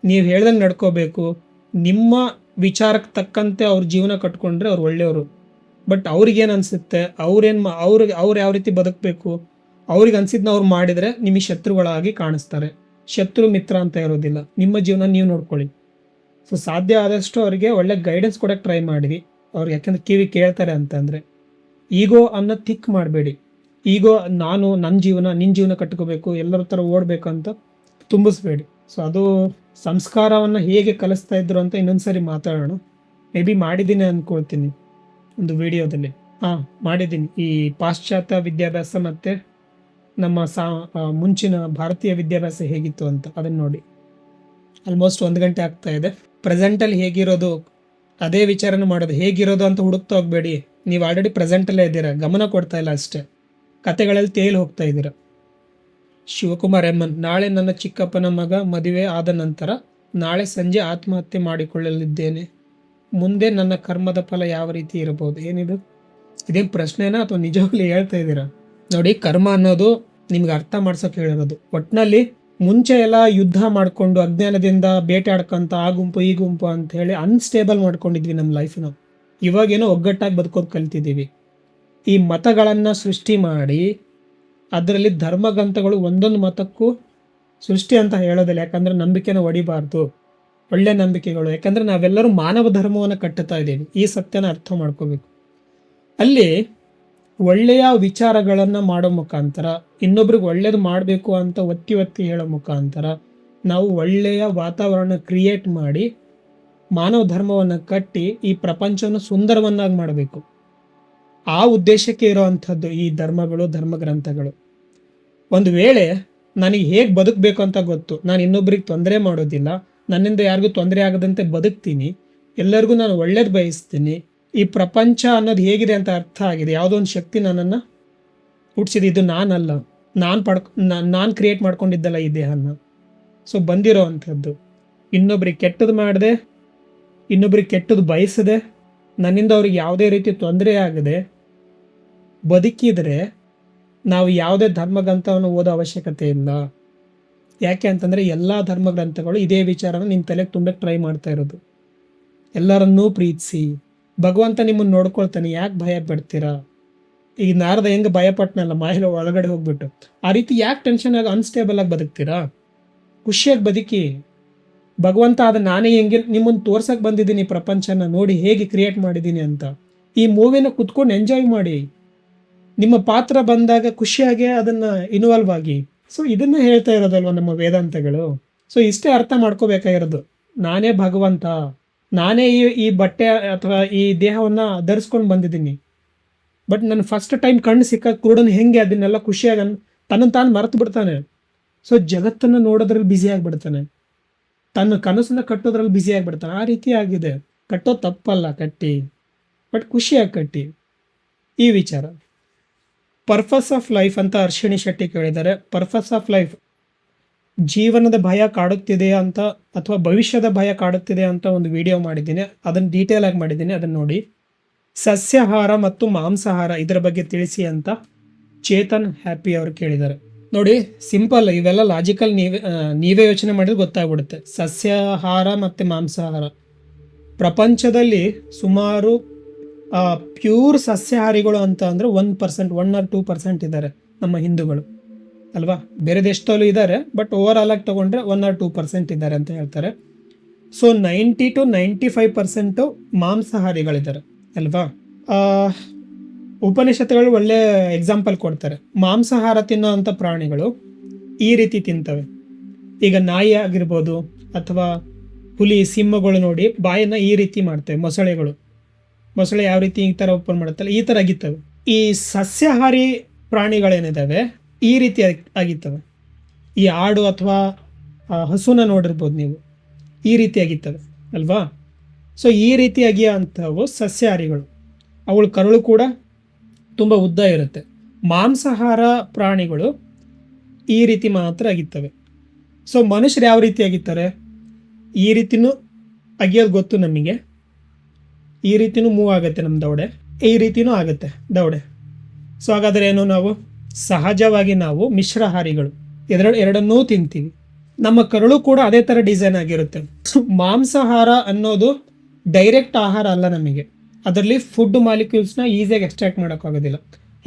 ನೀವು ಹೇಳ್ದಂಗೆ ನಡ್ಕೋಬೇಕು. ನಿಮ್ಮ ವಿಚಾರಕ್ಕೆ ತಕ್ಕಂತೆ ಅವ್ರ ಜೀವನ ಕಟ್ಕೊಂಡ್ರೆ ಅವ್ರು ಒಳ್ಳೆಯವರು. ಬಟ್ ಅವ್ರಿಗೇನು ಅನಿಸುತ್ತೆ, ಅವ್ರು ಯಾವ ರೀತಿ ಬದುಕಬೇಕು, ಅವ್ರಿಗೆ ಅನಿಸಿದ್ನ ಅವ್ರು ಮಾಡಿದರೆ ನಿಮಗೆ ಶತ್ರುಗಳಾಗಿ ಕಾಣಿಸ್ತಾರೆ. ಶತ್ರು ಮಿತ್ರ ಅಂತ ಇರೋದಿಲ್ಲ. ನಿಮ್ಮ ಜೀವನ ನೀವು ನೋಡ್ಕೊಳ್ಳಿ. ಸೊ ಸಾಧ್ಯ ಆದಷ್ಟು ಅವರಿಗೆ ಒಳ್ಳೆ ಗೈಡೆನ್ಸ್ ಕೊಡೋಕ್ಕೆ ಟ್ರೈ ಮಾಡಿರಿ ಅವ್ರಿಗೆ. ಯಾಕೆಂದ್ರೆ ಕಿವಿ ಕೇಳ್ತಾರೆ ಅಂತಂದರೆ ಈಗೋ ಅನ್ನೋ ಥಿಕ್ ಮಾಡಬೇಡಿ. ಈಗೋ ನಾನು ನನ್ನ ಜೀವನ ನಿನ್ನ ಜೀವನ ಕಟ್ಕೋಬೇಕು, ಎಲ್ಲರ ಥರ ಓಡಬೇಕು ಅಂತ ತುಂಬಿಸ್ಬೇಡಿ. ಸೊ ಅದು ಸಂಸ್ಕಾರವನ್ನು ಹೇಗೆ ಕಲಿಸ್ತಾ ಇದ್ರು ಅಂತ ಇನ್ನೊಂದು ಸರಿ ಮಾತಾಡೋಣ. ಮೇ ಬಿ ಮಾಡಿದ್ದೀನಿ ಅಂದ್ಕೊಳ್ತೀನಿ ಒಂದು ವಿಡಿಯೋದಲ್ಲಿ. ಮಾಡಿದ್ದೀನಿ. ಈ ಪಾಶ್ಚಾತ್ಯ ವಿದ್ಯಾಭ್ಯಾಸ ಮತ್ತು ನಮ್ಮ ಮುಂಚಿನ ಭಾರತೀಯ ವಿದ್ಯಾಭ್ಯಾಸ ಹೇಗಿತ್ತು ಅಂತ ಅದನ್ನು ನೋಡಿ. ಆಲ್ಮೋಸ್ಟ್ 1 ಗಂಟೆ ಆಗ್ತಾ ಇದೆ. ಪ್ರೆಸೆಂಟಲ್ಲಿ ಹೇಗಿರೋದು ಅದೇ ವಿಚಾರನ ಮಾಡೋದು. ಹೇಗಿರೋದು ಅಂತ ಹುಡುಕ್ತಾ ಹೋಗಬೇಡಿ. ನೀವು ಆಲ್ರೆಡಿ ಪ್ರೆಸೆಂಟಲ್ಲೇ ಇದ್ದೀರಾ, ಗಮನ ಕೊಡ್ತಾ ಇಲ್ಲ ಅಷ್ಟೇ. ಕತೆಗಳಲ್ಲಿ ತೇಲಿ ಹೋಗ್ತಾ ಇದ್ದೀರಾ. ಶಿವಕುಮಾರ್ ಎಮ್ಮನ್, ನಾಳೆ ನನ್ನ ಚಿಕ್ಕಪ್ಪನ ಮಗ ಮದುವೆ ಆದ ನಂತರ ನಾಳೆ ಸಂಜೆ ಆತ್ಮಹತ್ಯೆ ಮಾಡಿಕೊಳ್ಳಲಿದ್ದೇನೆ. ಮುಂದೆ ನನ್ನ ಕರ್ಮದ ಫಲ ಯಾವ ರೀತಿ ಇರಬಹುದು? ಏನಿದು, ಇದೇನು ಪ್ರಶ್ನೆನಾ ಅಥವಾ ನಿಜವಾಗ್ಲೂ ಹೇಳ್ತಾ ಇದ್ದೀರಾ? ನೋಡಿ, ಕರ್ಮ ಅನ್ನೋದು ನಿಮ್ಗೆ ಅರ್ಥ ಮಾಡ್ಸೋಕೆ ಹೇಳಿರೋದು. ಒಟ್ಟಿನಲ್ಲಿ ಮುಂಚೆ ಎಲ್ಲ ಯುದ್ಧ ಮಾಡಿಕೊಂಡು ಅಜ್ಞಾನದಿಂದ ಬೇಟೆಯಾಡ್ಕೊಂತ ಆ ಗುಂಪು ಈ ಗುಂಪು ಅಂತ ಹೇಳಿ ಅನ್ಸ್ಟೇಬಲ್ ಮಾಡ್ಕೊಂಡಿದ್ವಿ ನಮ್ಮ ಲೈಫ್ನ. ಇವಾಗೇನೋ ಒಗ್ಗಟ್ಟಾಗಿ ಬದುಕೋದು ಕಲ್ತಿದ್ದೀವಿ. ಈ ಮತಗಳನ್ನು ಸೃಷ್ಟಿ ಮಾಡಿ ಅದರಲ್ಲಿ ಧರ್ಮಗ್ರಂಥಗಳು ಒಂದೊಂದು ಮತಕ್ಕೂ ಸೃಷ್ಟಿ ಅಂತ ಹೇಳೋದಿಲ್ಲ. ಯಾಕಂದರೆ ನಂಬಿಕೆನ ಹೊಡಿಬಾರ್ದು, ಒಳ್ಳೆ ನಂಬಿಕೆಗಳು. ಯಾಕಂದರೆ ನಾವೆಲ್ಲರೂ ಮಾನವ ಧರ್ಮವನ್ನು ಕಟ್ಟುತ್ತಾ ಇದ್ದೀವಿ. ಈ ಸತ್ಯನ ಅರ್ಥ ಮಾಡ್ಕೋಬೇಕು. ಅಲ್ಲಿ ಒಳ್ಳೆಯ ವಿಚಾರಗಳನ್ನು ಮಾಡೋ ಮುಖಾಂತರ, ಇನ್ನೊಬ್ರಿಗೆ ಒಳ್ಳೇದು ಮಾಡಬೇಕು ಅಂತ ಒತ್ತಿ ಒತ್ತಿ ಹೇಳೋ ಮುಖಾಂತರ ನಾವು ಒಳ್ಳೆಯ ವಾತಾವರಣ ಕ್ರಿಯೇಟ್ ಮಾಡಿ ಮಾನವ ಧರ್ಮವನ್ನು ಕಟ್ಟಿ ಈ ಪ್ರಪಂಚವನ್ನು ಸುಂದರವನ್ನಾಗಿ ಮಾಡಬೇಕು. ಆ ಉದ್ದೇಶಕ್ಕೆ ಇರೋವಂಥದ್ದು ಈ ಧರ್ಮಗಳು, ಧರ್ಮಗ್ರಂಥಗಳು. ಒಂದು ವೇಳೆ ನನಗೆ ಹೇಗೆ ಬದುಕಬೇಕು ಅಂತ ಗೊತ್ತು, ನಾನು ಇನ್ನೊಬ್ರಿಗೆ ತೊಂದರೆ ಮಾಡೋದಿಲ್ಲ, ನನ್ನಿಂದ ಯಾರಿಗೂ ತೊಂದರೆ ಆಗದಂತೆ ಬದುಕ್ತೀನಿ, ಎಲ್ಲರಿಗೂ ನಾನು ಒಳ್ಳೇದು ಬಯಸ್ತೀನಿ, ಈ ಪ್ರಪಂಚ ಅನ್ನೋದು ಹೇಗಿದೆ ಅಂತ ಅರ್ಥ ಆಗಿದೆ, ಯಾವುದೋ ಒಂದು ಶಕ್ತಿ ನನ್ನನ್ನು ಹುಟ್ಟಿಸಿದೆ, ಇದು ನಾನಲ್ಲ, ನಾನು ಕ್ರಿಯೇಟ್ ಮಾಡ್ಕೊಂಡಿದ್ದಲ್ಲ ಈ ದೇಹನ. ಸೊ ಬಂದಿರೋ ಅಂಥದ್ದು ಇನ್ನೊಬ್ರಿಗೆ ಕೆಟ್ಟದ್ದು ಮಾಡದೆ, ಇನ್ನೊಬ್ರಿಗೆ ಕೆಟ್ಟದ್ದು ಬಯಸದೆ, ನನ್ನಿಂದ ಅವ್ರಿಗೆ ಯಾವುದೇ ರೀತಿ ತೊಂದರೆ ಆಗದೆ ಬದುಕಿದರೆ ನಾವು ಯಾವುದೇ ಧರ್ಮಗ್ರಂಥವನ್ನು ಓದೋ ಅವಶ್ಯಕತೆ ಇಲ್ಲ. ಯಾಕೆ ಅಂತಂದರೆ ಎಲ್ಲ ಧರ್ಮಗ್ರಂಥಗಳು ಇದೇ ವಿಚಾರನ ನಿಮ್ಮ ತಲೆಗೆ ತುಂಬಕ್ಕೆ ಟ್ರೈ ಮಾಡ್ತಾ ಇರೋದು. ಎಲ್ಲರನ್ನೂ ಪ್ರೀತಿಸಿ, ಭಗವಂತ ನಿಮ್ಮನ್ನು ನೋಡ್ಕೊಳ್ತಾನೆ, ಯಾಕೆ ಭಯ ಪಡ್ತೀರಾ? ಈಗ ನಾರದ ಹೆಂಗೆ ಭಯಪಟ್ಟನಲ್ಲ ಮಾಯಲ ಒಳಗಡೆ ಹೋಗ್ಬಿಟ್ಟು, ಆ ರೀತಿ ಯಾಕೆ ಟೆನ್ಷನ್ ಆಗಿ ಅನ್ಸ್ಟೇಬಲ್ ಆಗಿ ಬದುಕ್ತೀರಾ? ಖುಷಿಯಾಗಿ ಬದುಕಿ. ಭಗವಂತ ಆದ ನಾನೇ ಹೆಂಗೆ ನಿಮ್ಮನ್ನು ತೋರ್ಸಕ್ಕೆ ಬಂದಿದ್ದೀನಿ ಪ್ರಪಂಚನ, ನೋಡಿ ಹೇಗೆ ಕ್ರಿಯೇಟ್ ಮಾಡಿದ್ದೀನಿ ಅಂತ. ಈ ಮೂವಿನ ಕುತ್ಕೊಂಡು ಎಂಜಾಯ್ ಮಾಡಿ, ನಿಮ್ಮ ಪಾತ್ರ ಬಂದಾಗ ಖುಷಿಯಾಗಿ ಅದನ್ನು ಇನ್ವಾಲ್ವ್ ಆಗಿ. ಸೊ ಇದನ್ನು ಹೇಳ್ತಾ ಇರೋದಲ್ವ ನಮ್ಮ ವೇದಾಂತಗಳು. ಸೊ ಇಷ್ಟೇ ಅರ್ಥ ಮಾಡ್ಕೋಬೇಕಾಗಿರೋದು. ನಾನೇ ಭಗವಂತ, ನಾನೇ ಈ ಬಟ್ಟೆ ಅಥವಾ ಈ ದೇಹವನ್ನು ಧರಿಸ್ಕೊಂಡು ಬಂದಿದ್ದೀನಿ. ಬಟ್ ನನ್ನ ಫಸ್ಟ್ ಟೈಮ್ ಕಣ್ಣು ಸಿಕ್ಕ ಕುರುಡನು ಹೆಂಗೆ ಅದನ್ನೆಲ್ಲ ಖುಷಿಯಾಗಿ ತನ್ನನ್ನು ತಾನು ಮರೆತು ಬಿಡ್ತಾನೆ. ಸೊ ಜಗತ್ತನ್ನು ನೋಡೋದ್ರಲ್ಲಿ ಬ್ಯುಸಿ ಆಗಿಬಿಡ್ತಾನೆ, ತನ್ನ ಕನಸನ್ನು ಕಟ್ಟೋದ್ರಲ್ಲಿ ಬ್ಯುಸಿ ಆಗಿಬಿಡ್ತಾನೆ. ಆ ರೀತಿ ಆಗಿದೆ. ಕಟ್ಟೋದು ತಪ್ಪಲ್ಲ, ಕಟ್ಟಿ ಬಟ್ ಖುಷಿಯಾಗಿ ಕಟ್ಟಿ. ಈ ವಿಚಾರ. ಪರ್ಪಸ್ ಆಫ್ ಲೈಫ್ ಅಂತ ಅರ್ಶಿಣಿ ಶೆಟ್ಟಿ ಕೇಳಿದ್ದಾರೆ. ಪರ್ಪಸ್ ಆಫ್ ಲೈಫ್, ಜೀವನದ ಭಯ ಕಾಡುತ್ತಿದೆಯಾ ಅಂತ ಅಥವಾ ಭವಿಷ್ಯದ ಭಯ ಕಾಡುತ್ತಿದೆ ಅಂತ ಒಂದು ವಿಡಿಯೋ ಮಾಡಿದ್ದೀನಿ, ಅದನ್ನು ಡೀಟೇಲ್ ಆಗಿ ಮಾಡಿದ್ದೀನಿ, ಅದನ್ನು ನೋಡಿ. ಸಸ್ಯಾಹಾರ ಮತ್ತು ಮಾಂಸಾಹಾರ ಇದರ ಬಗ್ಗೆ ತಿಳಿಸಿ ಅಂತ ಚೇತನ್ ಹ್ಯಾಪಿ ಅವರು ಕೇಳಿದ್ದಾರೆ. ನೋಡಿ, ಸಿಂಪಲ್, ಇವೆಲ್ಲ ಲಾಜಿಕಲ್ ನೀವೇ ಯೋಚನೆ ಮಾಡಿದ್ರೆ ಗೊತ್ತಾಗ್ಬಿಡುತ್ತೆ. ಸಸ್ಯಾಹಾರ ಮತ್ತು ಮಾಂಸಾಹಾರ, ಪ್ರಪಂಚದಲ್ಲಿ ಸುಮಾರು ಪ್ಯೂರ್ ಸಸ್ಯಾಹಾರಿಗಳು ಅಂತ ಅಂದರೆ 1% 1 or 2% ಇದ್ದಾರೆ ನಮ್ಮ ಹಿಂದೂಗಳು ಅಲ್ವಾ. ಬೇರೆ ದೇಶದಲ್ಲೂ ಇದ್ದಾರೆ, ಬಟ್ ಓವರ್ ಆಲ್ ಆಗಿ ತೊಗೊಂಡ್ರೆ 1 or 2% ಇದ್ದಾರೆ ಅಂತ ಹೇಳ್ತಾರೆ. ಸೊ 90 to 95% ಮಾಂಸಾಹಾರಿಗಳಿದ್ದಾರೆ ಅಲ್ವಾ. ಉಪನಿಷತ್ತುಗಳು ಒಳ್ಳೆ ಎಕ್ಸಾಂಪಲ್ ಕೊಡ್ತಾರೆ. ಮಾಂಸಾಹಾರ ತಿನ್ನೋವಂಥ ಪ್ರಾಣಿಗಳು ಈ ರೀತಿ ತಿಂತವೆ. ಈಗ ನಾಯಿ ಆಗಿರ್ಬೋದು ಅಥವಾ ಹುಲಿ, ಸಿಂಹಗಳು ನೋಡಿ ಬಾಯನ್ನು ಈ ರೀತಿ ಮಾಡ್ತವೆ. ಮೊಸಳೆ ಯಾವ ರೀತಿ ಈ ಥರ ಓಪನ್ ಮಾಡುತ್ತಲ್ಲ, ಈ ಥರ ಅಗಿತವೆ. ಈ ಸಸ್ಯಾಹಾರಿ ಪ್ರಾಣಿಗಳೇನಿದ್ದಾವೆ ಈ ರೀತಿ ಆಗಿತ್ತವೆ. ಈ ಆಡು ಅಥವಾ ಹಸುನ ನೋಡಿರ್ಬೋದು ನೀವು, ಈ ರೀತಿ ಆಗಿತ್ತವೆ ಅಲ್ವಾ. ಸೊ ಈ ರೀತಿ ಅಗಿಯೋಂಥವು ಸಸ್ಯಾಹಾರಿಗಳು. ಅವಳ ಕರುಳು ಕೂಡ ತುಂಬ ಉದ್ದ ಇರುತ್ತೆ. ಮಾಂಸಾಹಾರ ಪ್ರಾಣಿಗಳು ಈ ರೀತಿ ಮಾತ್ರ ಅಗಿತ್ತವೆ. ಸೊ ಮನುಷ್ಯರು ಯಾವ ರೀತಿ ಅಗಿತಾರೆ, ಈ ರೀತಿನೂ ಅಗಿಯೋದು ಗೊತ್ತು ನಮಗೆ. ಈ ರೀತಿನೂ ಮೂವ್ ಆಗುತ್ತೆ ನಮ್ಮ ದವಡೆ, ಈ ರೀತಿನೂ ಆಗುತ್ತೆ ದವಡೆ. ಸೊ ಹಾಗಾದರೆ ಏನು, ನಾವು ಸಹಜವಾಗಿ ನಾವು ಮಿಶ್ರಾಹಾರಿಗಳು, ಎರಡನ್ನೂ ತಿಂತೀವಿ. ನಮ್ಮ ಕರುಳು ಕೂಡ ಅದೇ ಥರ ಡಿಸೈನ್ ಆಗಿರುತ್ತೆ. ಮಾಂಸಾಹಾರ ಅನ್ನೋದು ಡೈರೆಕ್ಟ್ ಆಹಾರ ಅಲ್ಲ ನಮಗೆ, ಅದರಲ್ಲಿ ಫುಡ್ ಮಾಲಿಕ್ಯೂಲ್ಸ್ನ ಈಸಿಯಾಗಿ ಎಕ್ಸ್ಟ್ರಾಕ್ಟ್ ಮಾಡೋಕ್ಕಾಗೋದಿಲ್ಲ.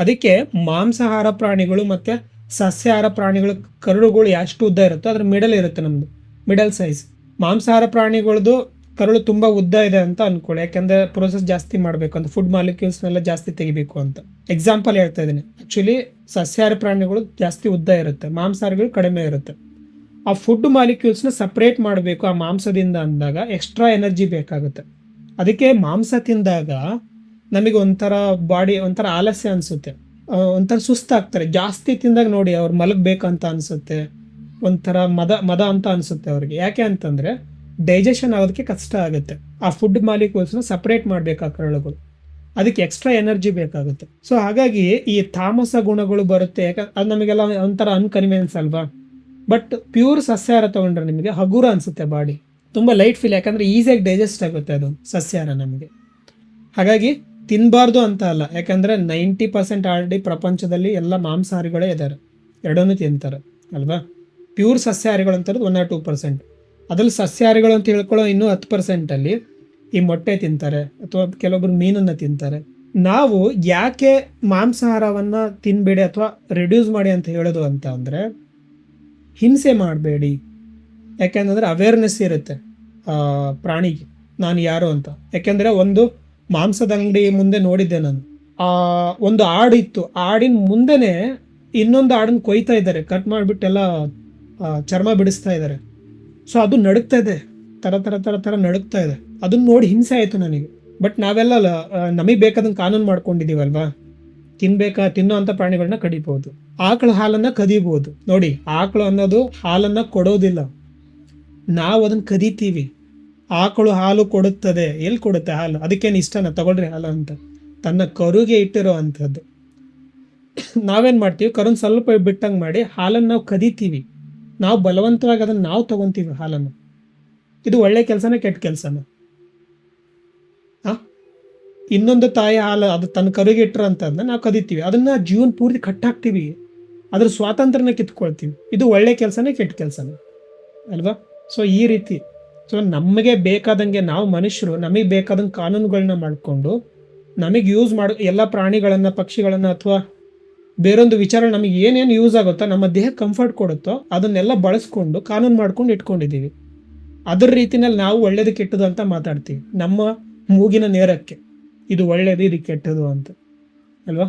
ಅದಕ್ಕೆ ಮಾಂಸಾಹಾರ ಪ್ರಾಣಿಗಳು ಮತ್ತು ಸಸ್ಯಾಹಾರ ಪ್ರಾಣಿಗಳ ಕರುಳುಗಳು ಎಷ್ಟು ಉದ್ದ ಇರುತ್ತೋ ಅದ್ರ ಮಿಡಲ್ ಇರುತ್ತೆ ನಮ್ಮದು, ಮಿಡಲ್ ಸೈಜ್. ಮಾಂಸಾಹಾರ ಪ್ರಾಣಿಗಳದ್ದು ಕರುಳು ತುಂಬ ಉದ್ದ ಇದೆ ಅಂತ ಅಂದ್ಕೊಳ್ಳಿ, ಯಾಕೆಂದರೆ ಪ್ರೊಸೆಸ್ ಜಾಸ್ತಿ ಮಾಡಬೇಕು ಅಂತ, ಫುಡ್ ಮಾಲಿಕ್ಯೂಲ್ಸ್ನೆಲ್ಲ ಜಾಸ್ತಿ ತೆಗಿಬೇಕು ಅಂತ. ಎಕ್ಸಾಂಪಲ್ ಹೇಳ್ತಾ ಇದ್ದೀನಿ. ಆ್ಯಕ್ಚುಲಿ ಸಸ್ಯಾಹಾರ ಪ್ರಾಣಿಗಳು ಜಾಸ್ತಿ ಉದ್ದ ಇರುತ್ತೆ, ಮಾಂಸಾಹಾರಿಗಳು ಕಡಿಮೆ ಇರುತ್ತೆ. ಆ ಫುಡ್ ಮಾಲಿಕ್ಯೂಲ್ಸ್ನ ಸಪ್ರೇಟ್ ಮಾಡಬೇಕು ಆ ಮಾಂಸದಿಂದ ಅಂದಾಗ ಎಕ್ಸ್ಟ್ರಾ ಎನರ್ಜಿ ಬೇಕಾಗುತ್ತೆ. ಅದಕ್ಕೆ ಮಾಂಸ ತಿಂದಾಗ ನಮಗೆ ಒಂಥರ ಬಾಡಿ ಒಂಥರ ಆಲಸ್ಯ ಅನಿಸುತ್ತೆ, ಒಂಥರ ಸುಸ್ತಾಗ್ತಾರೆ. ಜಾಸ್ತಿ ತಿಂದಾಗ ನೋಡಿ ಅವ್ರು ಮಲಗಬೇಕಂತ ಅನಿಸುತ್ತೆ, ಒಂಥರ ಮದ ಅಂತ ಅನಿಸುತ್ತೆ ಅವ್ರಿಗೆ. ಯಾಕೆ ಅಂತಂದರೆ ಡೈಜೆಷನ್ ಆಗೋದಕ್ಕೆ ಕಷ್ಟ ಆಗುತ್ತೆ. ಆ ಫುಡ್ ಮಾಲಿಕ್ಯೂಲ್ಸ್ನ ಸಪ್ರೇಟ್ ಮಾಡಬೇಕು ಆ ಕರುಳುಗಳು, ಅದಕ್ಕೆ ಎಕ್ಸ್ಟ್ರಾ ಎನರ್ಜಿ ಬೇಕಾಗುತ್ತೆ. ಸೊ ಹಾಗಾಗಿ ಈ ತಾಮಸ ಗುಣಗಳು ಬರುತ್ತೆ. ಅದು ನಮಗೆಲ್ಲ ಒಂಥರ ಅನ್ಕನ್ವೀನಿಯನ್ಸ್ ಅಲ್ವಾ. ಬಟ್ ಪ್ಯೂರ್ ಸಸ್ಯಾಹಾರ ತೊಗೊಂಡ್ರೆ ನಿಮಗೆ ಹಗುರ ಅನಿಸುತ್ತೆ, ಬಾಡಿ ತುಂಬ ಲೈಟ್ ಫೀಲ್, ಯಾಕಂದರೆ ಈಸಿಯಾಗಿ ಡೈಜೆಸ್ಟ್ ಆಗುತ್ತೆ ಅದು ಸಸ್ಯಾಹಾರ ನಮಗೆ. ಹಾಗಾಗಿ ತಿನ್ನಬಾರ್ದು ಅಂತ ಅಲ್ಲ, ಯಾಕಂದರೆ 90% ಆಲ್ರೆಡಿ ಪ್ರಪಂಚದಲ್ಲಿ ಎಲ್ಲ ಮಾಂಸಾಹಾರಿಗಳೇ ಇದ್ದಾರೆ, ಎರಡನ್ನೂ ತಿಂತಾರೆ ಅಲ್ವಾ. ಪ್ಯೂರ್ ಸಸ್ಯಾಹಾರಿಗಳು ಅಂತದ್ದು 1 or 2%. ಅದ್ರಲ್ಲಿ ಸಸ್ಯಾಹಾರಿಗಳು ಅಂತ ಹೇಳ್ಕೊಳ್ಳೋ ಇನ್ನೂ 10%ಅಲ್ಲಿ ಈ ಮೊಟ್ಟೆ ತಿಂತಾರೆ ಅಥವಾ ಕೆಲವೊಬ್ರು ಮೀನನ್ನು ತಿಂತಾರೆ. ನಾವು ಯಾಕೆ ಮಾಂಸಾಹಾರವನ್ನು ತಿನ್ನಬೇಡಿ ಅಥವಾ ರಿಡ್ಯೂಸ್ ಮಾಡಿ ಅಂತ ಹೇಳೋದು ಅಂತ ಅಂದರೆ, ಹಿಂಸೆ ಮಾಡಬೇಡಿ. ಯಾಕೆಂತಂದರೆ ಅವೇರ್ನೆಸ್ ಇರುತ್ತೆ ಪ್ರಾಣಿಗೆ ನಾನು ಯಾರು ಅಂತ. ಯಾಕೆಂದರೆ ಒಂದು ಮಾಂಸದ ಅಂಗಡಿ ಮುಂದೆ ನೋಡಿದ್ದೆ ನಾನು, ಒಂದು ಆಡು ಇತ್ತು, ಆಡಿನ ಮುಂದೆನೇ ಇನ್ನೊಂದು ಆಡನ್ನು ಕೊಯ್ತಾ ಇದ್ದಾರೆ, ಕಟ್ ಮಾಡಿಬಿಟ್ಟೆಲ್ಲ ಚರ್ಮ ಬಿಡಿಸ್ತಾ ಇದ್ದಾರೆ. ಸೊ ಅದು ನಡುಗ್ತಾ ಇದೆ, ಥರ ನಡುಗ್ತಾ ಇದೆ. ಅದನ್ನ ನೋಡಿ ಹಿಂಸೆ ಆಯಿತು ನನಗೆ. ಬಟ್ ನಾವೆಲ್ಲ ನಮಗೆ ಬೇಕಾದಂಗೆ ಕಾನೂನು ಮಾಡ್ಕೊಂಡಿದ್ದೀವಲ್ವಾ, ತಿನ್ನೋ ಅಂಥ ಪ್ರಾಣಿಗಳನ್ನ ಕಡಿಬೋದು. ಆಕಳ ಹಾಲನ್ನು ಕದಿಬೋದು. ನೋಡಿ, ಆಕಳು ಅನ್ನೋದು ಹಾಲನ್ನು ಕೊಡೋದಿಲ್ಲ, ನಾವು ಅದನ್ನು ಕದಿತೀವಿ. ಆಕಳು ಹಾಲು ಕೊಡುತ್ತದೆ, ಎಲ್ಲಿ ಕೊಡುತ್ತೆ ಹಾಲು? ಅದಕ್ಕೇನು ಇಷ್ಟನ ತಗೊಳ್ರಿ ಹಾಲು ಅಂತ, ತನ್ನ ಕರುಗೆ ಇಟ್ಟಿರೋ ಅಂಥದ್ದು. ನಾವೇನು ಮಾಡ್ತೀವಿ, ಕರುನ್ ಸ್ವಲ್ಪ ಬಿಟ್ಟಂಗೆ ಮಾಡಿ ಹಾಲನ್ನು ನಾವು ಕದಿತೀವಿ, ನಾವು ಬಲವಂತವಾಗಿ ಅದನ್ನು ನಾವು ತೊಗೊತೀವಿ ಹಾಲನ್ನು. ಇದು ಒಳ್ಳೆ ಕೆಲಸನ ಕೆಟ್ಟ ಕೆಲಸನ? ಇನ್ನೊಂದು ತಾಯಿ ಹಾಲು ಅದು ತನ್ನ ಕರುಗೆ ಇಟ್ಟರು ಅಂತಂದ್ರೆ ನಾವು ಕದಿತೀವಿ, ಅದನ್ನು ಜೀವನ ಪೂರ್ತಿ ಕಟ್ಟಾಕ್ತೀವಿ, ಅದ್ರ ಸ್ವಾತಂತ್ರ್ಯನ ಕಿತ್ಕೊಳ್ತೀವಿ. ಇದು ಒಳ್ಳೆ ಕೆಲಸನೇ ಕೆಟ್ಟ ಕೆಲಸನ ಅಲ್ವಾ. ಸೊ ಈ ರೀತಿ ನಮಗೆ ಬೇಕಾದಂಗೆ ನಾವು ಮನುಷ್ಯರು ನಮಗೆ ಬೇಕಾದಂಗೆ ಕಾನೂನುಗಳನ್ನ ಮಾಡಿಕೊಂಡು ನಮಗೆ ಯೂಸ್ ಮಾಡೋ ಎಲ್ಲ ಪ್ರಾಣಿಗಳನ್ನು, ಪಕ್ಷಿಗಳನ್ನು ಅಥವಾ ಬೇರೊಂದು ವಿಚಾರ ನಮಗೆ ಏನೇನು ಯೂಸ್ ಆಗುತ್ತೋ, ನಮ್ಮ ದೇಹಕ್ಕೆ ಕಂಫರ್ಟ್ ಕೊಡುತ್ತೋ ಅದನ್ನೆಲ್ಲ ಬಳಸ್ಕೊಂಡು ಕಾನೂನು ಮಾಡ್ಕೊಂಡು ಇಟ್ಕೊಂಡಿದ್ದೀವಿ. ಅದ್ರ ರೀತಿನಲ್ಲಿ ನಾವು ಒಳ್ಳೇದು ಕೆಟ್ಟದು ಅಂತ ಮಾತಾಡ್ತೀವಿ ನಮ್ಮ ಮೂಗಿನ ನೇರಕ್ಕೆ, ಇದು ಒಳ್ಳೇದು ಇದು ಕೆಟ್ಟದು ಅಂತ ಅಲ್ವಾ.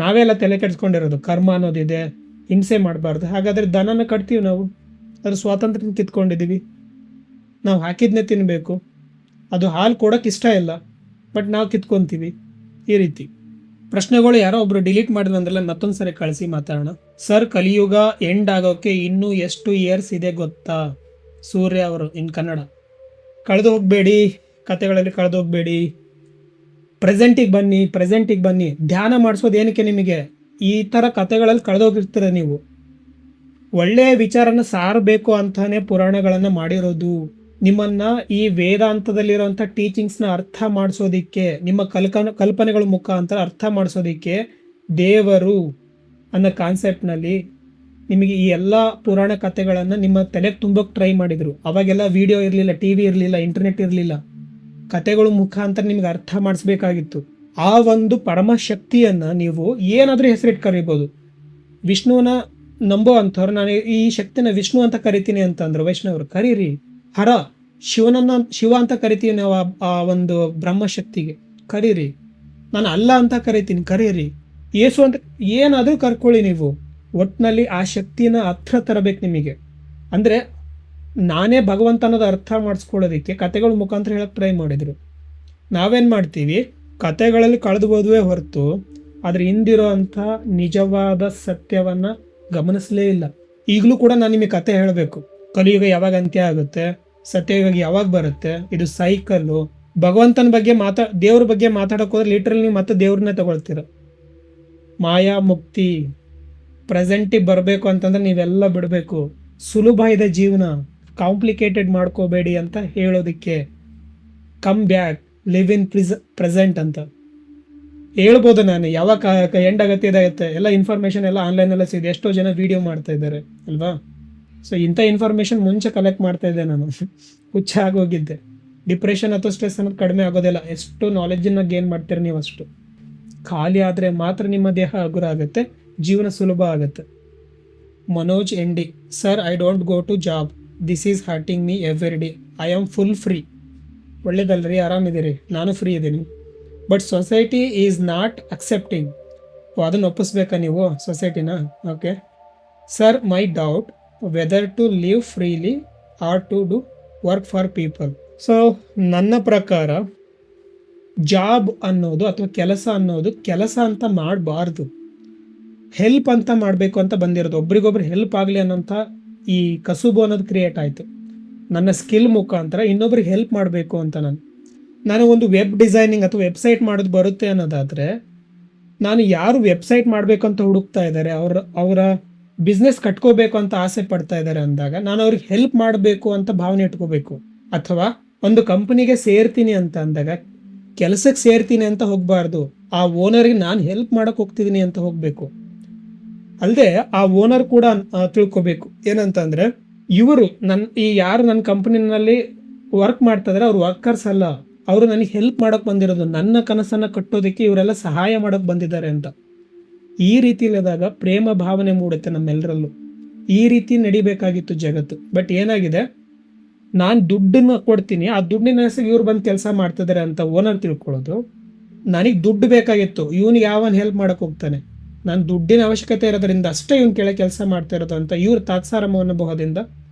ನಾವೆಲ್ಲ ತಲೆ ಕೆಡಿಸ್ಕೊಂಡಿರೋದು ಕರ್ಮ ಅನ್ನೋದಿದೆ, ಹಿಂಸೆ ಮಾಡಬಾರ್ದು. ಹಾಗಾದರೆ ದನನ ಕಟ್ತೀವಿ ನಾವು, ಅದ್ರ ಸ್ವಾತಂತ್ರ್ಯ ಕಿತ್ಕೊಂಡಿದ್ದೀವಿ, ನಾವು ಹಾಕಿದ್ನೇ ತಿನ್ನಬೇಕು. ಅದು ಹಾಲು ಕೊಡೋಕೆ ಇಷ್ಟ ಇಲ್ಲ, ಬಟ್ ನಾವು ಕಿತ್ಕೊತೀವಿ. ಈ ರೀತಿ ಪ್ರಶ್ನೆಗಳು ಯಾರೋ ಒಬ್ರು ಡಿಲೀಟ್ ಮಾಡಿದ್ರಂದ್ರಲ್ಲ, ಮತ್ತೊಂದು ಸರಿ ಕಳಿಸಿ ಮಾತಾಡೋಣ. ಸರ್, ಕಲಿಯುಗ ಎಂಡ್ ಆಗೋಕ್ಕೆ ಇನ್ನೂ ಎಷ್ಟು ಇಯರ್ಸ್ ಇದೆ ಗೊತ್ತಾ? ಸೂರ್ಯ ಅವರು ಇನ್ ಕನ್ನಡ. ಕಳೆದು ಹೋಗಬೇಡಿ, ಕತೆಗಳಲ್ಲಿ ಕಳೆದು ಹೋಗಬೇಡಿ. ಪ್ರೆಸೆಂಟಿಗೆ ಬನ್ನಿ. ಧ್ಯಾನ ಮಾಡಿಸೋದು ಏನಕ್ಕೆ ನಿಮಗೆ? ಈ ಥರ ಕಥೆಗಳಲ್ಲಿ ಕಳೆದೋಗಿರ್ತೀರ ನೀವು. ಒಳ್ಳೆಯ ವಿಚಾರನ ಸಾರಬೇಕು ಅಂತಾನೆ ಪುರಾಣಗಳನ್ನು ಮಾಡಿರೋದು. ನಿಮ್ಮನ್ನ ಈ ವೇದಾಂತದಲ್ಲಿರುವಂಥ ಟೀಚಿಂಗ್ಸ್ನ ಅರ್ಥ ಮಾಡಿಸೋದಿಕ್ಕೆ, ನಿಮ್ಮ ಕಲ್ಪನೆಗಳ ಮುಖಾಂತರ ಅರ್ಥ ಮಾಡಿಸೋದಿಕ್ಕೆ ದೇವರು ಅನ್ನೋ ಕಾನ್ಸೆಪ್ಟ್ನಲ್ಲಿ ನಿಮಗೆ ಈ ಎಲ್ಲ ಪುರಾಣ ಕಥೆಗಳನ್ನು ನಿಮ್ಮ ತಲೆಗೆ ತುಂಬೋಕೆ ಟ್ರೈ ಮಾಡಿದರು. ಅವಾಗೆಲ್ಲ ವಿಡಿಯೋ ಇರಲಿಲ್ಲ, ಟಿ ವಿ ಇರಲಿಲ್ಲ, ಇಂಟರ್ನೆಟ್ ಇರಲಿಲ್ಲ. ಕಥೆಗಳ ಮುಖಾಂತರ ನಿಮ್ಗೆ ಅರ್ಥ ಮಾಡಿಸ್ಬೇಕಾಗಿತ್ತು. ಆ ಒಂದು ಪರಮಶಕ್ತಿಯನ್ನು ನೀವು ಏನಾದರೂ ಹೆಸರಿಟ್ಟು ಕರಿಬೋದು. ವಿಷ್ಣುವನ್ನ ನಂಬೋ ಅಂಥವ್ರು ನಾನು ಈ ಶಕ್ತಿನ ವಿಷ್ಣು ಅಂತ ಕರಿತೀನಿ ಅಂತಂದ್ರು ವೈಷ್ಣವರು, ಕರೀರಿ. ಹರ ಶಿವ ಅಂತ ಕರಿತೀವಿ ನಾವು ಆ ಒಂದು ಬ್ರಹ್ಮಶಕ್ತಿಗೆ, ಕರೀರಿ. ನಾನು ಅಲ್ಲ ಅಂತ ಕರಿತೀನಿ, ಕರೀರಿ. ಏಸು ಅಂತ ಏನಾದರೂ ಕರ್ಕೊಳ್ಳಿ. ನೀವು ಒಟ್ಟಿನಲ್ಲಿ ಆ ಶಕ್ತಿನ ಹತ್ರ ತರಬೇಕು ನಿಮಗೆ. ಅಂದರೆ ನಾನೇ ಭಗವಂತ ಅನ್ನೋದು ಅರ್ಥ ಮಾಡಿಸ್ಕೊಳ್ಳೋದಕ್ಕೆ ಕತೆಗಳ ಮುಖಾಂತರ ಹೇಳಕ್ಕೆ ಟ್ರೈ ಮಾಡಿದರು. ನಾವೇನು ಮಾಡ್ತೀವಿ, ಕತೆಗಳಲ್ಲಿ ಕಳೆದು ಹೋದುವೆ ಹೊರತು ಅದ್ರ ಹಿಂದಿರೋ ಅಂಥ ನಿಜವಾದ ಸತ್ಯವನ್ನು ಗಮನಿಸಲೇ ಇಲ್ಲ. ಈಗಲೂ ಕೂಡ ನಾನು ನಿಮಗೆ ಕತೆ ಹೇಳಬೇಕು. ಕಲಿಯುಗ ಯಾವಾಗ ಅಂತ್ಯ ಆಗುತ್ತೆ, ಸತ್ಯಯುಗ ಯಾವಾಗ ಬರುತ್ತೆ, ಇದು ಸೈಕಲ್ಲು. ಭಗವಂತನ ಬಗ್ಗೆ ದೇವ್ರ ಬಗ್ಗೆ ಮಾತಾಡೋಕೆ ಹೋದ್ರೆ ಲಿಟ್ರಲಿ ನೀವು ಮತ್ತೆ ದೇವ್ರನ್ನೇ ತಗೊಳ್ತೀರ. ಮಾಯಾ ಮುಕ್ತಿ, ಪ್ರೆಸೆಂಟಿಗೆ ಬರಬೇಕು ಅಂತಂದ್ರೆ ನೀವೆಲ್ಲ ಬಿಡಬೇಕು. ಸುಲಭ ಇದೆ ಜೀವನ, ಕಾಂಪ್ಲಿಕೇಟೆಡ್ ಮಾಡ್ಕೋಬೇಡಿ ಅಂತ ಹೇಳೋದಕ್ಕೆ. Come back, live in present ಅಂತ ಹೇಳ್ಬೋದು. ನಾನು ಯಾವಾಗ ಎಂಡ್ ಆಗತ್ತೆ ಇದಾಗುತ್ತೆ, ಎಲ್ಲ ಇನ್ಫಾರ್ಮೇಷನ್ ಎಲ್ಲ ಆನ್ಲೈನೆಲ್ಲ ಸಿಗಿದೆ. ಎಷ್ಟೋ ಜನ ವೀಡಿಯೋ ಮಾಡ್ತಾ ಇದ್ದಾರೆ ಅಲ್ವಾ. ಸೊ ಇಂಥ ಇನ್ಫಾರ್ಮೇಷನ್ ಮುಂಚೆ ಕಲೆಕ್ಟ್ ಮಾಡ್ತಾ ಇದ್ದೆ ನಾನು, ಹುಚ್ಚ ಆಗೋಗಿದ್ದೆ. ಡಿಪ್ರೆಷನ್ ಅಥವಾ ಸ್ಟ್ರೆಸ್ ಅನ್ನೋದು ಕಡಿಮೆ ಆಗೋದಿಲ್ಲ. ಎಷ್ಟು ನಾಲೆಜನ್ನು ಗೇನ್ ಮಾಡ್ತೀರಿ ನೀವು, ಅಷ್ಟು ಖಾಲಿ ಆದರೆ ಮಾತ್ರ ನಿಮ್ಮ ದೇಹ ಹಗುರ ಆಗುತ್ತೆ, ಜೀವನ ಸುಲಭ ಆಗುತ್ತೆ. Manoj MD, sir I don't go to job, this is hurting me every day, I am full free. ಒಳ್ಳೇದಲ್ರಿ, ಆರಾಮಿದ್ದೀರಿ, ನಾನು ಫ್ರೀ ಇದ್ದೀನಿ. But society is not accepting. ಅದನ್ನು ಒಪ್ಪಿಸ್ಬೇಕಾ ನೀವು ಸೊಸೈಟಿನ? Okay sir, my doubt whether to live freely or to do work for people. So ನನ್ನ ಪ್ರಕಾರ ಜಾಬ್ ಅನ್ನೋದು ಅಥವಾ ಕೆಲಸ ಅನ್ನೋದು ಕೆಲಸ ಅಂತ ಮಾಡಬಾರ್ದು, ಹೆಲ್ಪ್ ಅಂತ ಮಾಡಬೇಕು ಅಂತ ಬಂದಿರೋದು. ಒಬ್ರಿಗೊಬ್ರು ಹೆಲ್ಪ್ ಆಗಲಿ ಅನ್ನೋಂಥ ಈ ಕಸುಬು ಅನ್ನೋದು ಕ್ರಿಯೇಟ್ ಆಯಿತು. ನನ್ನ ಸ್ಕಿಲ್ ಮುಖಾಂತರ ಇನ್ನೊಬ್ರಿಗೆ ಹೆಲ್ಪ್ ಮಾಡಬೇಕು ಅಂತ ನಾನು ಒಂದು ವೆಬ್ ಡಿಸೈನಿಂಗ್ ಅಥವಾ ವೆಬ್ಸೈಟ್ ಮಾಡೋದು ಬರುತ್ತೆ ಅನ್ನೋದಾದರೆ, ನಾನು ಯಾರು ವೆಬ್ಸೈಟ್ ಮಾಡಬೇಕು ಅಂತ ಹುಡುಕ್ತಾ ಇದ್ದಾರೆ, ಅವರ ಬಿಸ್ನೆಸ್ ಕಟ್ಕೋಬೇಕು ಅಂತ ಆಸೆ ಪಡ್ತಾ ಇದ್ದಾರೆ ಅಂದಾಗ ನಾನು ಅವ್ರಿಗೆ ಹೆಲ್ಪ್ ಮಾಡಬೇಕು ಅಂತ ಭಾವನೆ ಇಟ್ಕೋಬೇಕು. ಅಥವಾ ಒಂದು ಕಂಪನಿಗೆ ಸೇರ್ತೀನಿ ಅಂತ ಅಂದಾಗ ಕೆಲಸಕ್ಕೆ ಸೇರ್ತೀನಿ ಅಂತ ಹೋಗಬಾರ್ದು, ಆ ಓನರ್ಗೆ ನಾನು ಹೆಲ್ಪ್ ಮಾಡೋಕ್ಕೆ ಹೋಗ್ತಿದ್ದೀನಿ ಅಂತ ಹೋಗಬೇಕು. ಅಲ್ಲದೆ ಆ ಓನರ್ ಕೂಡ ತಿಳ್ಕೊಬೇಕು ಏನಂತಂದರೆ, ಇವರು ಯಾರು ನನ್ನ ಕಂಪನಿನಲ್ಲಿ ವರ್ಕ್ ಮಾಡ್ತಾ ಇದ್ದಾರೆ ಅವ್ರು ವರ್ಕರ್ಸ್ ಅಲ್ಲ, ಅವರು ನನಗೆ ಹೆಲ್ಪ್ ಮಾಡೋಕ್ಕೆ ಬಂದಿರೋದು, ನನ್ನ ಕನಸನ್ನು ಕಟ್ಟೋದಕ್ಕೆ ಇವರೆಲ್ಲ ಸಹಾಯ ಮಾಡೋಕ್ಕೆ ಬಂದಿದ್ದಾರೆ ಅಂತ. ಈ ರೀತಿಲಿದ್ದಾಗ ಪ್ರೇಮ ಭಾವನೆ ಮೂಡುತ್ತೆ ನಮ್ಮೆಲ್ಲರಲ್ಲೂ. ಈ ರೀತಿ ನಡಿಬೇಕಾಗಿತ್ತು ಜಗತ್ತು. ಬಟ್ ಏನಾಗಿದೆ, ನಾನು ದುಡ್ಡನ್ನು ಕೊಡ್ತೀನಿ, ಆ ದುಡ್ಡಿನ ಹೆಸರಿಗೆ ಇವ್ರು ಬಂದು ಕೆಲಸ ಮಾಡ್ತಿದ್ದಾರೆ ಅಂತ ಓನರ್ ತಿಳ್ಕೊಳ್ಳೋದು. ನನಗೆ ದುಡ್ಡು ಬೇಕಾಗಿತ್ತು, ಇವನಿಗೆ ಯಾವನ್ ಹೆಲ್ಪ್ ಮಾಡೋಕ್ಕೆ ಹೋಗ್ತಾನೆ, ನಾನು ದುಡ್ಡಿನ ಅವಶ್ಯಕತೆ ಇರೋದ್ರಿಂದ ಅಷ್ಟೇ ಇವನು ಕೆಳಗೆ ಕೆಲಸ ಮಾಡ್ತಾ ಇರೋದು ಅಂತ ಇವ್ರು ತಾತ್ಸಾರ ಮನೋಭಾವದಿಂದ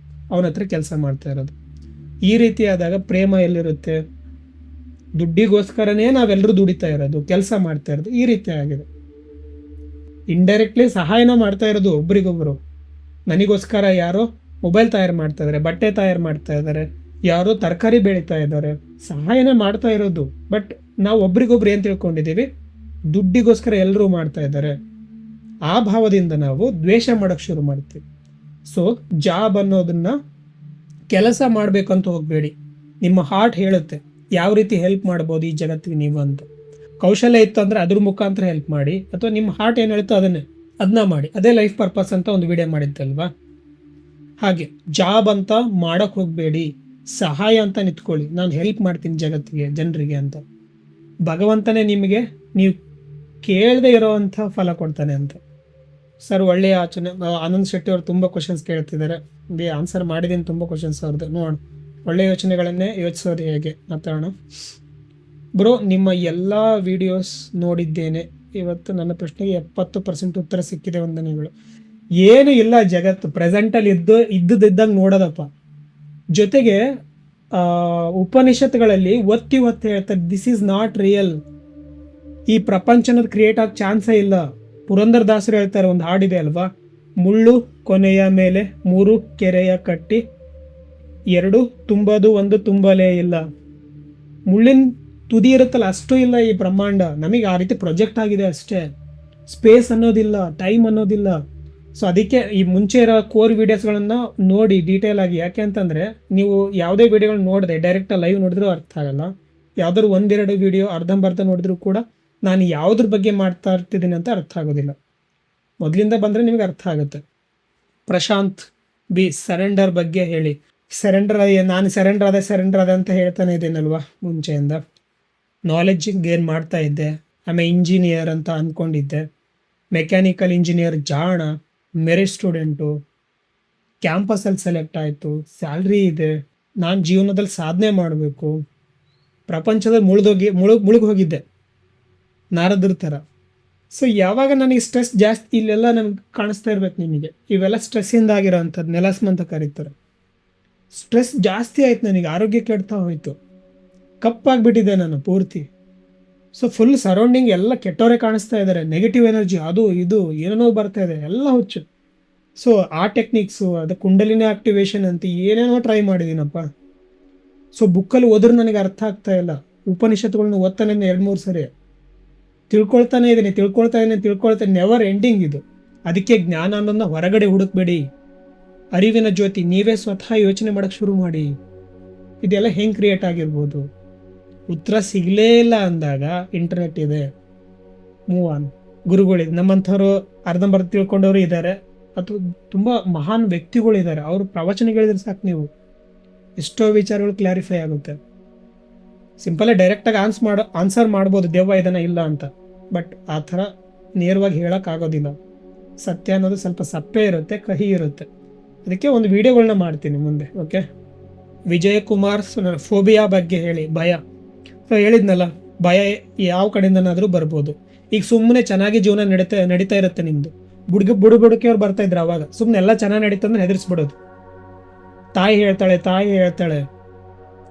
ಅವನ ಹತ್ರ ಕೆಲಸ ಮಾಡ್ತಾ ಇರೋದು. ಈ ರೀತಿ ಆದಾಗ ಪ್ರೇಮ ಎಲ್ಲಿರುತ್ತೆ? ದುಡ್ಡಿಗೋಸ್ಕರನೇ ನಾವೆಲ್ಲರೂ ದುಡಿತಾ ಇರೋದು, ಕೆಲಸ ಮಾಡ್ತಾ ಇರೋದು. ಈ ರೀತಿ ಆಗಿದೆ. ಇಂಡೈರೆಕ್ಟ್ಲಿ ಸಹಾಯನ ಮಾಡ್ತಾ ಇರೋದು ಒಬ್ರಿಗೊಬ್ರು. ನನಗೋಸ್ಕರ ಯಾರೋ ಮೊಬೈಲ್ ತಯಾರು ಮಾಡ್ತಾ ಇದ್ದಾರೆ, ಬಟ್ಟೆ ತಯಾರು ಮಾಡ್ತಾ ಇದ್ದಾರೆ, ಯಾರೋ ತರಕಾರಿ ಬೆಳೀತಾ ಇದ್ದಾರೆ, ಸಹಾಯನ ಮಾಡ್ತಾ ಇರೋದು. ಬಟ್ ನಾವು ಒಬ್ರಿಗೊಬ್ರು ಏನು ತಿಳ್ಕೊಂಡಿದ್ದೀವಿ, ದುಡ್ಡಿಗೋಸ್ಕರ ಎಲ್ಲರೂ ಮಾಡ್ತಾ ಇದ್ದಾರೆ. ಆ ಭಾವದಿಂದ ನಾವು ದ್ವೇಷ ಮಾಡೋಕ್ಕೆ ಶುರು ಮಾಡ್ತೀವಿ. ಸೊ ಜಾಬ್ ಅನ್ನೋದನ್ನ ಕೆಲಸ ಮಾಡಬೇಕಂತ ಹೋಗಬೇಡಿ. ನಿಮ್ಮ ಹಾರ್ಟ್ ಹೇಳುತ್ತೆ ಯಾವ ರೀತಿ ಹೆಲ್ಪ್ ಮಾಡ್ಬೋದು ಈ ಜಗತ್ತಿಗೆ ನೀವು ಅಂತ. ಕೌಶಲ್ಯ ಇತ್ತು ಅಂದರೆ ಅದ್ರ ಮುಖಾಂತರ ಹೆಲ್ಪ್ ಮಾಡಿ, ಅಥವಾ ನಿಮ್ಮ ಹಾರ್ಟ್ ಏನು ಹೇಳುತ್ತೋ ಅದನ್ನ ಮಾಡಿ. ಅದೇ ಲೈಫ್ ಪರ್ಪಸ್ ಅಂತ ಒಂದು ವಿಡಿಯೋ ಮಾಡಿದ್ದಲ್ವಾ. ಹಾಗೆ ಜಾಬ್ ಅಂತ ಮಾಡೋಕ್ಕೆ ಹೋಗಬೇಡಿ, ಸಹಾಯ ಅಂತ ನಿಂತ್ಕೊಳ್ಳಿ. ನಾನು ಹೆಲ್ಪ್ ಮಾಡ್ತೀನಿ ಜಗತ್ತಿಗೆ, ಜನರಿಗೆ ಅಂತ. ಭಗವಂತನೇ ನಿಮಗೆ ನೀವು ಕೇಳದೆ ಇರೋವಂಥ ಫಲ ಕೊಡ್ತಾನೆ ಅಂತ. ಸರ್ ಒಳ್ಳೆಯ ಆಚರಣೆ. ಆನಂದ್ ಶೆಟ್ಟಿ ಅವರು ತುಂಬ ಕ್ವಶನ್ಸ್ ಕೇಳ್ತಿದ್ದಾರೆ, ಆನ್ಸರ್ ಮಾಡಿದ್ದೀನಿ ತುಂಬ ಕ್ವಶನ್ಸ್ ಅವ್ರದ್ದು. ನೋಡೋಣ, ಒಳ್ಳೆಯ ಯೋಚನೆಗಳನ್ನೇ ಯೋಚಿಸೋದು ಹೇಗೆ ಮಾತಾಡೋಣ. ಬ್ರೋ, ನಿಮ್ಮ ಎಲ್ಲ ವಿಡಿಯೋಸ್ ನೋಡಿದ್ದೇನೆ, ಇವತ್ತು ನನ್ನ ಪ್ರಶ್ನೆಗೆ 70% ಉತ್ತರ ಸಿಕ್ಕಿದೆ, ವಂದನೆಗಳು. ಏನು ಇಲ್ಲ, ಜಗತ್ತು ಪ್ರೆಸೆಂಟಲ್ಲಿ ಇದ್ದಂಗೆ ನೋಡೋದಪ್ಪ. ಜೊತೆಗೆ ಉಪನಿಷತ್ತುಗಳಲ್ಲಿ ಒತ್ತಿ ಹೇಳ್ತಾರೆ, ದಿಸ್ ಈಸ್ ನಾಟ್ ರಿಯಲ್. ಈ ಪ್ರಪಂಚನದ ಕ್ರಿಯೇಟ್ ಆಗ ಚಾನ್ಸೇ ಇಲ್ಲ. ಪುರಂದರದಾಸರು ಹೇಳ್ತಾರೆ, ಒಂದು ಹಾಡಿದೆ ಅಲ್ವಾ, ಮುಳ್ಳು ಕೊನೆಯ ಮೇಲೆ 3 ಕೆರೆಯ ಕಟ್ಟಿ 2 ತುಂಬದು 1 ತುಂಬಲೇ ಇಲ್ಲ. ಮುಳ್ಳಿನ ತುದಿ ಇರುತ್ತಲ್ಲ ಅಷ್ಟು ಇಲ್ಲ ಈ ಬ್ರಹ್ಮಾಂಡ. ನಮಗೆ ಆ ರೀತಿ ಪ್ರೊಜೆಕ್ಟ್ ಆಗಿದೆ ಅಷ್ಟೇ. ಸ್ಪೇಸ್ ಅನ್ನೋದಿಲ್ಲ, ಟೈಮ್ ಅನ್ನೋದಿಲ್ಲ. ಸೊ ಅದಕ್ಕೆ ಈ ಮುಂಚೆ ಇರೋ ಕೋರ್ ವೀಡಿಯೋಸ್ಗಳನ್ನು ನೋಡಿ ಡೀಟೇಲ್ ಆಗಿ. ಯಾಕೆ ಅಂತಂದರೆ ನೀವು ಯಾವುದೇ ವೀಡಿಯೋಗಳನ್ನ ನೋಡಿದೆ ಡೈರೆಕ್ಟಾಗಿ ಲೈವ್ ನೋಡಿದ್ರೂ ಅರ್ಥ ಆಗಲ್ಲ. ಯಾವುದಾದ್ರು ಒಂದೆರಡು ವೀಡಿಯೋ ಅರ್ಧಂಬರ್ಧ ನೋಡಿದ್ರೂ ಕೂಡ ನಾನು ಯಾವುದ್ರ ಬಗ್ಗೆ ಮಾಡ್ತಾ ಇರ್ತಿದ್ದೀನಿ ಅಂತ ಅರ್ಥ ಆಗೋದಿಲ್ಲ. ಮೊದಲಿಂದ ಬಂದರೆ ನಿಮಗೆ ಅರ್ಥ ಆಗುತ್ತೆ. ಪ್ರಶಾಂತ್ ಬಿ ಸರೆಂಡರ್ ಬಗ್ಗೆ ಹೇಳಿ. ನಾನು ಸರೆಂಡರ್ ಆದೆ ಅಂತ ಹೇಳ್ತಾನೆ ಇದ್ದೀನಲ್ವ ಮುಂಚೆಯಿಂದ. ನಾಲೆಡ್ಜ್ ಗೇನ್ ಮಾಡ್ತಾ ಇದ್ದೆ. ಆಮೇಲೆ ಇಂಜಿನಿಯರ್ ಅಂತ ಅಂದ್ಕೊಂಡಿದ್ದೆ. ಮೆಕ್ಯಾನಿಕಲ್ ಇಂಜಿನಿಯರ್ ಜಾಣ, ಮೆರಿಟ್ ಸ್ಟೂಡೆಂಟು, ಕ್ಯಾಂಪಸಲ್ಲಿ ಸೆಲೆಕ್ಟ್ ಆಯಿತು, ಸ್ಯಾಲ್ರಿ ಇದೆ, ನಾನು ಜೀವನದಲ್ಲಿ ಸಾಧನೆ ಮಾಡಬೇಕು, ಪ್ರಪಂಚದಲ್ಲಿ ಮುಳುಗಿ ಹೋಗಿದ್ದೆ ನಾರದ್ರ ಥರ. ಸೊ ಯಾವಾಗ ನನಗೆ ಸ್ಟ್ರೆಸ್ ಜಾಸ್ತಿ, ಇಲ್ಲೆಲ್ಲ ನನಗೆ ಕಾಣಿಸ್ತಾ ಇರ್ಬೇಕು ನಿಮಗೆ, ಇವೆಲ್ಲ ಸ್ಟ್ರೆಸ್ಸಿಂದ ಆಗಿರೋ ಅಂಥದ್ದು ನೆಲಸ್ಮ ಅಂತ ಕರೀತಾರೆ. ಸ್ಟ್ರೆಸ್ ಜಾಸ್ತಿ ಆಯ್ತು, ನನಗೆ ಆರೋಗ್ಯ ಕೆಡ್ತಾ ಹೋಯಿತು, ಕಪ್ಪಾಗಿಬಿಟ್ಟಿದ್ದೆ ನಾನು ಪೂರ್ತಿ. ಸೊ ಫುಲ್ ಸರೌಂಡಿಂಗ್ ಎಲ್ಲ ಕೆಟ್ಟವರೇ ಕಾಣಿಸ್ತಾ ಇದ್ದಾರೆ, ನೆಗೆಟಿವ್ ಎನರ್ಜಿ ಅದು ಇದು ಏನೇನೋ ಬರ್ತಾ ಇದೆ, ಎಲ್ಲ ಹುಚ್ಚು. ಸೊ ಆ ಟೆಕ್ನಿಕ್ಸು, ಅದು ಕುಂಡಲಿನಿ ಆಕ್ಟಿವೇಶನ್ ಅಂತ ಏನೇನೋ ಟ್ರೈ ಮಾಡಿದ್ದೀನಪ್ಪ. ಸೊ ಬುಕ್ಕಲ್ಲಿ ಓದ್ರೂ ನನಗೆ ಅರ್ಥ ಆಗ್ತಾ ಇಲ್ಲ. ಉಪನಿಷತ್ತುಗಳನ್ನ ಓದ್ತಾನೆ 2-3 ಸರಿ ತಿಳ್ಕೊಳ್ತಾನೆ ಇದ್ದೀನಿ, ನೆವರ್ ಎಂಡಿಂಗ್ ಇದು. ಅದಕ್ಕೆ ಜ್ಞಾನ ಅನ್ನೋದನ್ನ ಹೊರಗಡೆ ಹುಡುಕ್ಬೇಡಿ, ಅರಿವಿನ ಜ್ಯೋತಿ ನೀವೇ ಸ್ವತಃ ಯೋಚನೆ ಮಾಡೋಕ್ಕೆ ಶುರು ಮಾಡಿ. ಇದೆಲ್ಲ ಹೆಂಗೆ ಕ್ರಿಯೇಟ್ ಆಗಿರ್ಬೋದು? ಉತ್ತರ ಸಿಗಲೇ ಇಲ್ಲ ಅಂದಾಗ ಇಂಟರ್ನೆಟ್ ಇದೆ, ಮೂವ್ ಆನ್. ಗುರುಗಳಿದೆ, ನಮ್ಮಂಥವ್ರು ಅರ್ಧಂಬರ್ಧ ತಿಳ್ಕೊಂಡವರು ಇದ್ದಾರೆ, ಅಥವಾ ತುಂಬ ಮಹಾನ್ ವ್ಯಕ್ತಿಗಳಿದ್ದಾರೆ, ಅವರು ಪ್ರವಚನಗಳಿದ್ರೆ ಸಾಕು, ನೀವು ಎಷ್ಟೋ ವಿಚಾರಗಳು ಕ್ಲಾರಿಫೈ ಆಗುತ್ತೆ. ಸಿಂಪಲಾಗಿ ಡೈರೆಕ್ಟಾಗಿ ಆನ್ಸರ್ ಮಾಡ್ಬೋದು ದೆವ್ವ ಇದನ್ನ ಇಲ್ಲ ಅಂತ, ಬಟ್ ಆ ಥರ ನೇರವಾಗಿ ಹೇಳೋಕ್ಕಾಗೋದಿಲ್ಲ. ಸತ್ಯ ಅನ್ನೋದು ಸ್ವಲ್ಪ ಸಪ್ಪೆ ಇರುತ್ತೆ, ಕಹಿ ಇರುತ್ತೆ. ಅದಕ್ಕೆ ಒಂದು ವಿಡಿಯೋಗಳನ್ನ ಮಾಡ್ತೀನಿ ಮುಂದೆ. ಓಕೆ, ವಿಜಯಕುಮಾರ್ ಫೋಬಿಯಾ ಬಗ್ಗೆ ಹೇಳಿ. ಭಯ, ಸೊ ಹೇಳಿದ್ನಲ್ಲ, ಭಯ ಯಾವ ಕಡೆಯಿಂದನಾದರೂ ಬರ್ಬೋದು. ಈಗ ಸುಮ್ಮನೆ ಚೆನ್ನಾಗಿ ಜೀವನ ನಡೀತಾ ಇರುತ್ತೆ ನಿಮ್ಮದು, ಬುಡುಕಿಯವ್ರು ಬರ್ತಾ ಇದ್ರು ಅವಾಗ, ಸುಮ್ಮನೆ ಎಲ್ಲ ಚೆನ್ನಾಗಿ ನಡೀತಂದ್ರೆ ಹೆದರಿಸ್ಬಿಡೋದು. ತಾಯಿ ಹೇಳ್ತಾಳೆ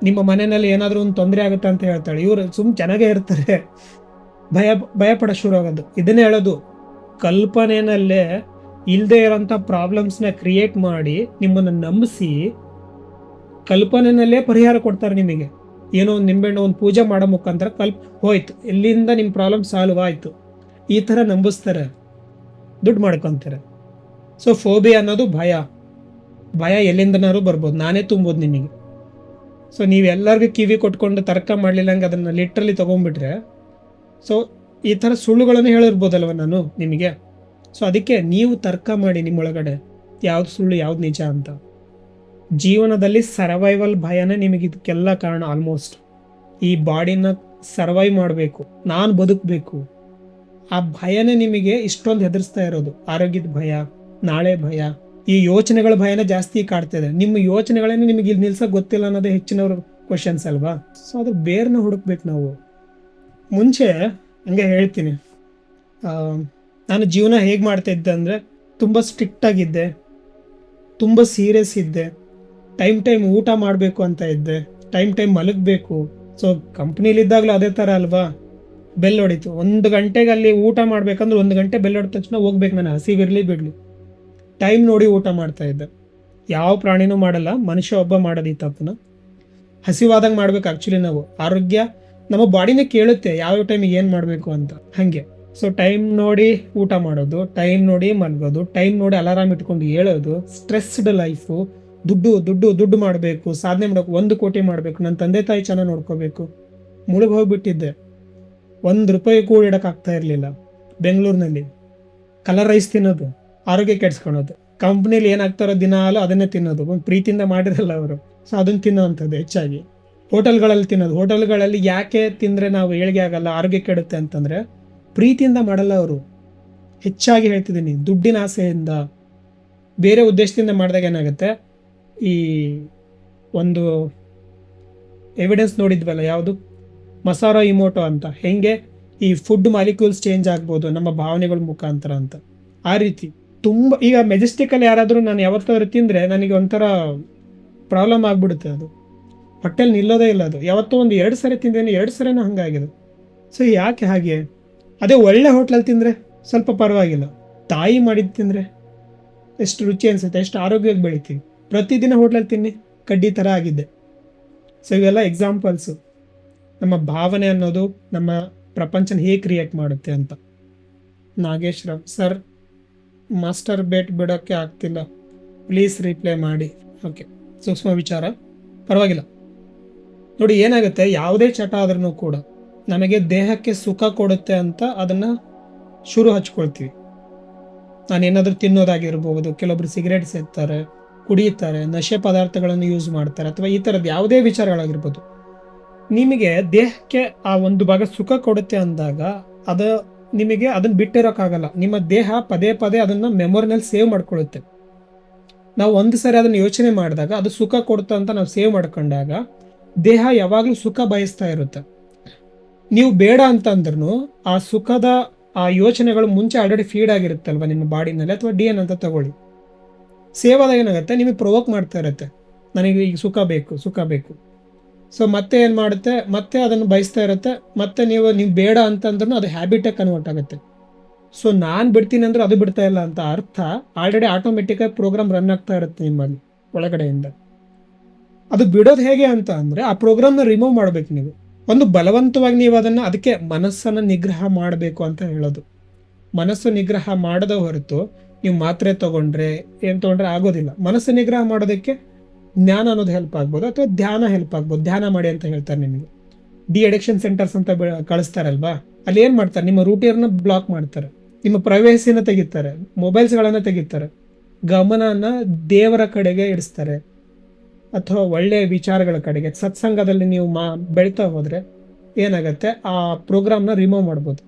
ನಿಮ್ಮ ಮನೆಯಲ್ಲಿ ಏನಾದರೂ ಒಂದು ತೊಂದರೆ ಆಗುತ್ತೆ ಅಂತ ಹೇಳ್ತಾಳೆ, ಇವರು ಸುಮ್ಮನೆ ಚೆನ್ನಾಗೇ ಇರ್ತಾರೆ, ಭಯ ಪಡೋ ಶುರು ಆಗೋದು. ಇದನ್ನೇ ಹೇಳೋದು, ಕಲ್ಪನೆಯಲ್ಲೇ ಇಲ್ಲದೆ ಇರೋಂಥ ಪ್ರಾಬ್ಲಮ್ಸ್ನ ಕ್ರಿಯೇಟ್ ಮಾಡಿ ನಿಮ್ಮನ್ನು ನಂಬಿಸಿ ಕಲ್ಪನೆಯಲ್ಲೇ ಪರಿಹಾರ ಕೊಡ್ತಾರೆ ನಿಮಗೆ. ಏನೋ ಒಂದು ನಿಂಬೆಹಣ್ಣು ಒಂದು ಪೂಜೆ ಮಾಡೋ ಮುಖಾಂತರ ಹೋಯ್ತು, ಎಲ್ಲಿಂದ ನಿಮ್ಮ ಪ್ರಾಬ್ಲಮ್ ಸಾಲ್ವ್ ಆಯಿತು, ಈ ಥರ ನಂಬಿಸ್ತಾರೆ, ದುಡ್ಡು ಮಾಡ್ಕೊತಾರೆ. ಸೊ ಫೋಬಿಯಾ ಅನ್ನೋದು ಭಯ ಎಲ್ಲಿಂದನಾದ್ರು ಬರ್ಬೋದು, ನಾನೇ ತುಂಬೋದು ನಿಮಗೆ. ಸೊ ನೀವೆಲ್ಲರಿಗೂ ಕಿವಿ ಕೊಟ್ಕೊಂಡು ತರ್ಕ ಮಾಡಲಿಲ್ಲಂಗೆ ಅದನ್ನು ಲಿಟ್ರಲಿ ತೊಗೊಂಡ್ಬಿಟ್ರೆ, ಸೊ ಈ ಥರ ಸುಳ್ಳುಗಳನ್ನು ಹೇಳಿರ್ಬೋದಲ್ವ ನಾನು ನಿಮಗೆ. ಸೊ ಅದಕ್ಕೆ ನೀವು ತರ್ಕ ಮಾಡಿ ನಿಮ್ಮೊಳಗಡೆ ಯಾವ್ದು ಸುಳ್ಳು ಯಾವ್ದು ನಿಜ ಅಂತ. ಜೀವನದಲ್ಲಿ ಸರ್ವೈವಲ್ ಭಯನೇ ನಿಮಗೆ ಇದಕ್ಕೆಲ್ಲ ಕಾರಣ. ಆಲ್ಮೋಸ್ಟ್ ಈ ಬಾಡಿನ ಸರ್ವೈವ್ ಮಾಡಬೇಕು, ನಾನು ಬದುಕಬೇಕು, ಆ ಭಯನೇ ನಿಮಗೆ ಇಷ್ಟೊಂದು ಹೆದರ್ಸ್ತಾ ಇರೋದು. ಆರೋಗ್ಯದ ಭಯ, ನಾಳೆ ಭಯ, ಈ ಯೋಚನೆಗಳ ಭಯನೇ ಜಾಸ್ತಿ ಕಾಡ್ತಿದೆ. ನಿಮ್ಮ ಯೋಚನೆಗಳನ್ನೇ ನಿಮಗೆ ಇಲ್ಲಿ ನಿಲ್ಸೋಕೆ ಗೊತ್ತಿಲ್ಲ ಅನ್ನೋದೇ ಹೆಚ್ಚಿನವ್ರ ಕ್ವಶನ್ಸ್ ಅಲ್ವಾ. ಸೊ ಅದ್ರ ಬೇರ್ನ ಹುಡುಕ್ಬೇಕು ನಾವು. ಮುಂಚೆ ಹಂಗೆ ಹೇಳ್ತೀನಿ, ನಾನು ಜೀವನ ಹೇಗೆ ಮಾಡ್ತಾ ಇದ್ದೆ ಅಂದರೆ, ತುಂಬ ಸ್ಟ್ರಿಕ್ಟಾಗಿದ್ದೆ, ತುಂಬ ಸೀರಿಯಸ್ ಇದ್ದೆ, ಟೈಮ್ ಊಟ ಮಾಡಬೇಕು ಅಂತ ಇದ್ದೆ, ಟೈಮ್ ಮಲಗಬೇಕು. ಸೊ ಕಂಪ್ನಿಲಿದ್ದಾಗಲೂ ಅದೇ ಥರ ಅಲ್ವಾ, ಬೆಲ್ ಹೊಡಿತು 1 ಗಂಟೆಗೆ ಅಲ್ಲಿ ಊಟ ಮಾಡ್ಬೇಕಂದ್ರೆ 1 ಗಂಟೆ ಬೆಲ್ ಹೊಡೆದ ತಕ್ಷಣ ಹೋಗ್ಬೇಕು, ನಾನು ಹಸಿವಿರಲಿ ಬಿಡಲಿ, ಟೈಮ್ ನೋಡಿ ಊಟ ಮಾಡ್ತಾ ಇದ್ದೆ. ಯಾವ ಪ್ರಾಣಿನೂ ಮಾಡಲ್ಲ, ಮನುಷ್ಯ ಒಬ್ಬ ಮಾಡೋದು ಈ ತಪ್ಪನ. ಹಸಿವಾದಾಗ ಮಾಡ್ಬೇಕು ಆ್ಯಕ್ಚುಲಿ ನಾವು. ಆರೋಗ್ಯ ನಮ್ಮ ಬಾಡಿನೇ ಕೇಳುತ್ತೆ ಯಾವ ಟೈಮಿಗೆ ಏನು ಮಾಡಬೇಕು ಅಂತ, ಹಾಗೆ. ಸೊ ಟೈಮ್ ನೋಡಿ ಊಟ ಮಾಡೋದು, ಟೈಮ್ ನೋಡಿ ಮಲಗೋದು, ಟೈಮ್ ನೋಡಿ ಅಲಾರಾಮ್ ಇಟ್ಕೊಂಡು ಹೇಳೋದು, ಸ್ಟ್ರೆಸ್ಡ್ ಲೈಫು, ದುಡ್ಡು ಮಾಡಬೇಕು, ಸಾಧನೆ ಮಾಡಬೇಕು, 1 ಕೋಟಿ ಮಾಡಬೇಕು, ನನ್ನ ತಂದೆ ತಾಯಿ ಚೆನ್ನಾಗಿ ನೋಡ್ಕೋಬೇಕು. ಮುಳುಗಿ ಹೋಗ್ಬಿಟ್ಟಿದ್ದೆ, ₹1 ಕೂಡ ಇಡೋಕ್ಕಾಗ್ತಾ ಇರಲಿಲ್ಲ. ಬೆಂಗಳೂರಿನಲ್ಲಿ ಕಲರ್ ರೈಸ್ ತಿನ್ನೋದು, ಆರೋಗ್ಯ ಕೆಡ್ಸ್ಕೊಳೋದು, ಕಂಪ್ನಿಲಿ ಏನಾಗ್ತಾರೋ ದಿನಾಲು ಅದನ್ನೇ ತಿನ್ನೋದು, ಒಂದು ಪ್ರೀತಿಯಿಂದ ಮಾಡಿರಲ್ಲ ಅವರು, ಸೊ ಅದನ್ನು ತಿನ್ನೋವಂಥದ್ದು ಹೆಚ್ಚಾಗಿ. ಹೋಟೆಲ್ಗಳಲ್ಲಿ ತಿನ್ನೋದು, ಹೋಟೆಲ್ಗಳಲ್ಲಿ ಯಾಕೆ ತಿಂದರೆ ನಾವು ಏಳಿಗೆ ಆಗಲ್ಲ, ಆರೋಗ್ಯ ಕೆಡುತ್ತೆ ಅಂತಂದರೆ ಪ್ರೀತಿಯಿಂದ ಮಾಡಲ್ಲ ಅವರು. ಹೆಚ್ಚಾಗಿ ಹೇಳ್ತಿದ್ದೀನಿ, ದುಡ್ಡಿನ ಆಸೆಯಿಂದ, ಬೇರೆ ಉದ್ದೇಶದಿಂದ ಮಾಡಿದಾಗ ಏನಾಗುತ್ತೆ, ಈ ಒಂದು ಎವಿಡೆನ್ಸ್ ನೋಡಿದ್ವಲ್ಲ, ಯಾವುದು ಮಸಾರೋ ಇಮೋಟೋ ಅಂತ, ಹೆಂಗೆ ಈ ಫುಡ್ ಮಾಲಿಕ್ಯೂಲ್ಸ್ ಚೇಂಜ್ ಆಗ್ಬೋದು ನಮ್ಮ ಭಾವನೆಗಳ ಮುಖಾಂತರ ಅಂತ. ಆ ರೀತಿ ತುಂಬ ಈಗ ಮೆಜೆಸ್ಟಿಕಲ್ಲಿ ಯಾರಾದರೂ ನಾನು ಯಾವತ್ತಾದ್ರೂ ತಿಂದರೆ ನನಗೆ ಒಂಥರ ಪ್ರಾಬ್ಲಮ್ ಆಗಿಬಿಡುತ್ತೆ, ಅದು ಹೊಟ್ಟೆಲಿ ನಿಲ್ಲೋದೇ ಇಲ್ಲ. ಅದು ಯಾವತ್ತೋ 1-2 ಸರಿ ತಿಂದೇನೆ, 2 ಸರಿನೂ ಹಂಗಾಗಿದೆ. ಸೊ ಯಾಕೆ ಹಾಗೆ? ಅದೇ ಒಳ್ಳೆ ಹೋಟ್ಲಲ್ಲಿ ತಿಂದರೆ ಸ್ವಲ್ಪ ಪರವಾಗಿಲ್ಲ, ತಾಯಿ ಮಾಡಿದ್ದು ತಿಂದರೆ ಎಷ್ಟು ರುಚಿ ಅನಿಸುತ್ತೆ, ಎಷ್ಟು ಆರೋಗ್ಯಕ್ಕೆ ಬೆಳಿತೀವಿ. ಪ್ರತಿದಿನ ಹೋಟ್ಲಲ್ಲಿ ತಿನ್ನಿ, ಕಡ್ಡಿ ಥರ ಆಗಿದ್ದೆ. ಸೊ ಇವೆಲ್ಲ ಎಕ್ಸಾಂಪಲ್ಸು. ನಮ್ಮ ಭಾವನೆ ಅನ್ನೋದು ನಮ್ಮ ಪ್ರಪಂಚನ ಹೇಗೆ ಕ್ರಿಯೇಟ್ ಮಾಡುತ್ತೆ ಅಂತ. Nagesh Rao sir, masturbate ಬಿಡೋಕ್ಕೆ ಆಗ್ತಿಲ್ಲ, ಪ್ಲೀಸ್ ರಿಪ್ಲೈ ಮಾಡಿ. ಓಕೆ, ಸೂಕ್ಷ್ಮ ವಿಚಾರ, ಪರವಾಗಿಲ್ಲ. ನೋಡಿ, ಏನಾಗುತ್ತೆ, ಯಾವುದೇ ಚಟ ಆದ್ರೂ ಕೂಡ ನಮಗೆ ದೇಹಕ್ಕೆ ಸುಖ ಕೊಡುತ್ತೆ ಅಂತ ಅದನ್ನು ಶುರು ಹಚ್ಕೊಳ್ತೀವಿ. ನಾನೇನಾದರೂ ತಿನ್ನೋದಾಗಿರ್ಬೋದು, ಕೆಲವೊಬ್ರು ಸಿಗರೇಟ್ ಸೇರ್ತಾರೆ, ಕುಡಿಯುತ್ತಾರೆ, ನಶೆ ಪದಾರ್ಥಗಳನ್ನು ಯೂಸ್ ಮಾಡ್ತಾರೆ, ಅಥವಾ ಈ ಥರದ್ದು ಯಾವುದೇ ವಿಚಾರಗಳಾಗಿರ್ಬೋದು. ನಿಮಗೆ ದೇಹಕ್ಕೆ ಆ ಒಂದು ಭಾಗ ಸುಖ ಕೊಡುತ್ತೆ ಅಂದಾಗ ಅದು ನಿಮಗೆ ಅದನ್ನು ಬಿಟ್ಟಿರೋಕ್ಕಾಗಲ್ಲ. ನಿಮ್ಮ ದೇಹ ಪದೇ ಪದೇ ಅದನ್ನು ಮೆಮೊರಿನಲ್ಲಿ ಸೇವ್ ಮಾಡ್ಕೊಳ್ಳುತ್ತೆ. ನಾವು ಒಂದು ಸರಿ ಅದನ್ನು ಯೋಚನೆ ಮಾಡಿದಾಗ ಅದು ಸುಖ ಕೊಡುತ್ತೆ ಅಂತ ನಾವು ಸೇವ್ ಮಾಡ್ಕೊಂಡಾಗ ದೇಹ ಯಾವಾಗಲೂ ಸುಖ ಬಯಸ್ತಾ ಇರುತ್ತೆ. ನೀವು ಬೇಡ ಅಂತಂದ್ರೂ ಆ ಸುಖದ ಆ ಯೋಚನೆಗಳು ಮುಂಚೆ ಆಲ್ರೆಡಿ ಫೀಡ್ ಆಗಿರುತ್ತಲ್ವ ನಿಮ್ಮ ಬಾಡಿನಲ್ಲಿ, ಅಥವಾ ಡಿ ಎನ್ ಅಂತ ತಗೊಳ್ಳಿ. ಸೇವ್ ಆದಾಗ ಏನಾಗುತ್ತೆ, ನಿಮಗೆ ಪ್ರೊವೋಕ್ ಮಾಡ್ತಾ ಇರುತ್ತೆ, ನನಗೆ ಈಗ ಸುಖ ಬೇಕು, ಸುಖ ಬೇಕು. ಸೊ ಮತ್ತೆ ಏನು ಮಾಡುತ್ತೆ, ಮತ್ತೆ ಅದನ್ನು ಬಯಸ್ತಾ ಇರುತ್ತೆ. ಮತ್ತೆ ನೀವು ಬೇಡ ಅಂತಂದ್ರೂ ಅದು ಹ್ಯಾಬಿಟಾಗಿ ಕನ್ವರ್ಟ್ ಆಗುತ್ತೆ. ಸೊ ನಾನು ಬಿಡ್ತೀನಿ ಅಂದ್ರೆ ಅದು ಬಿಡ್ತಾ ಇಲ್ಲ ಅಂತ ಅರ್ಥ, ಆಲ್ರೆಡಿ ಆಟೋಮೆಟಿಕ್ಕಾಗಿ ಪ್ರೋಗ್ರಾಮ್ ರನ್ ಆಗ್ತಾ ಇರುತ್ತೆ ನಿಮ್ಮಲ್ಲಿ ಒಳಗಡೆಯಿಂದ. ಅದು ಬಿಡೋದು ಹೇಗೆ ಅಂತ ಅಂದರೆ, ಆ ಪ್ರೋಗ್ರಾಮ್ನ ರಿಮೂವ್ ಮಾಡಬೇಕು ನೀವು. ಒಂದು ಬಲವಂತವಾಗಿ ನೀವು ಅದನ್ನು, ಅದಕ್ಕೆ ಮನಸ್ಸನ್ನು ನಿಗ್ರಹ ಮಾಡಬೇಕು ಅಂತ ಹೇಳೋದು. ಮನಸ್ಸು ನಿಗ್ರಹ ಮಾಡದ ಹೊರತು ನೀವು ಮಾತ್ರೆ ತೊಗೊಂಡ್ರೆ ಏನು ತೊಗೊಂಡ್ರೆ ಆಗೋದಿಲ್ಲ. ಮನಸ್ಸು ನಿಗ್ರಹ ಮಾಡೋದಕ್ಕೆ ಜ್ಞಾನ ಅನ್ನೋದು ಹೆಲ್ಪ್ ಆಗ್ಬೋದು, ಅಥವಾ ಧ್ಯಾನ ಹೆಲ್ಪ್ ಆಗ್ಬೋದು. ಧ್ಯಾನ ಮಾಡಿ ಅಂತ ಹೇಳ್ತಾರೆ ನಿಮಗೆ. ಡಿ ಅಡಿಕ್ಷನ್ ಸೆಂಟರ್ಸ್ ಅಂತ ಕಳಿಸ್ತಾರಲ್ವಾ, ಅಲ್ಲಿ ಏನು ಮಾಡ್ತಾರೆ, ನಿಮ್ಮ ರೂಟಿಯರ್ನ ಬ್ಲಾಕ್ ಮಾಡ್ತಾರೆ, ನಿಮ್ಮ ಪ್ರೈವೇಸಿನ ತೆಗಿತಾರೆ, ಮೊಬೈಲ್ಸ್ಗಳನ್ನು ತೆಗಿತಾರೆ, ಗಮನನ ದೇವರ ಕಡೆಗೆ ಇಡಿಸ್ತಾರೆ, ಅಥವಾ ಒಳ್ಳೆಯ ವಿಚಾರಗಳ ಕಡೆಗೆ. ಸತ್ಸಂಗದಲ್ಲಿ ನೀವು ಬೆಳೀತಾ ಹೋದರೆ ಏನಾಗುತ್ತೆ, ಆ ಪ್ರೋಗ್ರಾಮ್ನ ರಿಮೂವ್ ಮಾಡ್ಬೋದು.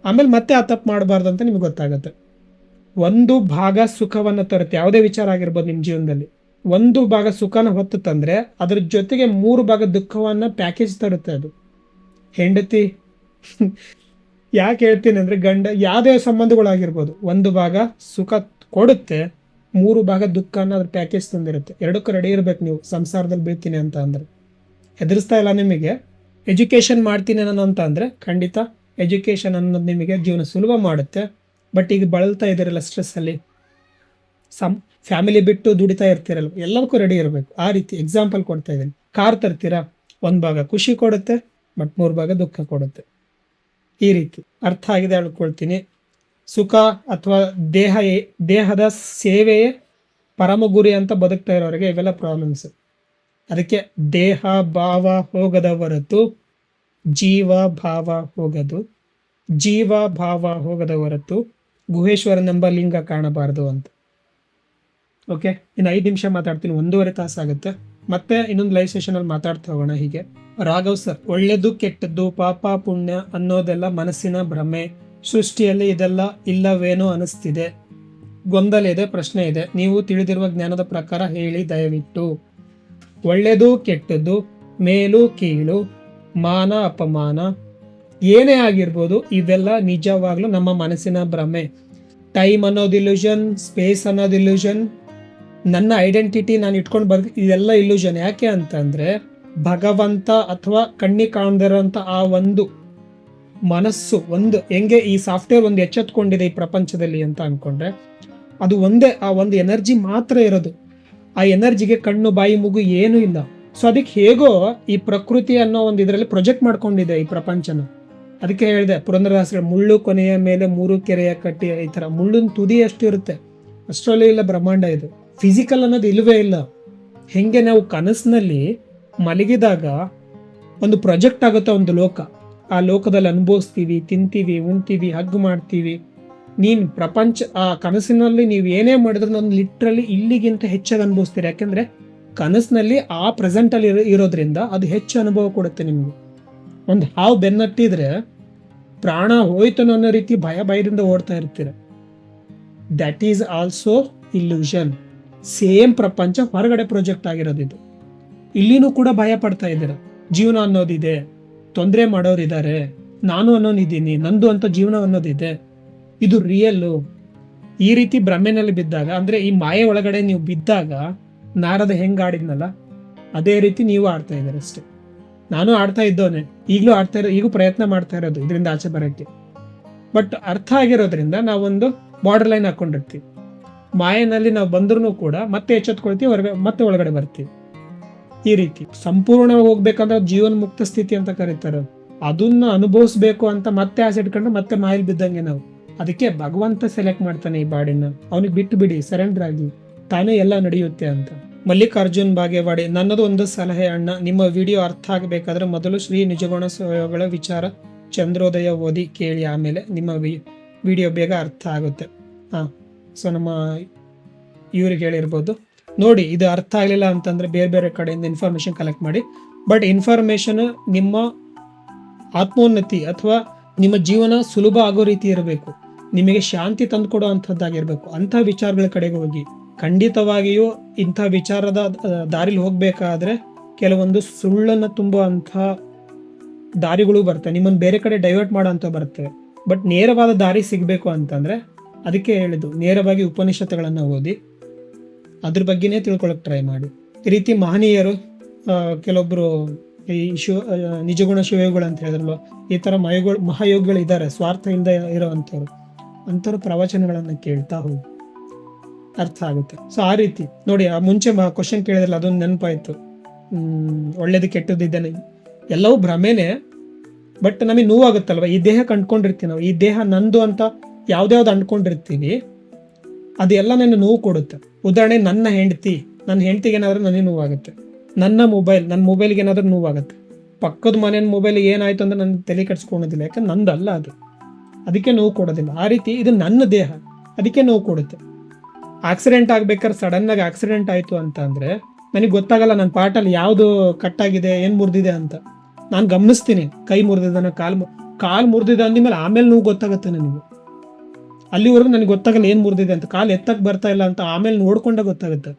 ಆಮೇಲೆ ಮತ್ತೆ ಆ ತಪ್ಪು ಮಾಡಬಾರ್ದು ಅಂತ ನಿಮ್ಗೆ ಗೊತ್ತಾಗುತ್ತೆ. ಒಂದು ಭಾಗ ಸುಖವನ್ನು ತರುತ್ತೆ, ಯಾವುದೇ ವಿಚಾರ ಆಗಿರ್ಬೋದು ನಿಮ್ಮ ಜೀವನದಲ್ಲಿ. ಒಂದು ಭಾಗ ಸುಖನ ಹೊತ್ತು ತಂದರೆ ಅದ್ರ ಜೊತೆಗೆ 3 ಭಾಗ ದುಃಖವನ್ನು ಪ್ಯಾಕೇಜ್ ತರುತ್ತೆ ಅದು. ಹೆಂಡತಿ ಯಾಕೆ ಹೇಳ್ತೀನಿ ಅಂದರೆ, ಗಂಡ, ಯಾವುದೇ ಸಂಬಂಧಗಳಾಗಿರ್ಬೋದು, ಒಂದು ಭಾಗ ಸುಖ ಕೊಡುತ್ತೆ, 3 ಭಾಗ ದುಃಖನ ಅದ್ರ ಪ್ಯಾಕೇಜ್ ತಂದಿರುತ್ತೆ. ಎರಡಕ್ಕೂ ರೆಡಿ ಇರಬೇಕು ನೀವು ಸಂಸಾರದಲ್ಲಿ ಬೀಳ್ತೀನಿ ಅಂತ ಅಂದರೆ. ಹೆದರಿಸ್ತಾ ಇಲ್ಲ ನಿಮಗೆ. ಎಜುಕೇಷನ್ ಮಾಡ್ತೀನಿ ನಾನು ಅಂತ ಅಂದರೆ ಖಂಡಿತ ಎಜುಕೇಷನ್ ಅನ್ನೋದು ನಿಮಗೆ ಜೀವನ ಸುಲಭ ಮಾಡುತ್ತೆ. ಬಟ್ ಈಗ ಬಳಲ್ತಾ ಇದ್ದೀರಲ್ಲ ಸ್ಟ್ರೆಸ್ಸಲ್ಲಿ, ಫ್ಯಾಮಿಲಿ ಬಿಟ್ಟು ದುಡಿತಾ ಇರ್ತೀರಲ್ಲ, ಎಲ್ಲದಕ್ಕೂ ರೆಡಿ ಇರಬೇಕು. ಆ ರೀತಿ ಎಕ್ಸಾಂಪಲ್ ಕೊಡ್ತಾ ಇದ್ದೀನಿ. ಕಾರ್ ತರ್ತೀರಾ, 1 ಭಾಗ ಖುಷಿ ಕೊಡುತ್ತೆ, ಬಟ್ 3 ಭಾಗ ದುಃಖ ಕೊಡುತ್ತೆ. ಈ ರೀತಿ ಅರ್ಥ ಆಗಿದೆ ಹೇಳ್ಕೊಳ್ತೀನಿ. ಸುಖ ಅಥವಾ ದೇಹದ ಸೇವೆಯೇ ಪರಮ ಗುರಿ ಅಂತ ಬದುಕ್ತಾ ಇರೋರಿಗೆ ಇವೆಲ್ಲ ಪ್ರಾಬ್ಲಮ್ಸ್. ಅದಕ್ಕೆ ದೇಹ ಭಾವ ಹೋಗದ ಹೊರತು ಜೀವ ಭಾವ ಹೋಗದು, ಜೀವ ಭಾವ ಹೋಗದ ಹೊರತು ಗುಹೇಶ್ವರನೆಂಬ ಲಿಂಗ ಕಾಣಬಾರದು ಅಂತ. ಓಕೆ, ಇನ್ನು 5 ನಿಮಿಷ ಮಾತಾಡ್ತೀನಿ, 1.5 ತಾಸಾಗುತ್ತೆ. ಮತ್ತೆ ಇನ್ನೊಂದು ಲೈವ್ ಸೆಷನಲ್ಲಿ ಮಾತಾಡ್ತಾ ಹೋಗೋಣ. ಹೀಗೆ ರಾಘವ್ ಸರ್, ಒಳ್ಳೆಯದು ಕೆಟ್ಟದ್ದು ಪಾಪ ಪುಣ್ಯ ಅನ್ನೋದೆಲ್ಲ ಮನಸ್ಸಿನ ಭ್ರಮೆ, ಸೃಷ್ಟಿಯಲ್ಲಿ ಇದೆಲ್ಲ ಇಲ್ಲವೇನೋ ಅನಿಸ್ತಿದೆ, ಗೊಂದಲ ಇದೆ, ಪ್ರಶ್ನೆ ಇದೆ, ನೀವು ತಿಳಿದಿರುವ ಜ್ಞಾನದ ಪ್ರಕಾರ ಹೇಳಿ ದಯವಿಟ್ಟು. ಒಳ್ಳೆಯದು ಕೆಟ್ಟದ್ದು, ಮೇಲು ಕೀಳು, ಮಾನ ಅಪಮಾನ, ಏನೇ ಆಗಿರ್ಬೋದು, ಇವೆಲ್ಲ ನಿಜವಾಗ್ಲೂ ನಮ್ಮ ಮನಸ್ಸಿನ ಭ್ರಮೆ. ಟೈಮ್ ಅನ್ನೋದು ಇಲ್ಯೂಷನ್, ಸ್ಪೇಸ್ ಅನ್ನೋದು ಇಲ್ಯೂಷನ್, ನನ್ನ ಐಡೆಂಟಿಟಿ ನಾನು ಇಟ್ಕೊಂಡು ಇದೆಲ್ಲ ಇಲ್ಯೂಷನ್. ಯಾಕೆ ಅಂತಂದರೆ, ಭಗವಂತ ಅಥವಾ ಕಣ್ಣಿ ಕಾಣದಿರೋಂಥ ಆ ಒಂದು ಮನಸ್ಸು, ಒಂದು ಹೆಂಗೆ ಈ ಸಾಫ್ಟ್ವೇರ್ ಒಂದು ಎಚ್ಚೆತ್ಕೊಂಡಿದೆ ಈ ಪ್ರಪಂಚದಲ್ಲಿ ಅಂತ ಅಂದ್ಕೊಂಡ್ರೆ, ಅದು ಒಂದೇ, ಆ ಒಂದು ಎನರ್ಜಿ ಮಾತ್ರ ಇರೋದು. ಆ ಎನರ್ಜಿಗೆ ಕಣ್ಣು ಬಾಯಿ ಮೂಗು ಏನೂ ಇಲ್ಲ. ಸೊ ಅದಕ್ಕೆ ಹೇಗೋ ಈ ಪ್ರಕೃತಿ ಅನ್ನೋ ಒಂದು ಇದರಲ್ಲಿ ಪ್ರೊಜೆಕ್ಟ್ ಮಾಡ್ಕೊಂಡಿದೆ ಈ ಪ್ರಪಂಚನ. ಅದಕ್ಕೆ ಹೇಳಿದೆ ಪುರಂದರದಾಸರು, ಮುಳ್ಳು ಕೊನೆಯ ಮೇಲೆ 3 ಕೆರೆಯ ಕಟ್ಟಿ, ಈ ಥರ ಮುಳ್ಳಿನ ತುದಿ ಅಷ್ಟು ಇರುತ್ತೆ, ಅಷ್ಟರಲ್ಲೇ ಇಲ್ಲ ಬ್ರಹ್ಮಾಂಡ. ಇದು ಫಿಸಿಕಲ್ ಅನ್ನೋದು ಇಲ್ಲವೇ ಇಲ್ಲ. ಹೆಂಗೆ ನಾವು ಕನಸಿನಲ್ಲಿ ಮಲಗಿದಾಗ ಒಂದು ಪ್ರೊಜೆಕ್ಟ್ ಆಗುತ್ತೆ ಒಂದು ಲೋಕ, ಆ ಲೋಕದಲ್ಲಿ ಅನುಭವಿಸ್ತೀವಿ, ತಿಂತೀವಿ, ಉಣ್ತೀವಿ, ಹಗ್ ಮಾಡ್ತೀವಿ. ನೀನು ಪ್ರಪಂಚ ಆ ಕನಸಿನಲ್ಲಿ ನೀವು ಏನೇ ಮಾಡಿದ್ರು ನಾನು ಲಿಟ್ರಲಿ ಇಲ್ಲಿಗಿಂತ ಹೆಚ್ಚಾಗಿ ಅನುಭವಿಸ್ತೀರಿ. ಯಾಕೆಂದರೆ ಕನಸಿನಲ್ಲಿ ಆ ಪ್ರೆಸೆಂಟಲ್ಲಿ ಇರೋದ್ರಿಂದ ಅದು ಹೆಚ್ಚು ಅನುಭವ ಕೊಡುತ್ತೆ ನಿಮಗೆ. ಒಂದು ಹಾವು ಬೆನ್ನಟ್ಟಿದ್ರೆ ಪ್ರಾಣ ಹೋಯ್ತು ಅನ್ನೋ ರೀತಿ ಭಯದಿಂದ ಓಡ್ತಾ ಇರ್ತೀರ. That is also illusion. Same ಪ್ರಪಂಚ ಹೊರಗಡೆ ಪ್ರೊಜೆಕ್ಟ್ ಆಗಿರೋದು ಇದು. ಇಲ್ಲಿನೂ ಕೂಡ ಭಯ ಪಡ್ತಾ ಇದ್ದೀರ. ಜೀವನ ಅನ್ನೋದಿದೆ, ತೊಂದರೆ ಮಾಡೋರಿದ್ದಾರೆ, ನಾನು ಅನ್ನೋನಿದ್ದೀನಿ, ನಂದು ಅಂತ ಜೀವನ ಅನ್ನೋದಿದೆ, ಇದು ರಿಯಲ್ಲು. ಈ ರೀತಿ ಭ್ರಮೆನಲ್ಲಿ ಬಿದ್ದಾಗ, ಅಂದರೆ ಈ ಮಾಯೆ ಒಳಗಡೆ ನೀವು ಬಿದ್ದಾಗ, ನಾರದ ಹೆಂಗೆ ಆಡಿದ್ನಲ್ಲ ಅದೇ ರೀತಿ ನೀವು ಆಡ್ತಾ ಇದ್ದಾರೆ ಅಷ್ಟೇ. ನಾನು ಆಡ್ತಾ ಇದ್ದವನೇ, ಈಗಲೂ ಆಡ್ತಾ ಈಗೂ ಪ್ರಯತ್ನ ಮಾಡ್ತಾ ಇರೋದು ಇದರಿಂದ ಆಚೆ ಬರೋಕ್ಕೆ. ಬಟ್ ಅರ್ಥ ಆಗಿರೋದ್ರಿಂದ ನಾವೊಂದು ಬಾರ್ಡರ್ ಲೈನ್ ಹಾಕೊಂಡಿರ್ತೀವಿ. ಮಾಯೆನಲ್ಲಿ ನಾವು ಬಂದ್ರೂ ಕೂಡ ಮತ್ತೆ ಎಚ್ಚೆತ್ಕೊಳ್ತೀವಿ, ಮತ್ತೆ ಒಳಗಡೆ ಬರ್ತೀವಿ. ಈ ರೀತಿ ಸಂಪೂರ್ಣವಾಗಿ ಹೋಗ್ಬೇಕಂದ್ರೆ ಜೀವನ್ ಮುಕ್ತ ಸ್ಥಿತಿ ಅಂತ ಕರೀತಾರೆ. ಅದನ್ನ ಅನುಭವಿಸ್ಬೇಕು ಅಂತ ಮತ್ತೆ ಆಸೆ ಇಟ್ಕೊಂಡ್ರೆ ಮತ್ತೆ ಮಾಯಲ್ ಬಿದ್ದಂಗೆ ನಾವು. ಅದಕ್ಕೆ ಭಗವಂತ ಸೆಲೆಕ್ಟ್ ಮಾಡ್ತಾನೆ ಈ ಬಾಡಿನ, ಅವನಿಗೆ ಬಿಟ್ಟು ಬಿಡಿ, ಸರೆಂಡರ್ ಆಗಿ, ತಾನೇ ಎಲ್ಲ ನಡೆಯುತ್ತೆ ಅಂತ. ಮಲ್ಲಿಕಾರ್ಜುನ್ ಬಾಗೇವಾಡಿ, ನನ್ನದು ಒಂದು ಸಲಹೆ ಅಣ್ಣ, ನಿಮ್ಮ ವಿಡಿಯೋ ಅರ್ಥ ಆಗಬೇಕಾದ್ರೆ ಮೊದಲು ಶ್ರೀ ನಿಜಗುಣ ಶಿವಯೋಗಿಗಳ ವಿಚಾರ ಚಂದ್ರೋದಯ ಓದಿ ಕೇಳಿ, ಆಮೇಲೆ ನಿಮ್ಮ ವಿಡಿಯೋ ಬೇಗ ಅರ್ಥ ಆಗುತ್ತೆ. ಸೊ ನಮ್ಮ ಇವ್ರಿಗೆ ಹೇಳಿರ್ಬೋದು ನೋಡಿ, ಇದು ಅರ್ಥ ಆಗಲಿಲ್ಲ ಅಂತಂದ್ರೆ ಬೇರೆ ಬೇರೆ ಕಡೆಯಿಂದ ಇನ್ಫಾರ್ಮೇಶನ್ ಕಲೆಕ್ಟ್ ಮಾಡಿ. ಬಟ್ ಇನ್ಫಾರ್ಮೇಶನ್ ನಿಮ್ಮ ಆತ್ಮೋನ್ನತಿ ಅಥವಾ ನಿಮ್ಮ ಜೀವನ ಸುಲಭ ಆಗೋ ರೀತಿ ಇರಬೇಕು, ನಿಮಗೆ ಶಾಂತಿ ತಂದುಕೊಡೋ ಅಂಥದ್ದಾಗಿರ್ಬೇಕು. ಅಂಥ ವಿಚಾರಗಳ ಕಡೆಗೆ ಹೋಗಿ. ಖಂಡಿತವಾಗಿಯೂ ಇಂಥ ವಿಚಾರದ ದಾರಿಲಿ ಹೋಗ್ಬೇಕಾದ್ರೆ ಕೆಲವೊಂದು ಸುಳ್ಳನ್ನು ತುಂಬುವಂಥ ದಾರಿಗಳು ಬರ್ತವೆ, ನಿಮ್ಮನ್ನು ಬೇರೆ ಕಡೆ ಡೈವರ್ಟ್ ಮಾಡೋ ಅಂತ ಬರ್ತವೆ. ಬಟ್ ನೇರವಾದ ದಾರಿ ಸಿಗಬೇಕು ಅಂತಂದ್ರೆ ಅದಕ್ಕೆ ಹೇಳಿದ್ದು, ನೇರವಾಗಿ ಉಪನಿಷತ್ತುಗಳನ್ನು ಓದಿ ಅದ್ರ ಬಗ್ಗೆನೇ ತಿಳ್ಕೊಳಕ್ ಟ್ರೈ ಮಾಡಿ. ಈ ರೀತಿ ಮಹನೀಯರು ಕೆಲವೊಬ್ರು ಈ ನಿಜಗುಣ ಶಿವಯೋಗಿಗಳು ಅಂತ ಹೇಳಿದ್ರಲ್ವ, ಈ ಥರ ಮಹಾಯೋಗಿಗಳು ಇದ್ದಾರೆ, ಸ್ವಾರ್ಥ ಇಲ್ಲದೆ ಇರೋವಂಥವ್ರು. ಅಂಥವ್ರ ಪ್ರವಚನಗಳನ್ನು ಕೇಳ್ತಾ ಹೋಗಿ ಅರ್ಥ ಆಗುತ್ತೆ. ಸೊ ಆ ರೀತಿ ನೋಡಿ, ಆ ಮುಂಚೆ ಕ್ವಶನ್ ಕೇಳಿದ್ರಲ್ಲ, ಅದೊಂದು ನೆನಪಾಯ್ತು. ಒಳ್ಳೇದು ಕೆಟ್ಟದ್ದು ಇದ್ದಾನೆ, ಎಲ್ಲವೂ ಭ್ರಮೆನೆ. ಬಟ್ ನಮಗೆ ನೋವಾಗುತ್ತಲ್ವ, ಈ ದೇಹ ಕಂಡ್ಕೊಂಡಿರ್ತೀವಿ ನಾವು, ಈ ದೇಹ ನಂದು ಅಂತ ಯಾವ್ದ್ಯಾವ್ದು ಅಂದ್ಕೊಂಡಿರ್ತೀವಿ, ಅದೆಲ್ಲ ನನಗೆ ನೋವು ಕೊಡುತ್ತೆ. ಉದಾಹರಣೆ, ನನ್ನ ಹೆಂಡತಿಗೆ ಏನಾದರೂ ನನಗೆ ನೋವಾಗುತ್ತೆ, ನನ್ನ ಮೊಬೈಲ್ಗೆ ಏನಾದರೂ ನೋವಾಗುತ್ತೆ, ಪಕ್ಕದ ಮನೆಯ ಮೊಬೈಲ್ಗೆ ಏನಾಯ್ತು ಅಂದ್ರೆ ನನ್ನ ತಲೆ ಕೆಡ್ಸ್ಕೊಳೋದಿಲ್ಲ, ಯಾಕಂದ್ರೆ ನಂದಲ್ಲ ಅದು, ಅದಕ್ಕೆ ನೋವು ಕೊಡೋದಿಲ್ಲ. ಆ ರೀತಿ ಇದು ನನ್ನ ದೇಹ, ಅದಕ್ಕೆ ನೋವು ಕೊಡುತ್ತೆ. ಆಕ್ಸಿಡೆಂಟ್ ಆಗ್ಬೇಕಾದ್ರೆ ಸಡನ್ನಾಗಿ ಆಕ್ಸಿಡೆಂಟ್ ಆಯಿತು ಅಂತ ಅಂದರೆ ನನಗೆ ಗೊತ್ತಾಗಲ್ಲ ನನ್ನ ಪಾರ್ಟಲ್ಲಿ ಯಾವುದು ಕಟ್ಟಾಗಿದೆ, ಏನು ಮುರಿದಿದೆ ಅಂತ. ನಾನು ಗಮನಿಸ್ತೀನಿ, ಕೈ ಮುರಿದಿದ್ದಾನೆ, ಕಾಲು ಮುರಿದಿದೆ ಅಂದಮೇಲೆ ಆಮೇಲೆ ನೋವು ಗೊತ್ತಾಗುತ್ತೆ ನನಗೆ. ಅಲ್ಲಿವರೆಗೂ ನನಗೆ ಗೊತ್ತಾಗಲ್ಲ ಏನು ಮುರಿದಿದೆ ಅಂತ, ಕಾಲು ಎತ್ತಕ್ಕೆ ಬರ್ತಾ ಇಲ್ಲ ಅಂತ ಆಮೇಲೆ ನೋಡ್ಕೊಂಡೆ ಗೊತ್ತಾಗುತ್ತೆ.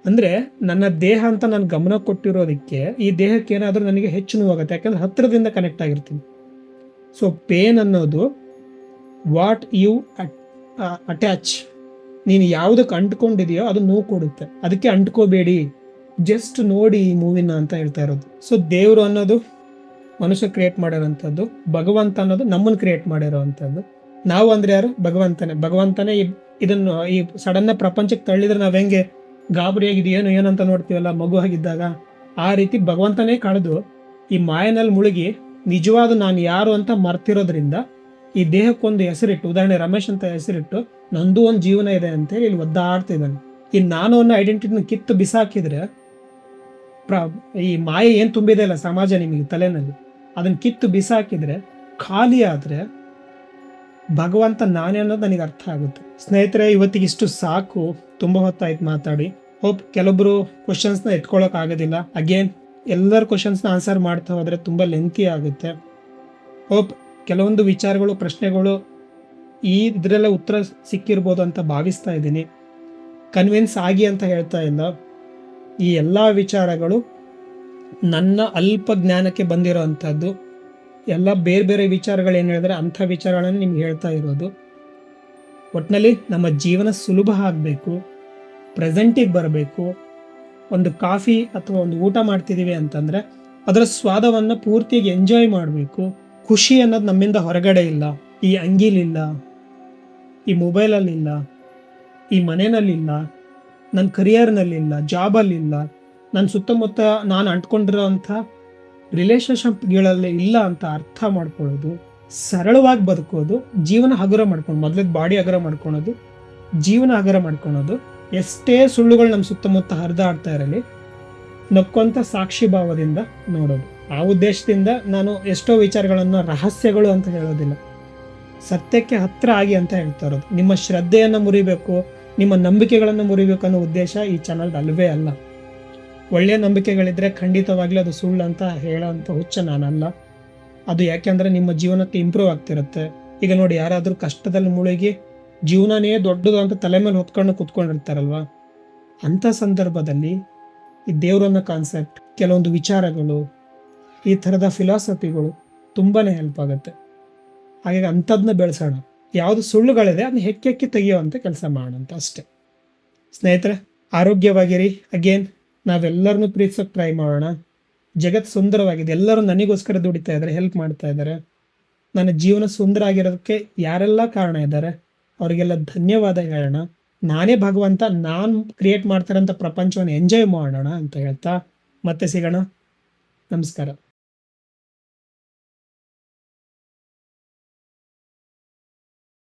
ಅಂದರೆ ನನ್ನ ದೇಹ ಅಂತ ನಾನು ಗಮನ ಕೊಟ್ಟಿರೋದಕ್ಕೆ ಈ ದೇಹಕ್ಕೆ ಏನಾದರೂ ನನಗೆ ಹೆಚ್ಚು ನೋವಾಗುತ್ತೆ, ಯಾಕಂದರೆ ಹತ್ತಿರದಿಂದ ಕನೆಕ್ಟ್ ಆಗಿರ್ತೀನಿ. ಸೊ ಪೇನ್ ಅನ್ನೋದು ವಾಟ್ ಯು ಅಟ್ಯಾಚ್, ನೀನು ಯಾವುದಕ್ಕೆ ಅಂಟ್ಕೊಂಡಿದೆಯೋ ಅದು ನೋವು ಕೊಡುತ್ತೆ. ಅದಕ್ಕೆ ಅಂಟ್ಕೋಬೇಡಿ, ಜಸ್ಟ್ ನೋಡಿ ಈ ಮೂವಿನ ಅಂತ ಹೇಳ್ತಾ ಇರೋದು. ಸೊ ದೇವರು ಅನ್ನೋದು ಮನುಷ್ಯ ಕ್ರಿಯೇಟ್ ಮಾಡಿರೋವಂಥದ್ದು, ಭಗವಂತ ಅನ್ನೋದು ನಮ್ಮನ್ನು ಕ್ರಿಯೇಟ್ ಮಾಡಿರೋವಂಥದ್ದು. ನಾವು ಅಂದರೆ ಯಾರು? ಭಗವಂತನೇ ಇದನ್ನು ಈ ಸಡನ್ನ ಪ್ರಪಂಚಕ್ಕೆ ತಳ್ಳಿದ್ರೆ ನಾವು ಹೆಂಗೆ ಗಾಬರಿಯಾಗಿದೆ ಏನು ಅಂತ ನೋಡ್ತೀವಲ್ಲ ಮಗು ಆಗಿದ್ದಾಗ, ಆ ರೀತಿ ಭಗವಂತನೇ ಕಳೆದು ಈ ಮಾಯನಲ್ಲಿ ಮುಳುಗಿ ನಿಜವಾದ ನಾನು ಯಾರು ಅಂತ ಮರ್ತಿರೋದ್ರಿಂದ ಈ ದೇಹಕ್ಕೊಂದು ಹೆಸರಿಟ್ಟು, ಉದಾಹರಣೆ ರಮೇಶ್ ಅಂತ ಹೆಸರಿಟ್ಟು ನಂದು ಒಂದು ಜೀವನ ಇದೆ ಅಂತೇಳಿ ಇಲ್ಲಿ ಒದ್ದಾಡ್ತಿದ್ದಾನೆ. ಈ ನಾನು ಅನ್ನೋ ಐಡೆಂಟಿಟಿನ ಕಿತ್ತು ಬಿಸಾಕಿದ್ರೆ, ಈ ಮಾಯೆ ಏನು ತುಂಬಿದೆ ಅಲ್ಲ ಸಮಾಜ ನಿಮಗೆ ತಲೆನಲ್ಲಿ, ಅದನ್ನ ಕಿತ್ತು ಬಿಸಾಕಿದ್ರೆ, ಖಾಲಿ ಆದರೆ ಭಗವಂತ ನಾನೇ ಅನ್ನೋದು ನನಗೆ ಅರ್ಥ ಆಗುತ್ತೆ. ಸ್ನೇಹಿತರೆ, ಇವತ್ತಿಗೆ ಇಷ್ಟು ಸಾಕು, ತುಂಬ ಹೊತ್ತಾಯ್ತು ಮಾತಾಡಿ. ಹೋಪ್ ಕೆಲವೊಬ್ರು ಕ್ವಶನ್ಸ್ನ ಎತ್ಕೊಳ್ಳೋಕೆ ಆಗೋದಿಲ್ಲ. ಅಗೇನ್ ಎಲ್ಲರ ಕ್ವಶನ್ಸ್ನ ಆನ್ಸರ್ ಮಾಡ್ತಾ ಹೋದರೆ ತುಂಬ ಲೆಂತಿ ಆಗುತ್ತೆ. ಹೋಪ್ ಕೆಲವೊಂದು ವಿಚಾರಗಳು, ಪ್ರಶ್ನೆಗಳು ಇದರಲ್ಲೇ ಉತ್ತರ ಸಿಕ್ಕಿರ್ಬೋದು ಅಂತ ಭಾವಿಸ್ತಾ ಇದ್ದೀನಿ. ಕನ್ವಿನ್ಸ್ ಆಗಿ ಅಂತ ಹೇಳ್ತಾ ಇಲ್ಲ. ಈ ಎಲ್ಲ ವಿಚಾರಗಳು ನನ್ನ ಅಲ್ಪ ಜ್ಞಾನಕ್ಕೆ ಬಂದಿರೋ ಅಂಥದ್ದು. ಎಲ್ಲ ಬೇರೆ ಬೇರೆ ವಿಚಾರಗಳು ಏನು ಹೇಳಿದ್ರೆ ಅಂಥ ವಿಚಾರಗಳನ್ನು ನಿಮ್ಗೆ ಹೇಳ್ತಾ ಇರೋದು. ಒಟ್ಟಿನಲ್ಲಿ ನಮ್ಮ ಜೀವನ ಸುಲಭ ಆಗಬೇಕು, ಪ್ರೆಸೆಂಟಿಗೆ ಬರಬೇಕು. ಒಂದು ಕಾಫಿ ಅಥವಾ ಒಂದು ಊಟ ಮಾಡ್ತಿದ್ದೀವಿ ಅಂತಂದರೆ ಅದರ ಸ್ವಾದವನ್ನು ಪೂರ್ತಿಯಾಗಿ ಎಂಜಾಯ್ ಮಾಡಬೇಕು. ಖುಷಿ ಅನ್ನೋದು ನಮ್ಮಿಂದ ಹೊರಗಡೆ ಇಲ್ಲ, ಈ ಅಂಗಿಲಿಲ್ಲ, ಈ ಮೊಬೈಲಲ್ಲಿಲ್ಲ, ಈ ಮನೆಯಲ್ಲಿಲ್ಲ, ನನ್ನ ಕರಿಯರ್ನಲ್ಲಿಲ್ಲ, ಜಾಬಲ್ಲಿಲ್ಲ, ನನ್ನ ಸುತ್ತಮುತ್ತ ನಾನು ಅಂಟ್ಕೊಂಡಿರೋಂಥ ರಿಲೇಷನ್ಶಿಪ್ಗಳಲ್ಲಿ ಇಲ್ಲ ಅಂತ ಅರ್ಥ ಮಾಡ್ಕೊಳ್ಳೋದು, ಸರಳವಾಗಿ ಬದುಕೋದು, ಜೀವನ ಹಗುರ ಮಾಡ್ಕೊಂಡು, ಮೊದಲದ್ದು ಬಾಡಿ ಹಗುರ ಮಾಡ್ಕೊಳೋದು, ಜೀವನ ಹಗುರ ಮಾಡ್ಕೊಳೋದು. ಎಷ್ಟೇ ಸುಳ್ಳುಗಳು ನಮ್ಮ ಸುತ್ತಮುತ್ತ ಹರಿದಾಡ್ತಾ ಇರಲಿ, ನಕ್ಕೊಂಥ ಸಾಕ್ಷಿ ಭಾವದಿಂದ ನೋಡೋದು. ಆ ಉದ್ದೇಶದಿಂದ ನಾನು ಎಷ್ಟೋ ವಿಚಾರಗಳನ್ನು ರಹಸ್ಯಗಳು ಅಂತ ಹೇಳೋದಿಲ್ಲ, ಸತ್ಯಕ್ಕೆ ಹತ್ರ ಆಗಿ ಅಂತ ಹೇಳ್ತಾ ಇರೋದು. ನಿಮ್ಮ ಶ್ರದ್ಧೆಯನ್ನು ಮುರಿಬೇಕು, ನಿಮ್ಮ ನಂಬಿಕೆಗಳನ್ನು ಮುರಿಬೇಕು ಅನ್ನೋ ಉದ್ದೇಶ ಈ ಚಾನಲ್ದು ಅಲ್ಲವೇ ಅಲ್ಲ. ಒಳ್ಳೆಯ ನಂಬಿಕೆಗಳಿದ್ರೆ ಖಂಡಿತವಾಗ್ಲೂ ಅದು ಸುಳ್ಳು ಅಂತ ಹೇಳೋಂಥ ಹುಚ್ಚ ನಾನಲ್ಲ. ಅದು ಯಾಕೆಂದರೆ ನಿಮ್ಮ ಜೀವನಕ್ಕೆ ಇಂಪ್ರೂವ್ ಆಗ್ತಿರುತ್ತೆ. ಈಗ ನೋಡಿ, ಯಾರಾದರೂ ಕಷ್ಟದಲ್ಲಿ ಮುಳುಗಿ ಜೀವನನೇ ದೊಡ್ಡದು ಅಂತ ತಲೆ ಮೇಲೆ ಹೊತ್ಕೊಂಡು ಕೂತ್ಕೊಂಡಿರ್ತಾರಲ್ವ, ಅಂಥ ಸಂದರ್ಭದಲ್ಲಿ ಈ ದೇವರನ್ನ ಕಾನ್ಸೆಪ್ಟ್, ಕೆಲವೊಂದು ವಿಚಾರಗಳು, ಈ ಥರದ ಫಿಲಾಸಫಿಗಳು ತುಂಬಾ ಹೆಲ್ಪ್ ಆಗುತ್ತೆ. ಹಾಗಾಗಿ ಅಂಥದ್ದನ್ನ ಬೆಳೆಸೋಣ. ಯಾವುದು ಸುಳ್ಳುಗಳಿದೆ ಅದನ್ನ ಹೆಕ್ಕಿ ತೆಗೆಯುವಂಥ ಕೆಲಸ ಮಾಡೋಂಥ ಅಷ್ಟೇ. ಸ್ನೇಹಿತರೆ, ಆರೋಗ್ಯವಾಗಿರಿ. ಅಗೇನ್ ನಾವೆಲ್ಲರನ್ನೂ ಪ್ರೀತಿಸೋಕೆ ಟ್ರೈ ಮಾಡೋಣ. ಜಗತ್ತು ಸುಂದರವಾಗಿದೆ, ಎಲ್ಲರೂ ನನಗೋಸ್ಕರ ದುಡಿತಾ ಇದ್ದಾರೆ, ಹೆಲ್ಪ್ ಮಾಡ್ತಾ ಇದ್ದಾರೆ. ನನ್ನ ಜೀವನ ಸುಂದರ ಆಗಿರೋದಕ್ಕೆ ಯಾರೆಲ್ಲ ಕಾರಣ ಇದ್ದಾರೆ ಅವರಿಗೆಲ್ಲ ಧನ್ಯವಾದ ಹೇಳೋಣ. ನಾನೇ ಭಗವಂತ, ನಾನು ಕ್ರಿಯೇಟ್ ಮಾಡ್ತಾರಂಥ ಪ್ರಪಂಚವನ್ನು ಎಂಜಾಯ್ ಮಾಡೋಣ ಅಂತ ಹೇಳ್ತಾ ಮತ್ತೆ ಸಿಗೋಣ. ನಮಸ್ಕಾರ.